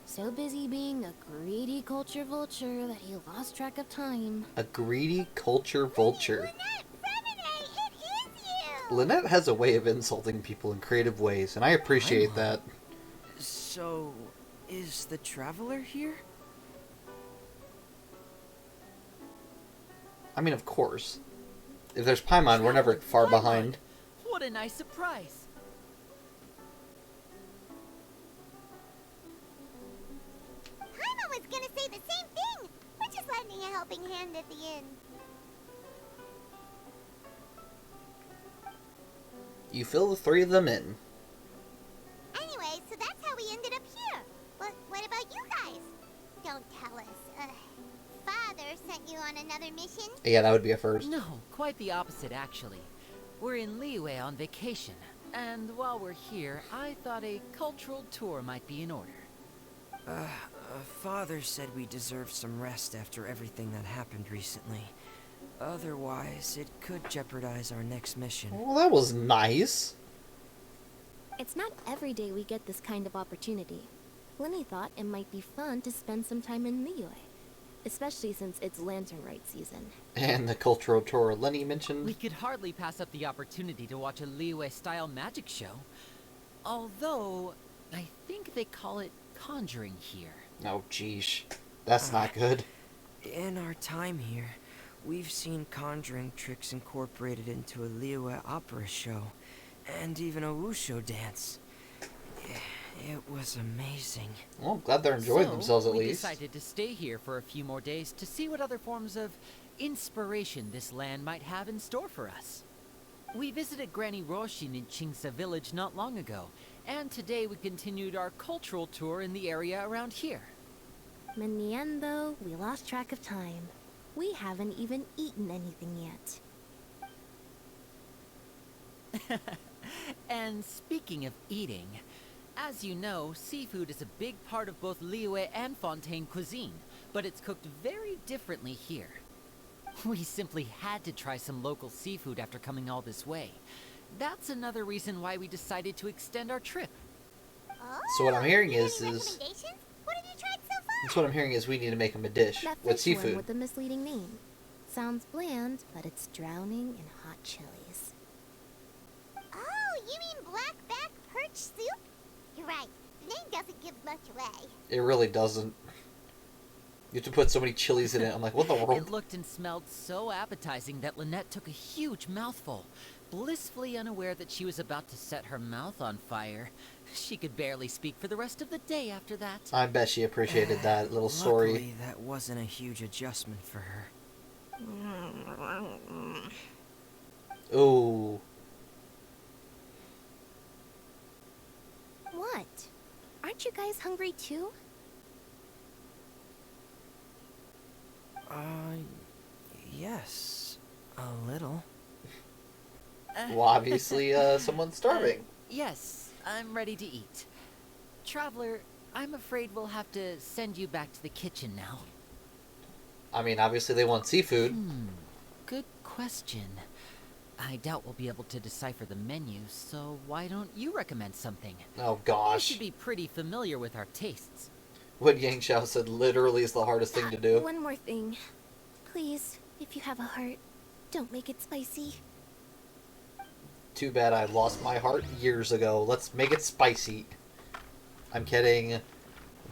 Speaker 6: So busy being a greedy culture vulture that he lost track of time.
Speaker 1: A greedy culture vulture.
Speaker 2: It is you.
Speaker 1: Lynette has a way of insulting people in creative ways, and I appreciate that.
Speaker 13: So, is the traveler here?
Speaker 1: I mean, of course. If there's Paimon, we're never far behind.
Speaker 10: What a nice surprise!
Speaker 2: Paimon was gonna say the same thing. We're just lending a helping hand at the end.
Speaker 1: You fill the three of them in.
Speaker 2: Anyway, so that's how we ended up here. But what about you guys? Don't tell us. Father sent you on another mission?
Speaker 1: Yeah, that would be a first.
Speaker 10: No, quite the opposite, actually. We're in Liyue on vacation, and while we're here, I thought a cultural tour might be in order.
Speaker 13: Father said we deserve some rest after everything that happened recently. Otherwise, it could jeopardize our next mission.
Speaker 1: Well, that was nice.
Speaker 6: It's not every day we get this kind of opportunity. Linny thought it might be fun to spend some time in Liyue, especially since it's Lantern Rite season.
Speaker 1: And the cultural tour Lenny mentioned.
Speaker 10: We could hardly pass up the opportunity to watch a Liyue-style magic show. Although, I think they call it conjuring here.
Speaker 1: Oh, geesh. That's not good.
Speaker 13: In our time here, we've seen conjuring tricks incorporated into a Liyue opera show, and even a wushu dance. It was amazing.
Speaker 1: Well, I'm glad they're enjoying themselves at
Speaker 10: we
Speaker 1: least.
Speaker 10: decided to stay here for a few more days to see what other forms of inspiration this land might have in store for us. We visited Granny Roshin in Chingsa village not long ago, and today we continued our cultural tour in the area around here.
Speaker 6: In the end, though, we lost track of time. We haven't even eaten anything yet.
Speaker 10: And speaking of eating, as you know, seafood is a big part of both Liyue and Fontaine cuisine, but it's cooked very differently here. We simply had to try some local seafood after coming all this way. That's another reason why we decided to extend our trip.
Speaker 2: Oh,
Speaker 1: So what I'm hearing
Speaker 2: any
Speaker 1: is
Speaker 2: recommendations? What have you tried so far?
Speaker 1: that's what I'm hearing is we need to make them a dish
Speaker 6: That
Speaker 1: with
Speaker 6: fish one
Speaker 1: seafood.
Speaker 6: with the misleading name. Sounds bland, but it's drowning in hot chilies.
Speaker 2: Oh, you mean blackback perch soup? You're right. The name doesn't give much away.
Speaker 1: It really doesn't. You have to put so many chilies in it. I'm like, what the world?
Speaker 10: It looked and smelled so appetizing that Lynette took a huge mouthful, blissfully unaware that she was about to set her mouth on fire. She could barely speak for the rest of the day after that.
Speaker 1: I bet she appreciated that little story.
Speaker 13: Luckily, that wasn't a huge adjustment for her.
Speaker 1: Ooh.
Speaker 2: What? Aren't you guys hungry too?
Speaker 13: Yes. A little.
Speaker 1: Well, obviously, someone's starving.
Speaker 10: Yes, I'm ready to eat. Traveler, I'm afraid we'll have to send you back to the kitchen now.
Speaker 1: I mean, obviously they want seafood.
Speaker 10: Good question. I doubt we'll be able to decipher the menu, so why don't you recommend something?
Speaker 1: Oh,
Speaker 10: You
Speaker 1: gosh.
Speaker 10: should be pretty familiar with our tastes.
Speaker 1: What Yang Xiao said literally is the hardest thing to do.
Speaker 2: One more thing. Please, if you have a heart, don't make it spicy.
Speaker 1: Too bad I lost my heart years ago. Let's make it spicy. I'm kidding. I'm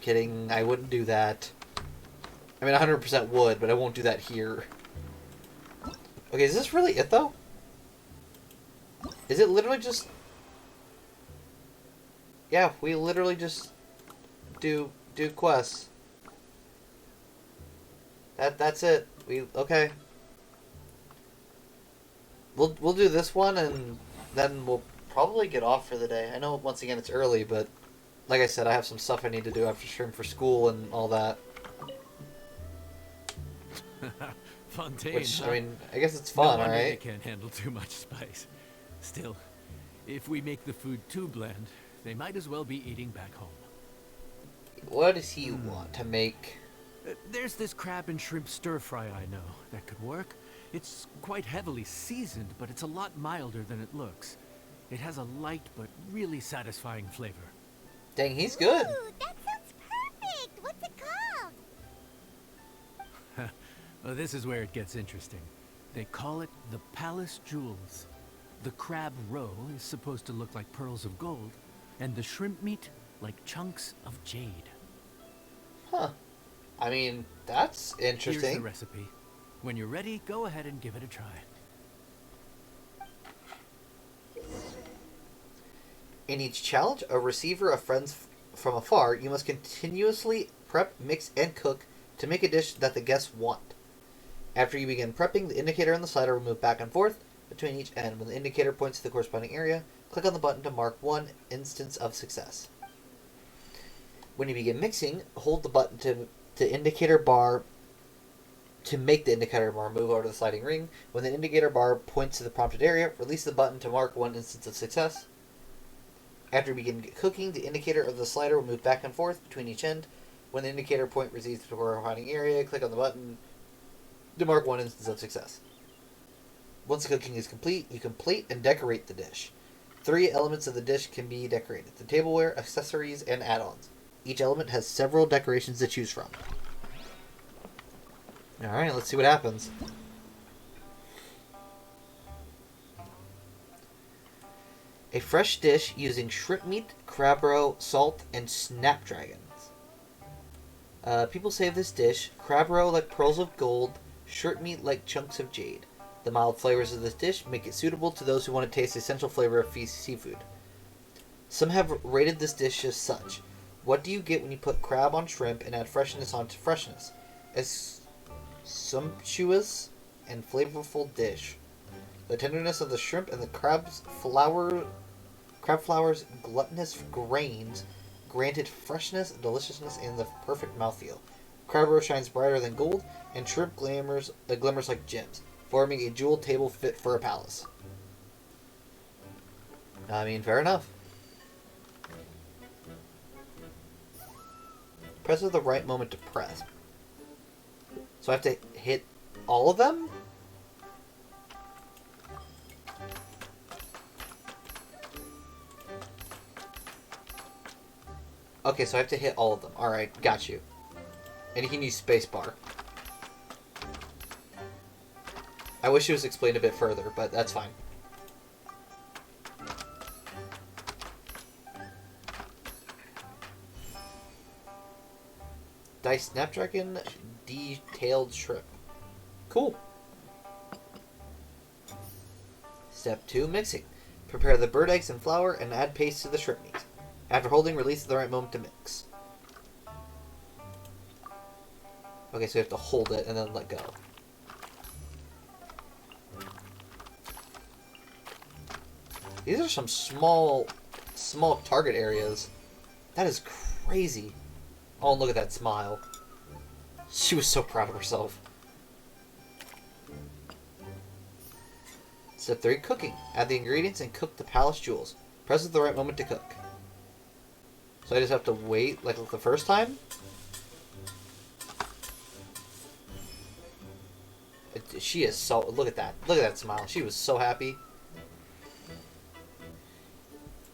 Speaker 1: kidding. I wouldn't do that. I mean, 100% would, but I won't do that here. Okay, is this really it, though? Is it literally just... Yeah, we literally just do quests. That's it. Okay. We'll do this one, and then we'll probably get off for the day. I know, once again, it's early, but like I said, I have some stuff I need to do after stream for school and all that.
Speaker 11: Fontaine,
Speaker 1: Which,
Speaker 11: huh?
Speaker 1: I mean, I guess it's fun,
Speaker 11: no wonder they
Speaker 1: alright?
Speaker 11: can't handle too much spice. Still, if we make the food too bland, they might as well be eating back home.
Speaker 1: What does he want to make?
Speaker 11: There's this crab and shrimp stir-fry I know that could work. It's quite heavily seasoned, but it's a lot milder than it looks. It has a light but really satisfying flavor.
Speaker 1: Dang, he's good.
Speaker 2: Ooh, that sounds perfect! What's it called?
Speaker 11: Well, this is where it gets interesting. They call it the Palace Jewels. The crab roe is supposed to look like pearls of gold, and the shrimp meat like chunks of jade.
Speaker 1: Huh. I mean, that's
Speaker 11: Here's
Speaker 1: interesting.
Speaker 11: the recipe. When you're ready, go ahead and give it a try.
Speaker 1: In each challenge, a receiver of friends from afar, you must continuously prep, mix, and cook to make a dish that the guests want. After you begin prepping, the indicator on the slider will move back and forth between each end. When the indicator points to the corresponding area, click on the button to mark one instance of success. When you begin mixing, hold the button to the indicator bar to make the indicator bar move over to the sliding ring. When the indicator bar points to the prompted area, release the button to mark one instance of success. After you begin cooking, the indicator of the slider will move back and forth between each end. When the indicator point receives the corresponding area, click on the button to mark one instance of success. Once the cooking is complete, you can plate and decorate the dish. 3 elements of the dish can be decorated: the tableware, accessories, and add-ons. Each element has several decorations to choose from. Alright, let's see what happens. A fresh dish using shrimp meat, crab roe, salt, and snapdragons. People say of this dish, crab roe like pearls of gold, shrimp meat like chunks of jade. The mild flavors of this dish make it suitable to those who want to taste the essential flavor of seafood. Some have rated this dish as such. What do you get when you put crab on shrimp and add freshness onto freshness? A sumptuous and flavorful dish. The tenderness of the shrimp and the crab flour's gluttonous grains granted freshness, deliciousness, and the perfect mouthfeel. Crab roe shines brighter than gold, and shrimp glimmers like gems, forming a jeweled table fit for a palace. I mean, fair enough. Press at the right moment to press. So I have to hit all of them? Okay, so I have to hit all of them. Alright, got you. And you can use spacebar. I wish it was explained a bit further, but that's fine. diced snapdragon, detailed shrimp. Cool. Step 2, mixing. Prepare the bird eggs and flour and add paste to the shrimp meat. After holding, release at the right moment to mix. Okay, so you have to hold it and then let go. These are some small target areas. That is crazy. Oh, and look at that smile. She was so proud of herself. Step 3, cooking. Add the ingredients and cook the palace jewels. Press at the right moment to cook. So I just have to wait like the first time? She is so... Look at that. Look at that smile. She was so happy.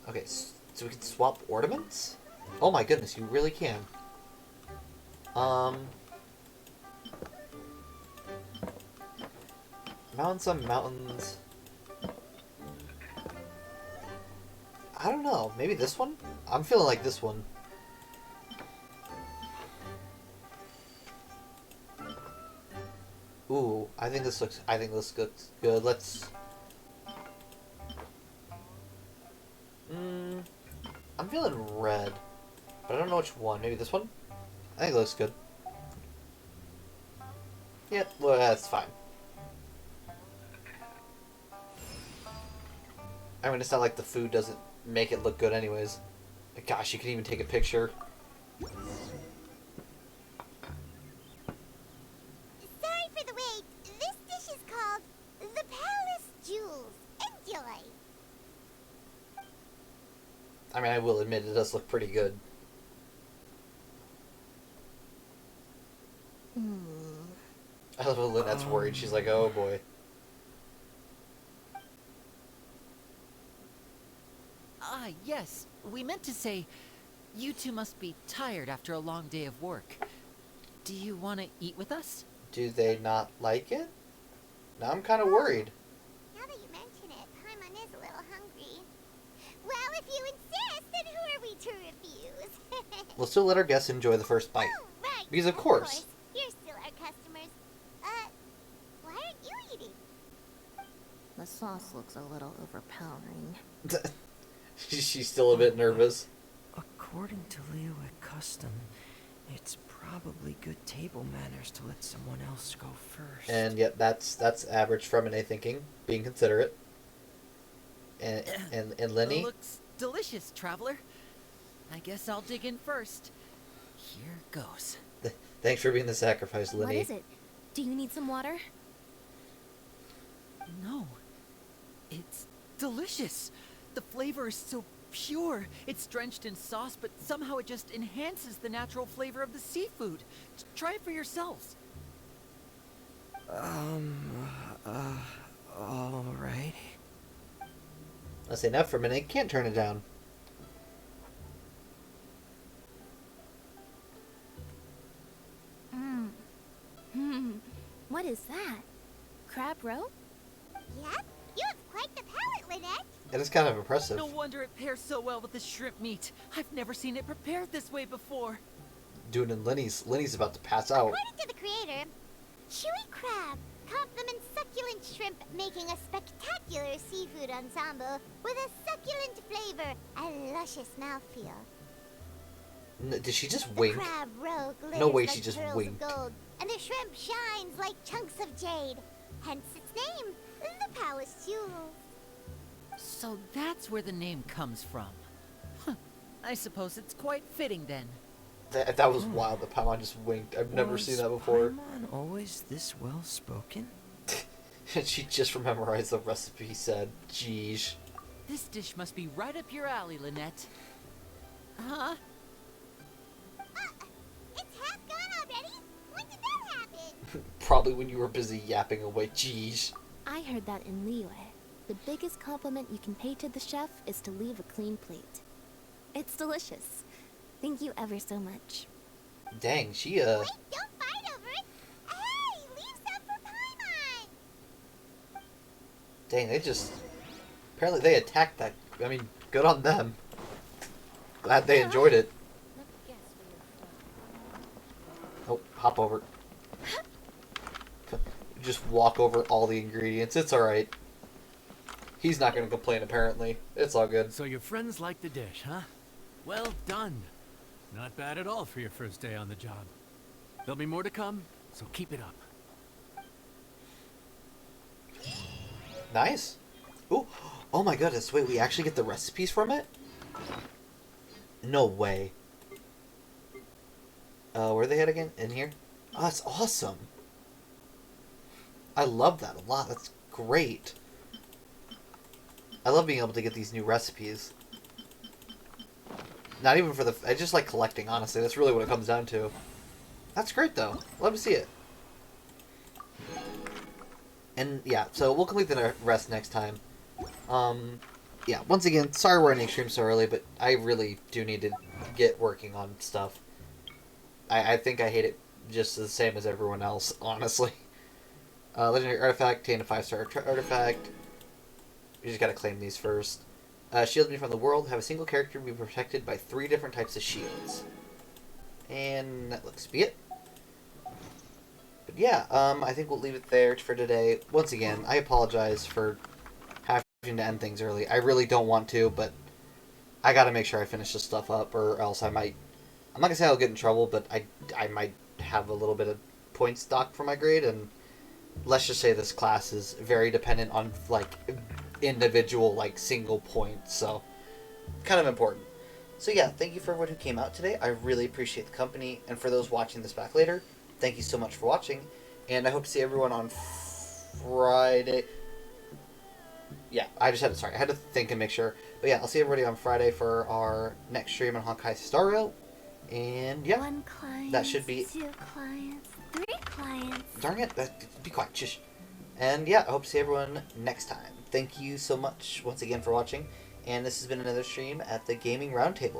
Speaker 1: Okay, so we can swap ornaments? Oh my goodness, you really can. Mountains on mountains. I don't know. Maybe this one? I'm feeling like this one. Ooh, I think this looks good. Let's... I'm feeling red. But I don't know which one. Maybe this one? I think it looks good. Yep, well, that's fine. I mean, it's not like the food doesn't make it look good anyways. Gosh, you can even take a picture.
Speaker 2: Sorry for the wait. This dish is called the Palace Jewels. Enjoy.
Speaker 1: I mean, I will admit it does look pretty good. I love how Lynette's worried. She's like, oh boy.
Speaker 10: Ah, yes. We meant to say, you two must be tired after a long day of work. Do you want to eat with us?
Speaker 1: Do they not like it? Now I'm kind of worried.
Speaker 2: Now that you mention it, Paimon is a little hungry. Well, if you insist, then who are we to refuse?
Speaker 1: We'll still let our guests enjoy the first bite.
Speaker 2: Oh, right.
Speaker 1: Because of course.
Speaker 2: You're still our customers. Why aren't you eating?
Speaker 14: The sauce looks a little overpowering.
Speaker 1: She's still a bit nervous.
Speaker 13: According to Liyue custom, it's probably good table manners to let someone else go first.
Speaker 1: And yet that's average Fremine thinking, being considerate. And Lenny?
Speaker 10: Looks delicious, traveler. I guess I'll dig in first. Here goes.
Speaker 1: Thanks for being the sacrifice, Lenny.
Speaker 14: What is it? Do you need some water?
Speaker 10: No. It's delicious. The flavor is so pure. It's drenched in sauce, but somehow it just enhances the natural flavor of the seafood. Try it for yourselves.
Speaker 13: Alright.
Speaker 1: I'll say enough for a minute. Can't turn it down.
Speaker 14: What is that? Crab roe?
Speaker 2: Yep, you have quite the palate, Lynette.
Speaker 1: It is kind of impressive.
Speaker 10: No wonder it pairs so well with the shrimp meat. I've never seen it prepared this way before.
Speaker 1: Dude, and Lenny's about to pass out.
Speaker 2: According to the creator, chewy crab complements succulent shrimp, making a spectacular seafood ensemble with a succulent flavor and luscious mouthfeel.
Speaker 1: Did she just
Speaker 2: The
Speaker 1: wink?
Speaker 2: crab roe glitters
Speaker 1: No way
Speaker 2: like
Speaker 1: she just
Speaker 2: pearls
Speaker 1: winked.
Speaker 2: of gold, and the shrimp shines like chunks of jade. Hence its name, the Palace Jewels.
Speaker 10: So that's where the name comes from. Huh. I suppose it's quite fitting then.
Speaker 1: That was wild. The Paimon just winked. I've never seen that before.
Speaker 13: Paimon always this well spoken?
Speaker 1: And she just memorized the recipe, he said. Jeez.
Speaker 10: This dish must be right up your alley, Lynette. Huh?
Speaker 2: It's half gone already? When did that happen?
Speaker 1: Probably when you were busy yapping away. Jeez.
Speaker 14: I heard that in Liyue. The biggest compliment you can pay to the chef is to leave a clean plate. It's delicious. Thank you ever so much.
Speaker 1: Dang, she,
Speaker 2: Wait, don't fight over it. Hey, leave some for Paimon.
Speaker 1: Dang, they just... Apparently they attacked that. I mean, good on them. Glad they enjoyed it. hop over. Just walk over all the ingredients. It's alright. He's not going to complain, apparently. It's all good.
Speaker 11: So your friends like the dish, huh? Well done. Not bad at all for your first day on the job. There'll be more to come, so keep it up.
Speaker 1: Nice. Ooh. Oh my goodness. Wait, we actually get the recipes from it? No way. Where are they at again? In here? Oh, that's awesome. I love that a lot. That's great. I love being able to get these new recipes. Not even for the... I just like collecting, honestly. That's really what it comes down to. That's great, though. Love to see it. And, yeah, so we'll complete the rest next time. Yeah, once again, sorry we're ending stream so early, but I really do need to get working on stuff. I think I hate it just the same as everyone else, honestly. Legendary Artifact, obtain a 5-star artifact. You just gotta claim these first. Shield me from the world. Have a single character be protected by 3 different types of shields. And that looks to be it. But yeah, I think we'll leave it there for today. Once again, I apologize for having to end things early. I really don't want to, but I gotta make sure I finish this stuff up, or else I might... I'm not gonna say I'll get in trouble, but I might have a little bit of points stocked for my grade, and let's just say this class is very dependent on, like, individual, like, single points, so kind of important. So yeah, thank you for everyone who came out today. I really appreciate the company, and for those watching this back later, thank you so much for watching, and I hope to see everyone on Friday. Yeah, I had to think and make sure. But yeah, I'll see everybody on Friday for our next stream on Honkai Star Rail. And yeah,
Speaker 14: 1 client,
Speaker 1: that should be...
Speaker 14: 2 clients, 3 clients.
Speaker 1: Darn it, be quiet, shush. And yeah, I hope to see everyone next time. Thank you so much once again for watching. And this has been another stream at the Gaming Roundtable.